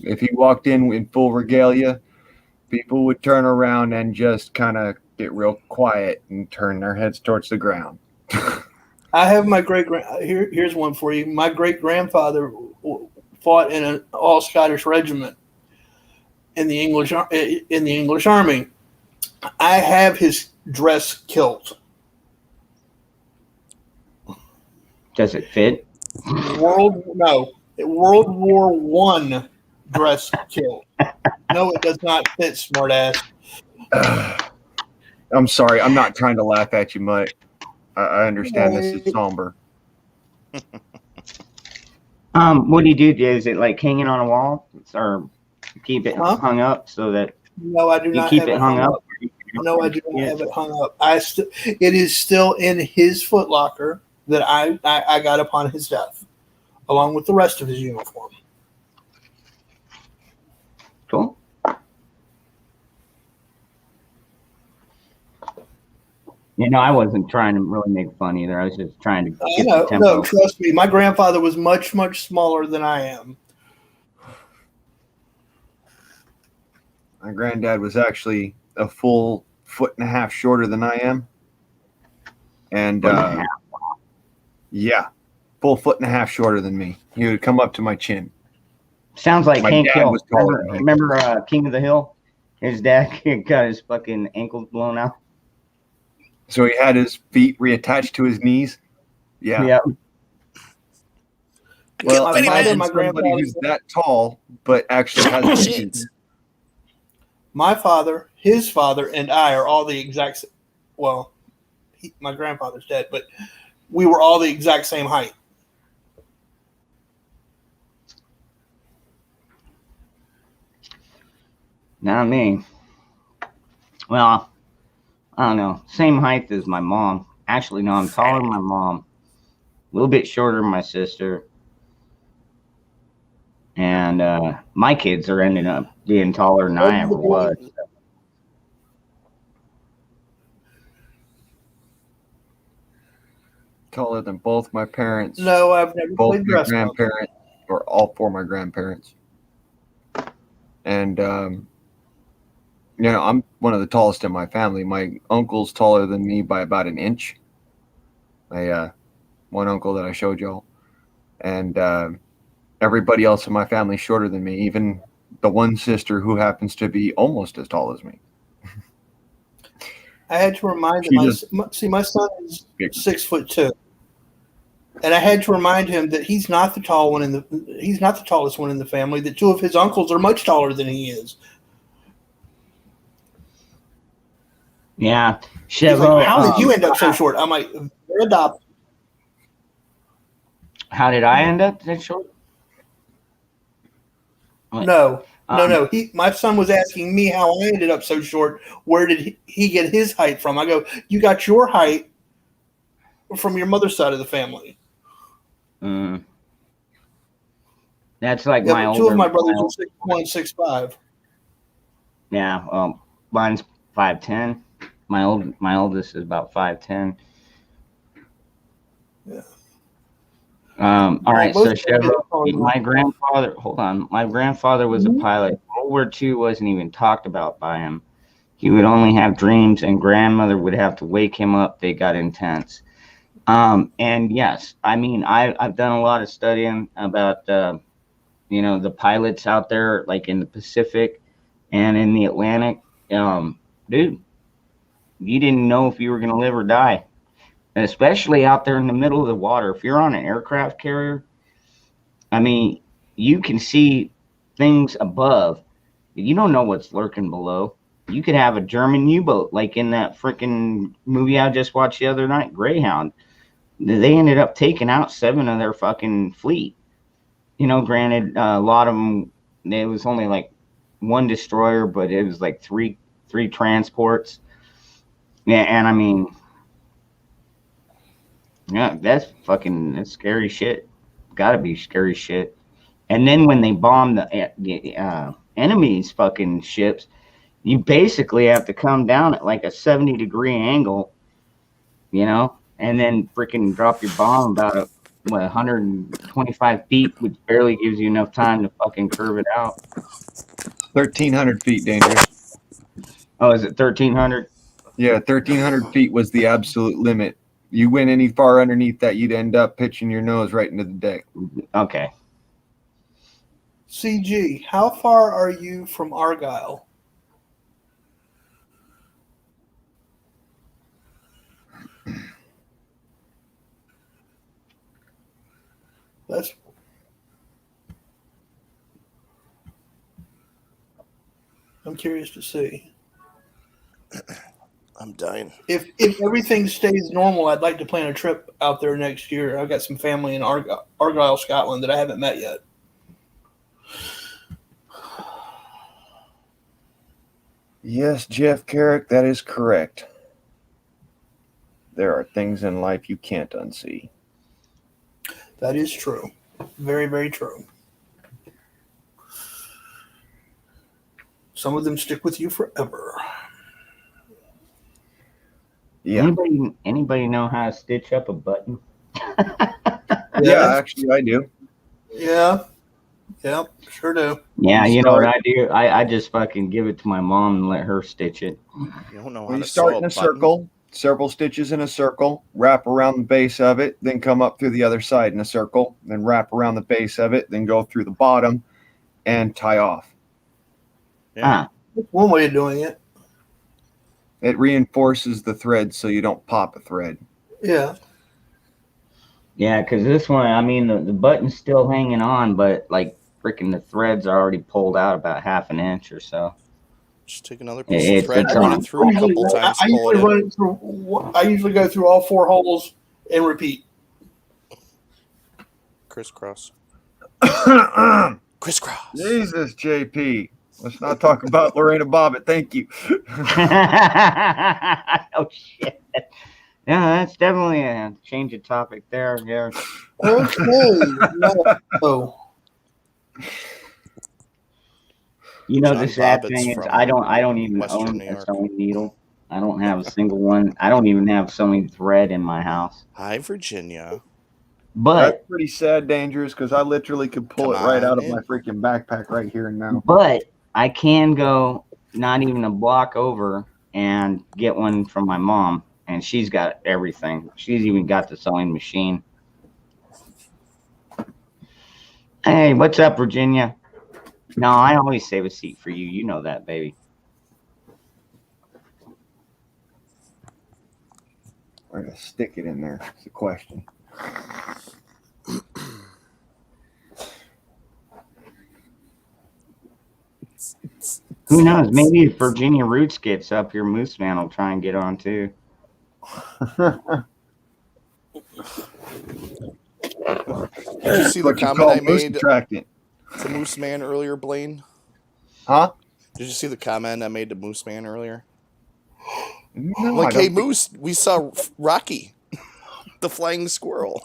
If he walked in full regalia, people would turn around and just kind of get real quiet and turn their heads towards the ground. I have my here's one for you. My great grandfather fought in an all Scottish regiment in the English Army. I have his dress kilt. Does it fit? World War I dress kilt. No, it does not fit, smartass. I'm sorry. I'm not trying to laugh at you, Mutt. I understand this is somber. What do you do? Is it like hanging on a wall, or keep it hung up so that No, I do you not keep have it hung up? No, I do not have it hung up. It is still in his footlocker that I got upon his death, along with the rest of his uniform. Cool. You know, I wasn't trying to really make fun either. I was just trying to get the tempo. No, trust me. My grandfather was much, much smaller than I am. My granddad was actually a full 1.5 feet shorter than I am. And yeah, full 1.5 feet shorter than me. He would come up to my chin. Sounds like My Hank dad Hill. was taller than me. Remember King of the Hill? His dad got his fucking ankles blown out. So he had his feet reattached to his knees. Yeah. Yeah. Well, My father, imagine my somebody grandfather, who's that tall but actually has knees. my father, his father, and I are all the exact same. Well, my grandfather's dead, but we were all the exact same height. Not me. Well, I don't know. Same height as my mom. Actually, no, I'm taller than my mom. A little bit shorter than my sister. And my kids are ending up being taller than I ever was. Taller than both my parents. No, I've never both played my dress up. grandparents, or all four of my grandparents. And you know, I'm one of the tallest in my family. My uncle's taller than me by about an inch. My one uncle that I showed y'all, and everybody else in my family shorter than me. Even the one sister who happens to be almost as tall as me. I had to remind She him. just- My son is 6'2", and I had to remind him that he's not the tallest one in the family. That two of his uncles are much taller than he is. Yeah. He's like, how did you end up so short? I'm like, they're adopted. How did I end up that short? No. My son was asking me how I ended up so short. Where did he get his height from? I go, you got your height from your mother's side of the family. That's like Yeah, my but older. two of my brothers are 6'1", 6'5". Yeah, mine's 5'10". My oldest is about 5'10". Yeah. All right, so both of them Chevro, are my grandfather. Hold on, my grandfather was a pilot. World War II wasn't even talked about by him. He would only have dreams, and grandmother would have to wake him up. They got intense. And yes, I mean, I've done a lot of studying about the pilots out there, like in the Pacific and in the Atlantic. Dude, you didn't know if you were gonna live or die. And especially out there in the middle of the water. If you're on an aircraft carrier, I mean, you can see things above, You don't know what's lurking below. You could have a German U-boat, like in that freaking movie I just watched the other night, Greyhound. They ended up taking out 7 of their fucking fleet. You know, granted, a lot of them, it was only like 1 destroyer, but it was like three transports. Yeah, and I mean, yeah, that's scary shit. Gotta be scary shit. And then when they bomb the enemy's fucking ships, you basically have to come down at like a 70-degree angle, you know, and then freaking drop your bomb about 125 feet, which barely gives you enough time to fucking curve it out. 1,300 feet, Dangerous. Oh, is it 1,300? Yeah, 1,300 feet was the absolute limit. You went any far underneath that, you'd end up pitching your nose right into the deck. Okay. CG, how far are you from Argyle? I'm curious to see. I'm dying. If everything stays normal, I'd like to plan a trip out there next year. I've got some family in Argyle, Scotland that I haven't met yet. Yes, Jeff Carrick, that is correct. There are things in life you can't unsee. That is true. Very, very true. Some of them stick with you forever. Yeah. Anybody know how to stitch up a button? Yeah, actually, I do. Yeah. Yep, sure do. Yeah, you know what I do? I just fucking give it to my mom and let her stitch it. You don't know how Well, you to start sew in a button? circle, several stitches in a circle, wrap around the base of it, then come up through the other side in a circle, then wrap around the base of it, then go through the bottom and tie off. Yeah. That's one way of doing it. It reinforces the thread so you don't pop a thread. Yeah. Yeah, because this one, I mean, the button's still hanging on, but like freaking the threads are already pulled out about half an inch or so. Just take another piece of thread, It's run on. it through a couple times, pull it in. I usually go through all 4 holes and repeat. Crisscross. Crisscross. Jesus, JP. Let's not talk about Lorena Bobbitt. Thank you. Oh, shit. Yeah, that's definitely a change of topic there. Yeah. Okay. No. You know, John the sad Bobbitt's thing is from I don't even Western own New a York. sewing needle. I don't have a single one. I don't even have sewing thread in my house. Hi, Virginia. But That's pretty sad, Dangerous, because I literally could pull Come it right out on of my in. freaking backpack right here and now. But I can go not even a block over and get one from my mom, and she's got everything. She's even got the sewing machine. Hey, what's up, Virginia? No, I always save a seat for you. You know that, baby. We're going to stick it in there. It's the question. Who knows? Maybe if Virginia Roots gets up here, Moose Man will try and get on too. Did you see the What you comment call I moose made attractant. to Moose Man earlier, Blaine? Huh? Did you see the comment I made to Moose Man earlier? No, Like, I hey, don't think- Moose, we saw Rocky, the flying squirrel.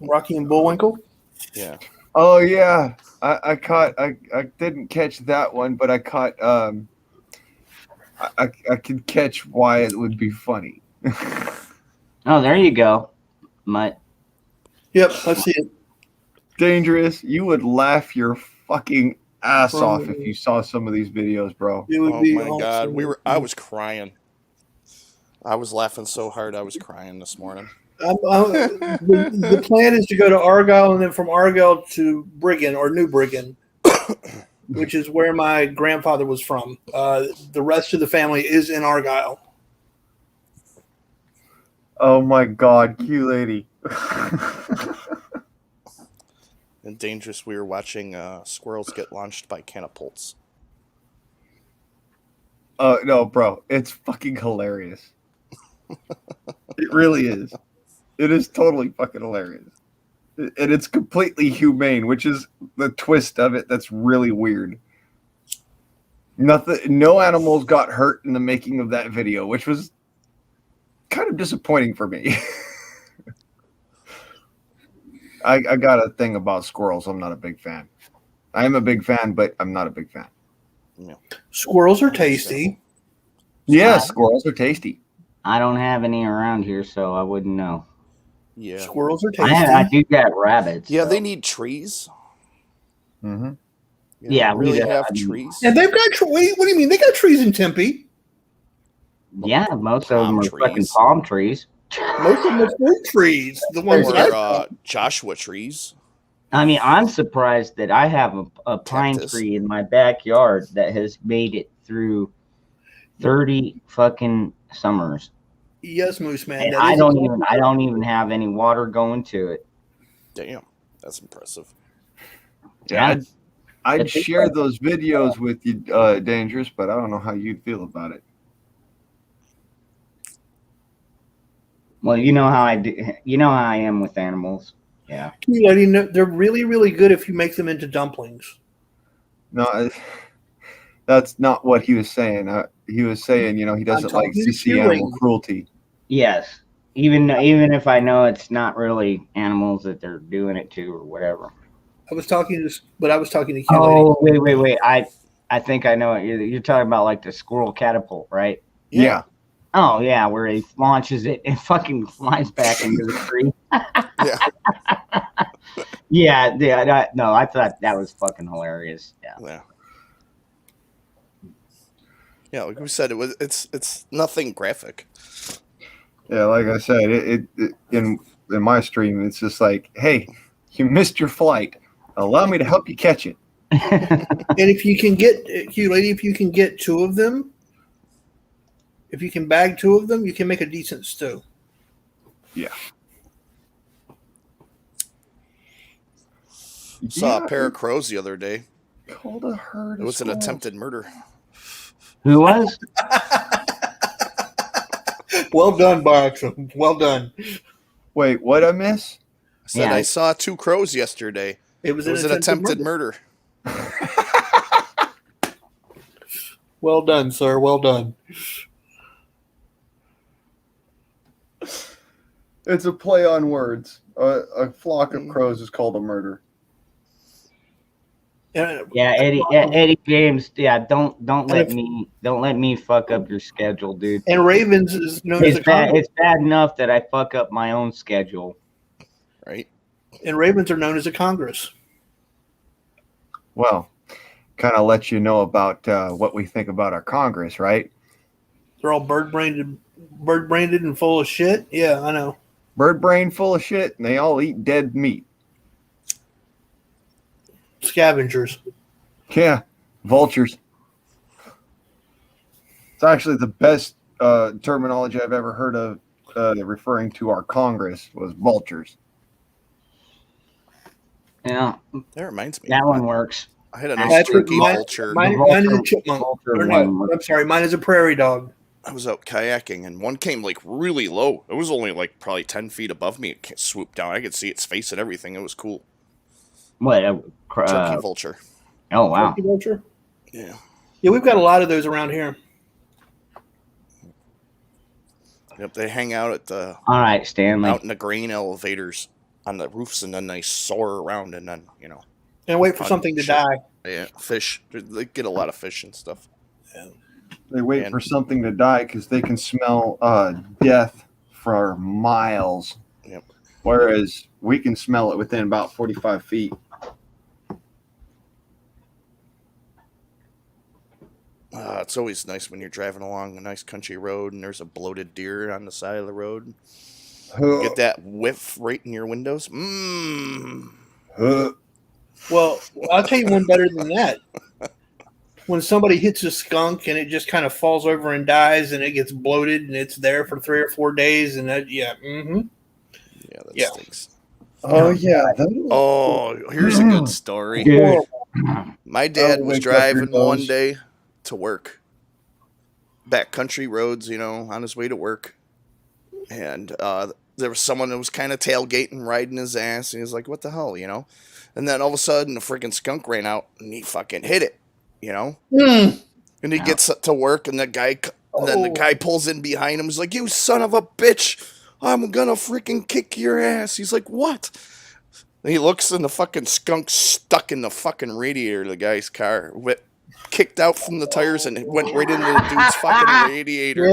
Rocky and Bullwinkle? Yeah. Oh yeah, I caught. I didn't catch that one, but I caught. I could catch why it would be funny. Oh, there you go, Mutt. Yep, I see it. Dangerous. You would laugh your fucking ass off if you saw some of these videos, bro. It would Oh be my God, awesome. I was crying. I was laughing so hard I was crying this morning. The plan is to go to Argyle and then from Argyle to Brigham or New Brigham, which is where my grandfather was from. The rest of the family is in Argyle. Oh my God, Q lady. And Dangerous, we were watching squirrels get launched by catapults. No, bro, it's fucking hilarious. It really is. It is totally fucking hilarious. And it's completely humane, which is the twist of it that's really weird. No animals got hurt in the making of that video, which was kind of disappointing for me. I got a thing about squirrels. I'm not a big fan. I am a big fan, but I'm not a big fan. Yeah. Squirrels are tasty. Yeah, squirrels are tasty. I don't have any around here, so I wouldn't know. Yeah. Squirrels are tasty. I do got rabbits. Yeah, so. they need trees. Mm-hmm. Yeah, we really got- have trees. And they've got what do you mean? They got trees in Tempe. Yeah, most of them Palm are fucking trees. palm trees. Most of them are fruit trees. The ones Or that I Joshua trees. I mean, I'm surprised that I have a pine Cactus. tree in my backyard that has made it through 30 fucking summers. yes, Moose Man. And that I is don't even have any water going to it. Damn, that's impressive. Yeah. I'd It's- share those videos with you, Dangerous, but I don't know how you'd feel about it. Well, you know how I do. You know how I am with animals. Yeah. You letting know they're really, really good if you make them into dumplings. No, that's not what he was saying. He was saying, he doesn't like talking to to see you, animal Ray. cruelty. Yes. Even if I know it's not really animals that they're doing it to or whatever. I was talking to Q Oh, wait. I think I know it. You're talking about like the squirrel catapult, right? Yeah. Oh, yeah, where he launches it and fucking flies back into the tree. Yeah. No, I thought that was fucking hilarious. Yeah. Yeah. Yeah, like we said, it's nothing graphic. Yeah, like I said, it in my stream, it's just like, hey, you missed your flight. Allow me to help you catch it. And if you can get if you can get two of them, if you can bag two of them, you can make a decent stew. Yeah. Saw a pair of crows the other day. Called a herd. It was an attempted murder. Who was? Well done, Boxum. Well done. Wait, what I miss? I said Yeah. I saw 2 crows yesterday. It was an attempted murder. Well done, sir. Well done. It's a play on words. A flock of crows is called a murder. Yeah, Eddie James. Yeah, don't let me fuck up your schedule, dude. And Ravens is known as It's a bad. Congress. It's bad enough that I fuck up my own schedule. Right. And Ravens are known as a Congress. Well, kind of let you know about what we think about our Congress, right? They're all bird branded and full of shit. Yeah, I know. Bird brain full of shit, and they all eat dead meat. Scavengers. Yeah, vultures. It's actually the best terminology I've ever heard of referring to our Congress was vultures. Yeah, That reminds me. that one works. I had a nice Patrick, turkey vulture. Mine is a chipmunk. Or no, I'm sorry, mine is a prairie dog. I was out kayaking and one came like really low. It was only like probably 10 feet above me. It swooped down. I could see its face and everything. It was cool. What? Turkey vulture. Oh wow. Turkey vulture? Yeah. Yeah, we've got a lot of those around here. Yep. They hang out at the All right, Stanley. out in the grain elevators on the roofs, and then they soar around, and then And wait for on something to shit. die. Yeah, fish. They get a lot of fish and stuff. They wait And- for something to die because they can smell death for miles. Yep. Whereas we can smell it within about 45 feet. It's always nice when you're driving along a nice country road and there's a bloated deer on the side of the road. You get that whiff right in your windows. Mmm. Well, I'll tell you one better than that. When somebody hits a skunk and it just kind of falls over and dies and it gets bloated and it's there for 3 or 4 days and that, yeah. Mm-hmm. Yeah, that Yeah. stinks. Oh yeah. Oh, here's a good story. Dude. My dad was wake up your driving one nose. day to work, backcountry roads, on his way to work, and there was someone that was kind of tailgating, riding his ass, and he was like, "What the hell," And then all of a sudden, a freaking skunk ran out, and he fucking hit it, And he gets to work, and then the guy pulls in behind him. He's like, "You son of a bitch! I'm gonna freaking kick your ass." He's like, "What?" And he looks, and the fucking skunk stuck in the fucking radiator of the guy's car. Kicked out from the tires and went right into the dude's fucking radiator.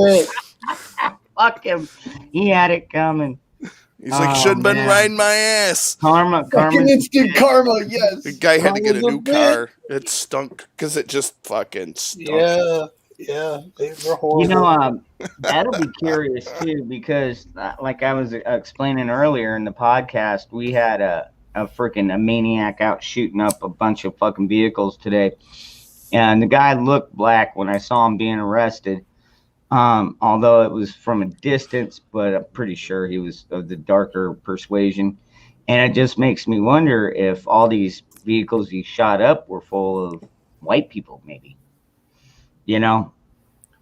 Fuck him. He had it coming. He's like, "Should have been riding my ass." Karma. Fucking instant karma, yes. The guy had to get a Karma's a new bitch. car. It stunk because it just fucking stunk. Yeah, they're horrible. That'll be curious too, because like I was explaining earlier in the podcast, we had a maniac out shooting up a bunch of fucking vehicles today, and the guy looked black when I saw him being arrested. Although it was from a distance, but I'm pretty sure he was of the darker persuasion. And it just makes me wonder if all these vehicles he shot up were full of white people, maybe.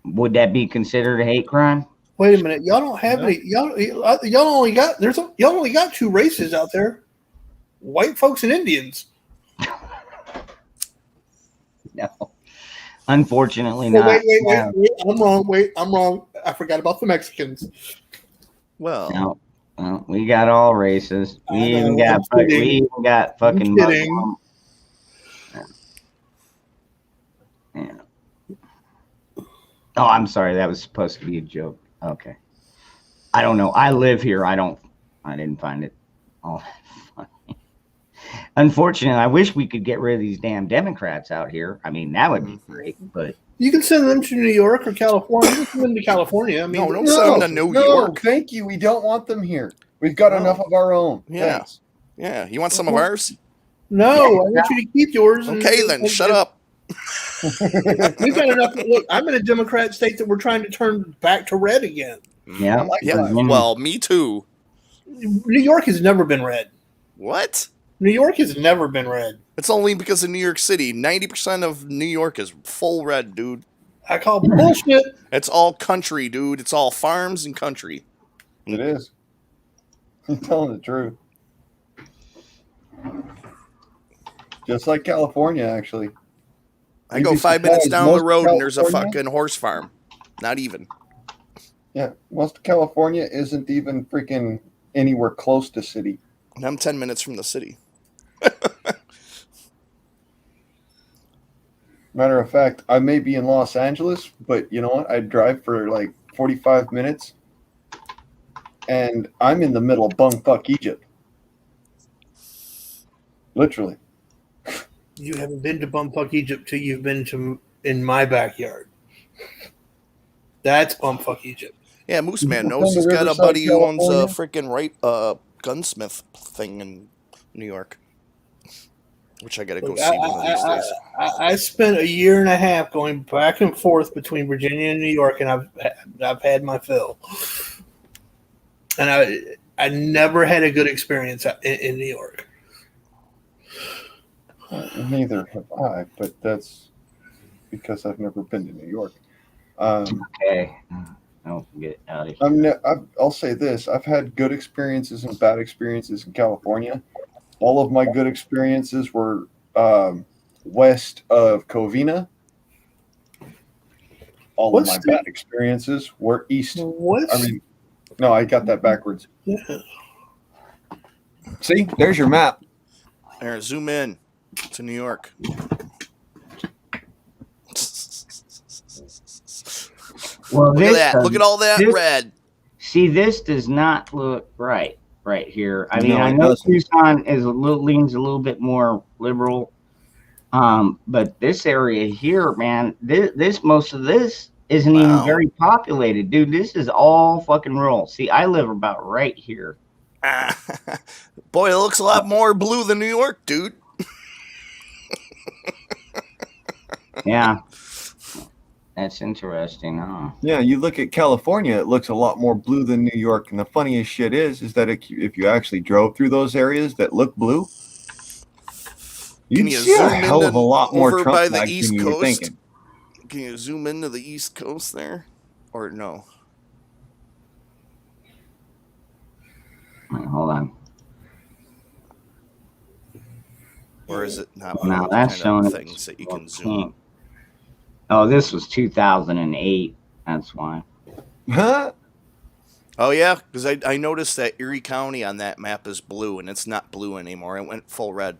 Would that be considered a hate crime? Wait a minute, y'all don't have any. Y'all only got y'all only got two races out there: white folks and Indians. No, unfortunately Oh, not. wait, I'm wrong. I forgot about the Mexicans. Well, No, we got all races. We even got fucking kidding. Muslim. Yeah. Oh, I'm sorry. That was supposed to be a joke. Okay. I don't know. I live here. I didn't find it all that funny. Unfortunately, I wish we could get rid of these damn Democrats out here. I mean, that would be great, but You can send them to New York or California. You can send them to California. I mean, No, don't send them to New York. Thank you. We don't want them here. We've got enough of our own. Yeah. Thanks. Yeah. You want some of ours? No, I want you to keep yours. Okay, then shut up. We've got enough. Look, I'm in a Democrat state that we're trying to turn back to red again. yeah. Yeah. Well, me too. New York has never been red. What? New York has never been red. It's only because of New York City. 90% of New York is full red, dude. I call bullshit. It's all country, dude. It's all farms and country. It is. You're telling the truth. Just like California, actually. I go You'd be 5 minutes surprised, down the most road and there's a California- fucking horse farm. Not even. Yeah, most of California isn't even freaking anywhere close to city. And I'm 10 minutes from the city. Matter of fact, I may be in Los Angeles, but you know what? I drive for like 45 minutes, and I'm in the middle of bumfuck Egypt. Literally. You haven't been to bumfuck Egypt till you've been to in my backyard. That's bumfuck Egypt. Yeah, Moose Man From knows. the He's got a Riverside, buddy who owns a California? freaking gunsmith thing in New York. Which I gotta go Look, see one of these days. I spent a year and a half going back and forth between Virginia and New York, and I've had my fill. And I never had a good experience in New York. Neither have I, but that's because I've never been to New York. Okay. I'll get out of here. I'll say this: I've had good experiences and bad experiences in California. All of my good experiences were west of Covina. All What's of my the- bad experiences were east. What? I mean, no, I got that backwards. Yeah. See, there's your map. There, zoom in to New York. Well, Look at that. Look at all that red. See, this does not look right here. I mean, No, I it know doesn't. Tucson leans a little bit more liberal, but this area here, man, most of this isn't even very populated, dude. This is all fucking rural. See, I live about right here. Boy, it looks a lot more blue than New York, dude. Yeah. That's interesting, huh? Yeah, you look at California, it looks a lot more blue than New York. And the funniest shit is that if you actually drove through those areas that look blue, Can you'd you see a zoom hell of a lot more over Trump by the flags East than you were Coast? thinking. Can you zoom into the East Coast there, or no? Wait, hold on. Or is it not Now one of the that's kind of showing things that you can zoom? pink. Oh, this was 2008. That's why. Huh? Oh yeah, because I noticed that Erie County on that map is blue, and it's not blue anymore. It went full red.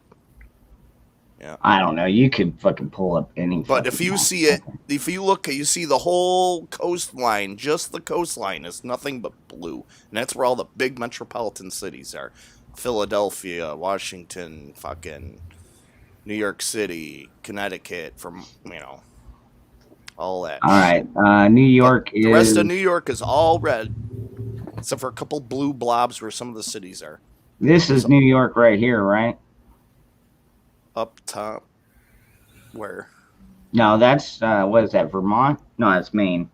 Yeah. I don't know. You could fucking pull up any. But if you see it, if you look, you see the whole coastline. Just the coastline is nothing but blue, and that's where all the big metropolitan cities are: Philadelphia, Washington, fucking New York City, Connecticut. From all that. All right, New York The rest of New York is all red, except for a couple blue blobs where some of the cities are. This is New York right here, right? Up top. Where? No, that's what is that? Vermont? No, that's Maine.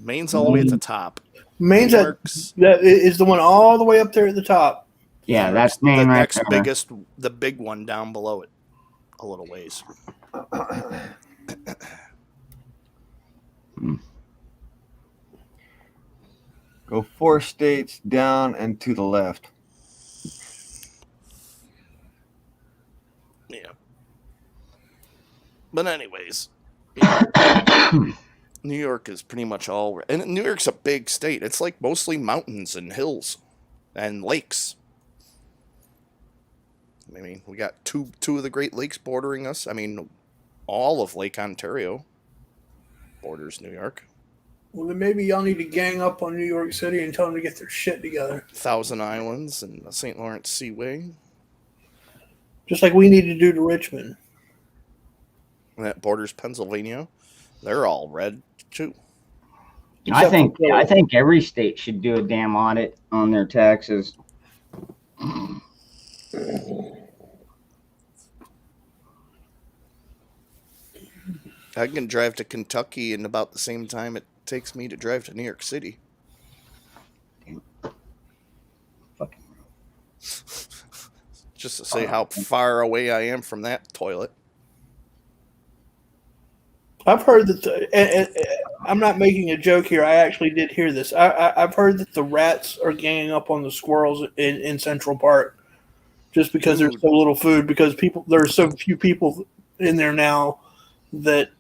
Maine's all the way at the top. Maine's New at, York's that is the one all the way up there at the top. Yeah, that's the Maine right next there. biggest, the big one down below it, a little ways. Go 4 states down and to the left. Yeah. But anyways, New York is pretty much all, and New York's a big state. It's like mostly mountains and hills and lakes. I mean, we got two of the Great Lakes bordering us. I mean, all of Lake Ontario borders New York. Well, then maybe y'all need to gang up on New York City and tell them to get their shit together. Thousand Islands and the St. Lawrence Seaway. Just like we need to do to Richmond. And that borders Pennsylvania. They're all red too. I think every state should do a damn audit on their taxes. I can drive to Kentucky in about the same time it takes me to drive to New York City. Just to say how far away I am from that toilet. I've heard that I'm not making a joke here. I actually did hear this. I've heard that the rats are ganging up on the squirrels in Central Park just because there's so little food. Because there's so few people in there now that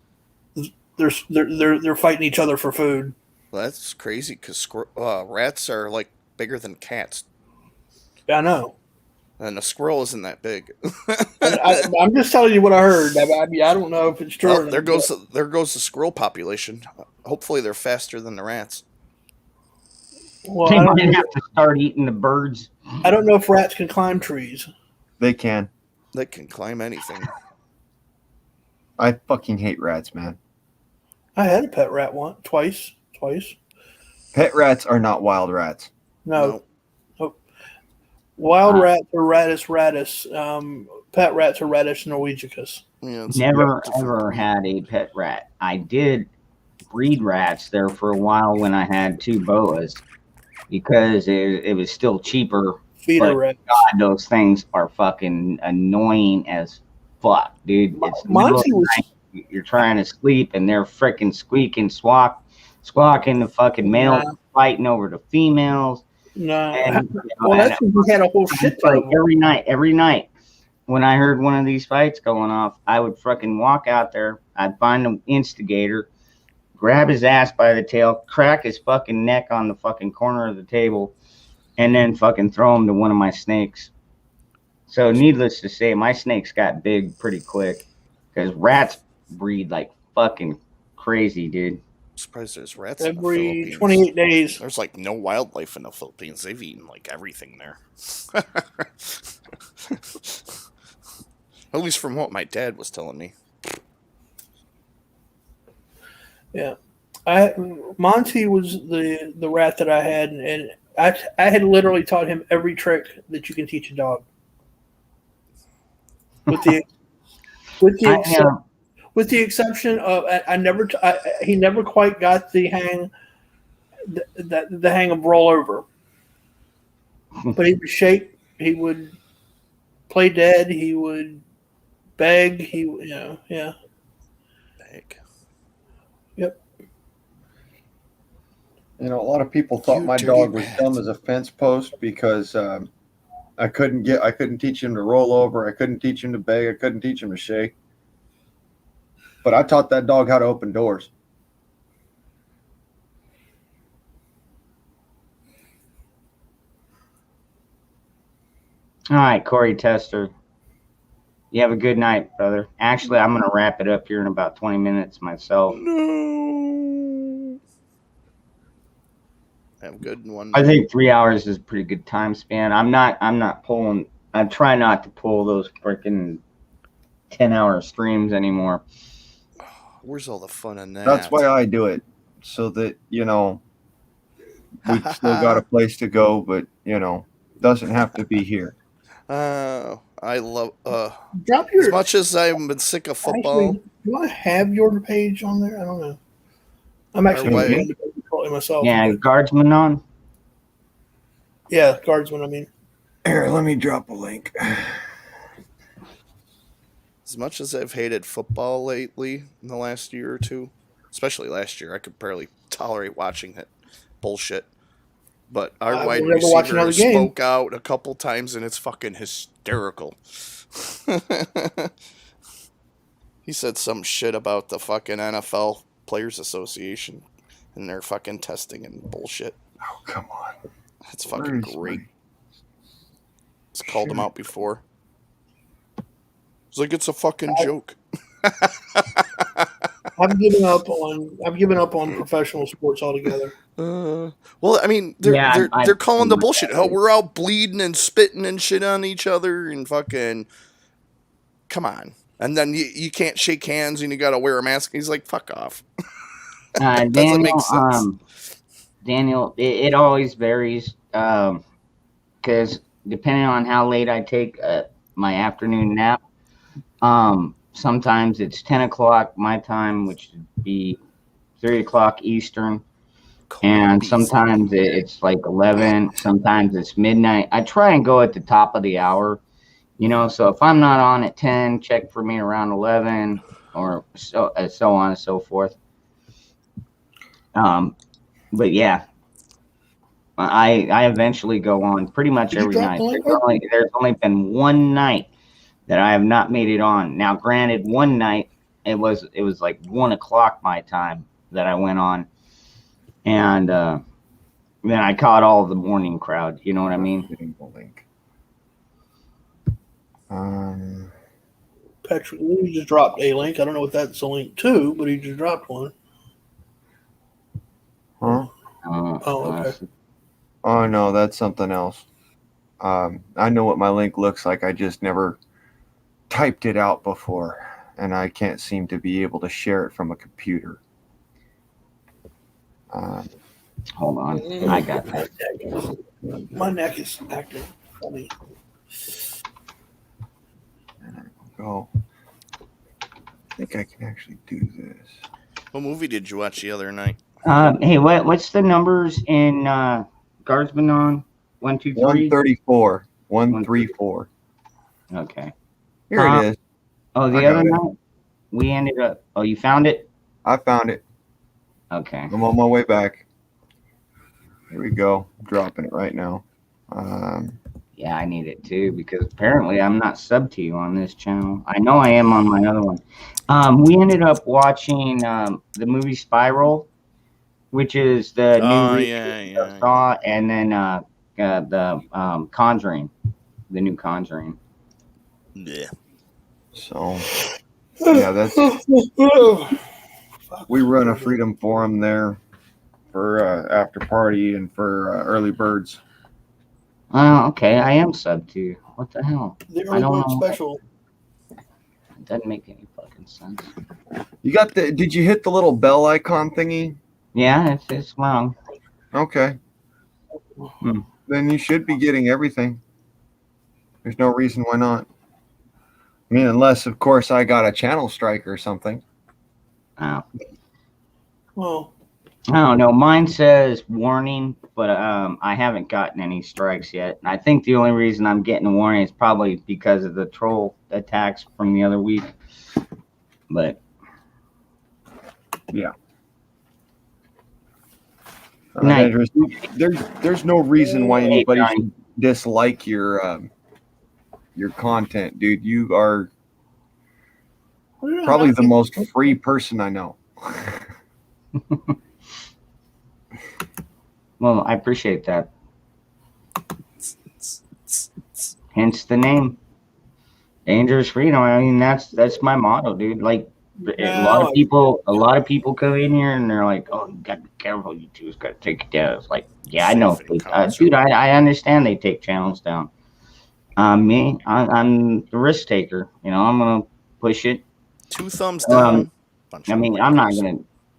they're fighting each other for food. Well, that's crazy because rats are like bigger than cats. I know. And a squirrel isn't that big. I'm just telling you what I heard. I mean, I don't know if it's true. Oh, there goes the squirrel population. Hopefully, they're faster than the rats. Well, They might have to start eating the birds. I don't know if rats can climb trees. They can. They can climb anything. I fucking hate rats, man. I had a pet rat twice. Pet rats are not wild rats. No. Wild rats are Rattus rattus. Pet rats are Rattus norvegicus. Yeah, Never ever had a pet rat. I did breed rats there for a while when I had 2 boas because it was still cheaper. Feeder rats. God, those things are fucking annoying as fuck, dude. It's Monty was. You're trying to sleep and they're freaking squawking the fucking males fighting over the females. No. And, that's when we had a whole shit like ton. every night when I heard one of these fights going off, I would fucking walk out there. I'd find the instigator, grab his ass by the tail, crack his fucking neck on the fucking corner of the table, and then fucking throw him to one of my snakes. So needless to say, my snakes got big pretty quick because rats breed like fucking crazy, dude. I'm surprised there's rats in the Every Philippines. 28 days. There's like no wildlife in the Philippines. They've eaten like everything there. At least from what my dad was telling me. Yeah. Monty was the rat that I had, and I had literally taught him every trick that you can teach a with with the exception of he never quite got the hang the hang of rollover. But he would shake, he would play dead, he would beg, yeah. Beg. Yep. You know, a lot of people thought my dog was dumb as a fence post because I couldn't teach him to roll over, I couldn't teach him to beg, I couldn't teach him to shake. But I taught that dog how to open doors. All right, Corey Tester. You have a good night, brother. Actually, I'm going to wrap it up here in about 20 minutes myself. No. Have a good one. I think 3 hours is a pretty good time span. I'm not pulling. I try not to pull those freaking 10-hour streams anymore. Where's all the fun in that? That's why I do it, so that, you know, we still got a place to go, but, you know, doesn't have to be here. I love Drop your, as much as I've been sick of football. Actually, do I have your page on there? I don't know. I'm actually going to call it myself. Yeah, Guardsman on? Yeah, Guardsman, I mean. Here, let me drop a link. As much as I've hated football lately in the last year or two, especially last year, I could barely tolerate watching it bullshit. But our wide receiver spoke out a couple times, and it's fucking hysterical. He said some shit about the fucking NFL Players Association and their fucking testing and bullshit. Oh, come on. That's fucking great. It's called him out before. It's like it's a fucking joke. I've given up on professional sports altogether. Well, I mean, they're calling the bullshit. Oh, we're out bleeding and spitting and shit on each other and fucking. Come on. And then you can't shake hands and you got to wear a mask. He's like, fuck off. Doesn't make sense. Daniel, it always varies because depending on how late I take my afternoon nap, sometimes it's 10 o'clock my time, which would be 3 o'clock Eastern. And sometimes it's like 11. Sometimes it's midnight. I try and go at the top of the hour, you know. So if I'm not on at 10, check for me around 11, or so on and so forth. But yeah, I eventually go on pretty much every night. There's only been one night that I have not made it on. Now, granted, one night it was like 1 o'clock my time that I went on. And then I caught all of the morning crowd. You know what I mean? Patrick, he just dropped a link. I don't know what that's a link to, but he just dropped one. Huh? Oh, okay. Oh, no, that's something else. I know what my link looks like. I just never typed it out before, and I can't seem to be able to share it from a computer. Hold on, I got that. My neck is acting funny. Go. I think I can actually do this. What movie did you watch the other night? Hey, what's the numbers in Guardsman on? 1, 2, 3? 134. 134. Okay. Here it is. Oh, the other night we ended up. Oh, you found it? I found it. Okay. I'm on my way back. Here we go. Dropping it right now. Yeah, I need it too because apparently I'm not sub to you on this channel. I know I am on my other one. We ended up watching the movie Spiral, which is the new Saw, and then the Conjuring, the new Conjuring. Yeah. So, yeah, that's. We run a Freedom Forum there for after party and for early birds. Oh, okay. I am sub to you. What the hell? I don't know. Special. It doesn't make any fucking sense. You got the? Did you hit the little bell icon thingy? Yeah, it's wrong. Okay. Then you should be getting everything. There's no reason why not. I mean, unless of course I got a channel strike or something. Oh. Well, I don't know. Mine says warning, but I haven't gotten any strikes yet. And I think the only reason I'm getting a warning is probably because of the troll attacks from the other week. But yeah. Night. There's no reason why anybody Hey, should dislike your content, dude. You are probably the most free person I know. Well, I appreciate that. Hence the name, Dangerous Freedom. I mean, that's my motto, dude. Like a lot of people come in here and they're like, "Oh, you got to be careful. You just got to take it down." It's like, yeah, I know, dude. I understand they take channels down. I'm the risk taker. You know, I'm gonna push it. 2 thumbs down. I mean, I'm not gonna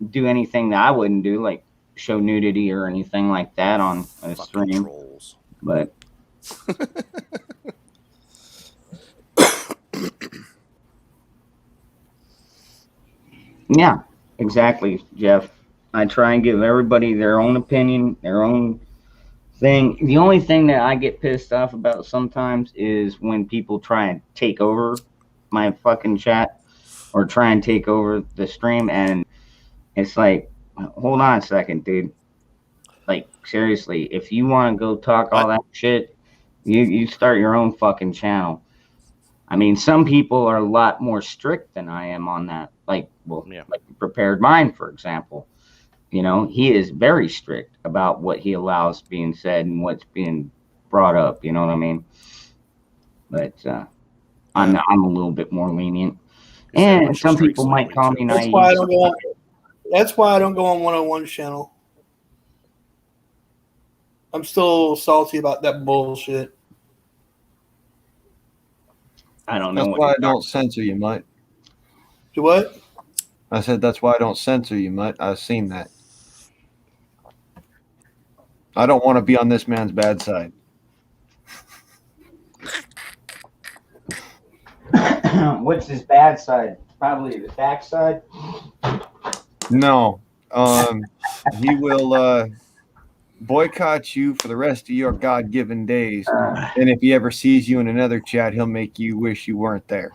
do anything that I wouldn't do, like show nudity or anything like that on a stream. Trolls. But yeah, exactly, Jeff. I try and give everybody their own opinion, their own thing. The only thing that I get pissed off about sometimes is when people try and take over my fucking chat or try and take over the stream, and it's like, hold on a second, dude. Like, seriously, if you want to go talk all that shit, you start your own fucking channel. I mean, some people are a lot more strict than I am on that. Like, well, like Prepared Mind, for example. You know, he is very strict about what he allows being said and what's being brought up. You know what I mean? But I'm a little bit more lenient. And some people might call me naive. That's why I don't go on 101's channel. I'm still salty about that bullshit. I don't know. That's why I don't censor you, Mutt. Do what? I said that's why I don't censor you, Mutt. I've seen that. I don't want to be on this man's bad side. What's his bad side? Probably the back side. No. He will boycott you for the rest of your God-given days. And if he ever sees you in another chat, he'll make you wish you weren't there.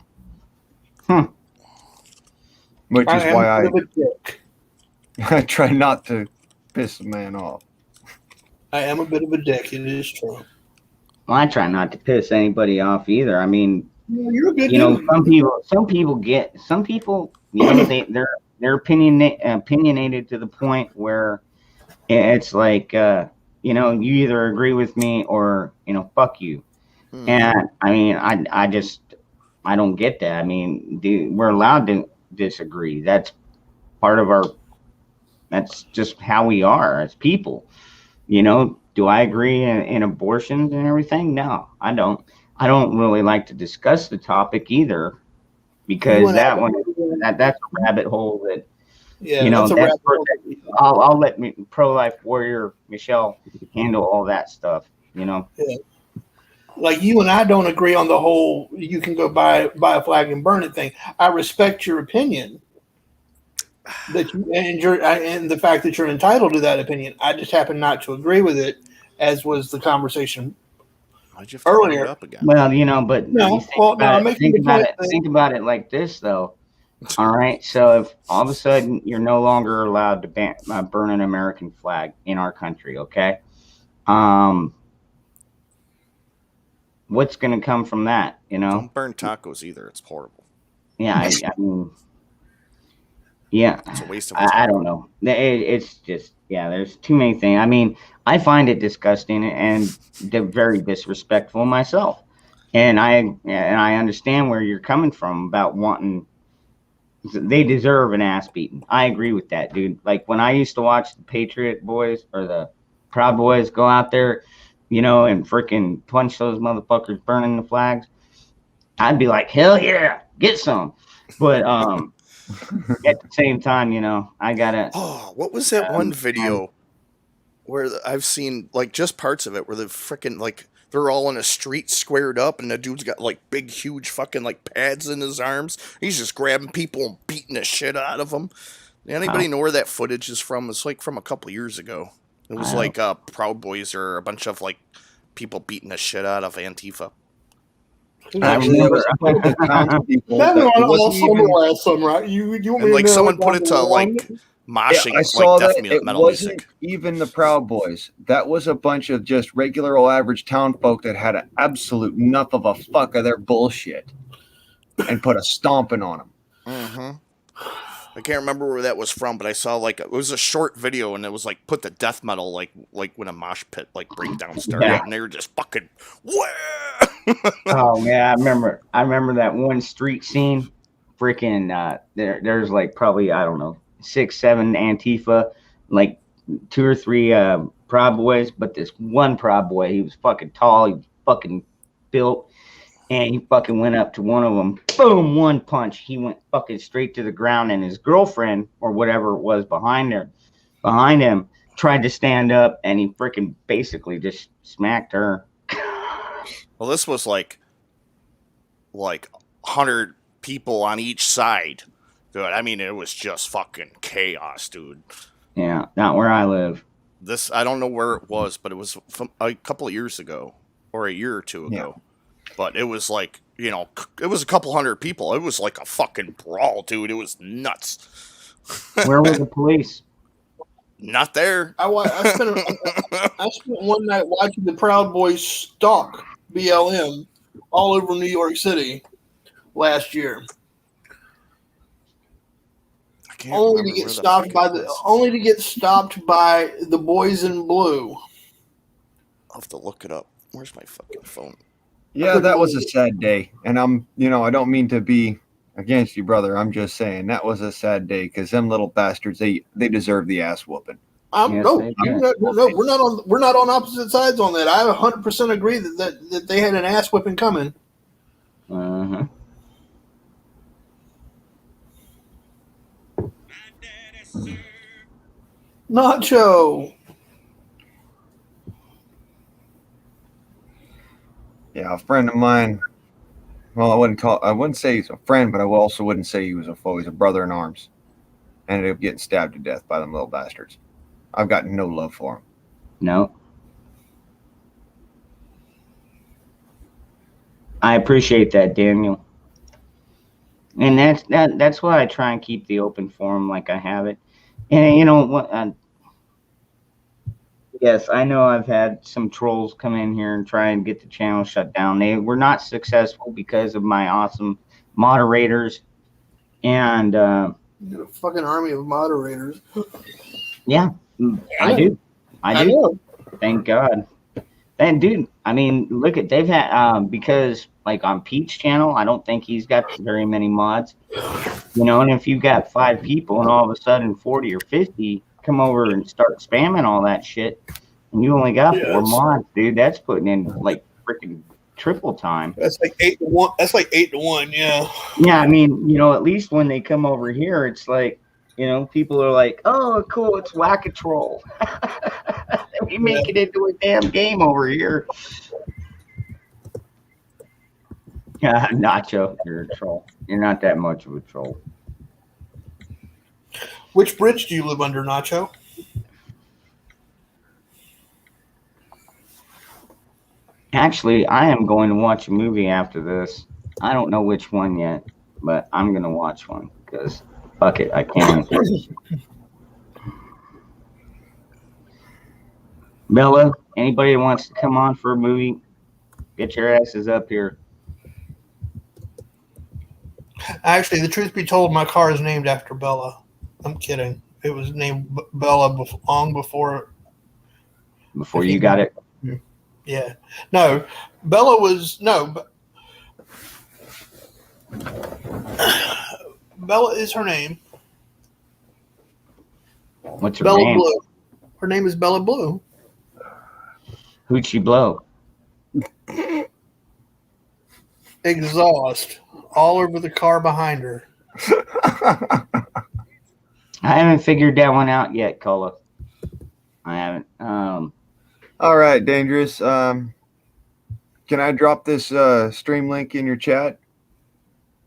Which is why I try not to piss a man off. I am a bit of a dick. It is true. Well, I try not to piss anybody off either. I mean, you're a good you know, dude. some people, you know, they're opinionated to the point where it's like, you know, you either agree with me or, you know, fuck you. And I mean, I don't get that. I mean, dude, we're allowed to disagree. That's part of that's just how we are as people. You know, do I agree in abortions and everything? No, I don't. I don't really like to discuss the topic either, because that's a rabbit hole that, you know, I'll let pro-life warrior Michelle handle all that stuff, you know. Yeah. Like you and I don't agree on the whole you can go buy a flag and burn it thing. I respect your opinion, that you and the fact that you're entitled to that opinion. I just happen not to agree with it, as was the conversation earlier. Well, you know, but think about it like this, though. All right, so if all of a sudden you're no longer allowed to burn an American flag in our country, okay? What's going to come from that? You know, Don't burn tacos either. It's horrible. yeah, I mean, yeah, It's a waste of I don't know. It's just, yeah, there's too many things. I mean, I find it disgusting and very disrespectful myself. And I understand where you're coming from about wanting. They deserve an ass beating. I agree with that, dude. Like when I used to watch the Patriot Boys or the Proud Boys go out there, you know, and freaking punch those motherfuckers burning the flags, I'd be like, hell yeah, get some. But at the same time, you know, I gotta. Oh, what was that one video where I've seen like just parts of it where the freaking like They're all in a street squared up, and the dude's got like big, huge fucking like pads in his arms. He's just grabbing people and beating the shit out of them. Anybody know where that footage is from? It's like from a couple years ago. It was like Proud Boys or a bunch of like people beating the shit out of Antifa. Actually, it was like the townspeople. That That was wasn't summer even- last summer, right? You want me And to like know someone what put it to number like one? moshing, I saw like that. death It metal wasn't music. even the Proud Boys. That was a bunch of just regular old average town folk that had an absolute enough of a fuck of their bullshit and put a stomping on them. Mm-hmm. I can't remember where that was from, but I saw like it was a short video, and it was like put the death metal like when a mosh pit like breakdown started, Yeah. and they were just fucking. Wah! Oh man, I remember that one street scene. Freaking there's like probably, I don't know, 6, 7 Antifa, like 2 or 3 Proud Boys, but this one Proud Boy, he was fucking tall, he was fucking built, and he fucking went up to one of them, boom, one punch, he went fucking straight to the ground, and his girlfriend or whatever it was behind him tried to stand up, and he freaking basically just smacked her. Well, this was like 100 people on each side. Dude, I mean, it was just fucking chaos, dude. Yeah, not where I live. This, I don't know where it was, but it was from a couple of years ago or a year or two ago. But it was like, you know, it was a couple hundred people. It was like a fucking brawl, dude. It was nuts. Where were the police? Not there. I spent one night watching the Proud Boys stalk BLM all over New York City last year. Only to get stopped by the boys in blue. I'll have to look it up. Where's my fucking phone? Yeah, that was a sad day. And I don't mean to be against you, brother. I'm just saying that was a sad day because them little bastards, they deserve the ass whooping. No, we're not on opposite sides on that. I 100% agree that they had an ass whipping coming. Uh-huh. Nacho. Yeah, a friend of mine. Well, I wouldn't say he's a friend, but I also wouldn't say he was a foe. He's a brother in arms. Ended up getting stabbed to death by them little bastards. I've got no love for him. No. I appreciate that, Daniel. And that's why I try and keep the open forum like I have it. And you know what? Yes, I know I've had some trolls come in here and try and get the channel shut down. They were not successful because of my awesome moderators. And A fucking army of moderators. yeah, I do. I do. know. Thank God. And dude, I mean, look at they've had because like on Pete's channel, I don't think he's got very many mods. You know, and if you've got 5 people and all of a sudden 40 or 50 come over and start spamming all that shit, and you only got 4 mods, dude, that's putting in like freaking triple time. That's like 8 to 1. That's like 8 to 1. Yeah. Yeah, I mean, you know, at least when they come over here, it's like, you know, people are like, "Oh, cool, it's Whack-A-Troll." We make it into a damn game over here. Yeah, Nacho, you're a troll. You're not that much of a troll. Which bridge do you live under, Nacho? Actually, I am going to watch a movie after this. I don't know which one yet, but I'm going to watch one because fuck it, I can. Bella, anybody that wants to come on for a movie, get your asses up here. Actually, the truth be told, my car is named after Bella. I'm kidding. It was named Bella long before. Before you got it? Yeah. No, Bella was Bella is her name. What's her Bella name? Blue. Her name is Bella Blue. Who'd she blow? Exhaust all over the car behind her. I haven't figured that one out yet, Cola. I haven't. All right, Dangerous. Can I drop this stream link in your chat?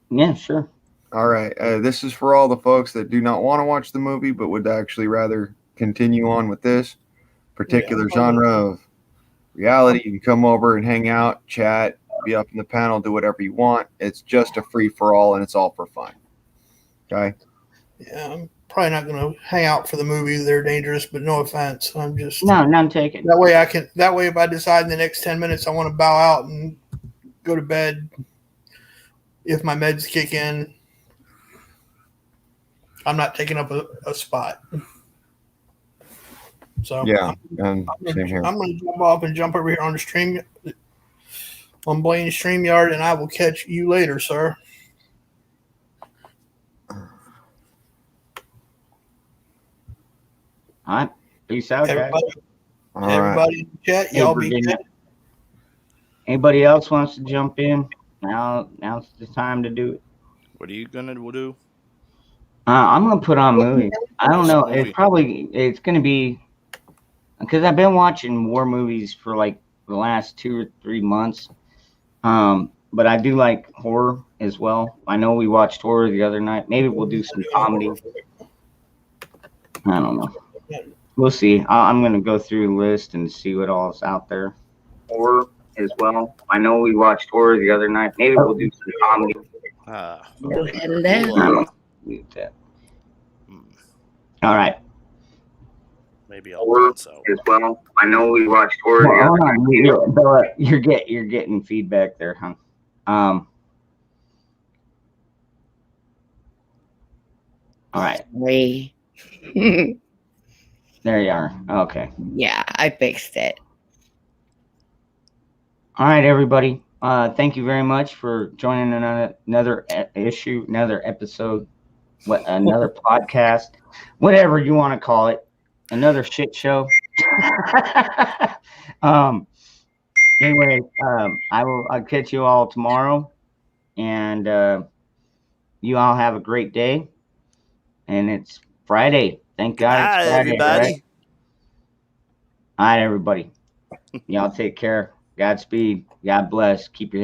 Yeah, sure. All right. This is for all the folks that do not want to watch the movie, but would actually rather continue on with this particular genre of reality. You can come over and hang out, chat, be up in the panel, do whatever you want. It's just a free for all, and it's all for fun. Okay. Yeah, I'm probably not going to hang out for the movie. They're dangerous, but no offense. I'm just none taken. That way, if I decide in the next 10 minutes I want to bow out and go to bed, if my meds kick in, I'm not taking up a spot. So yeah, same here. I'm going to jump off and jump over here on the stream on Blaine StreamYard, and I will catch you later, sir. All right. Peace out, guys. Everybody in the chat, y'all be good. Anybody else wants to jump in? Now's the time to do it. What are you gonna do? I'm gonna put on movies. I don't know. It's gonna be because I've been watching war movies for like the last 2 or 3 months. But I do like horror as well. I know we watched horror the other night. Maybe we'll do some comedy. I don't know. We'll see. I'm gonna go through the list and see what all is out there. Horror as well. I know we watched horror the other night. Maybe we'll do some comedy. All right. Maybe I'll bounce out as well. I know we watched horror. Well, hold on. You're getting feedback there, huh? All right. There you are. Okay. Yeah, I fixed it. All right, everybody. Thank you very much for joining another episode, another podcast, whatever you want to call it, another shit show. Anyway, I'll catch you all tomorrow, and you all have a great day. And it's Friday. Thank God it's Friday, everybody. Right? All right, everybody. Y'all take care. Godspeed. God bless. Keep your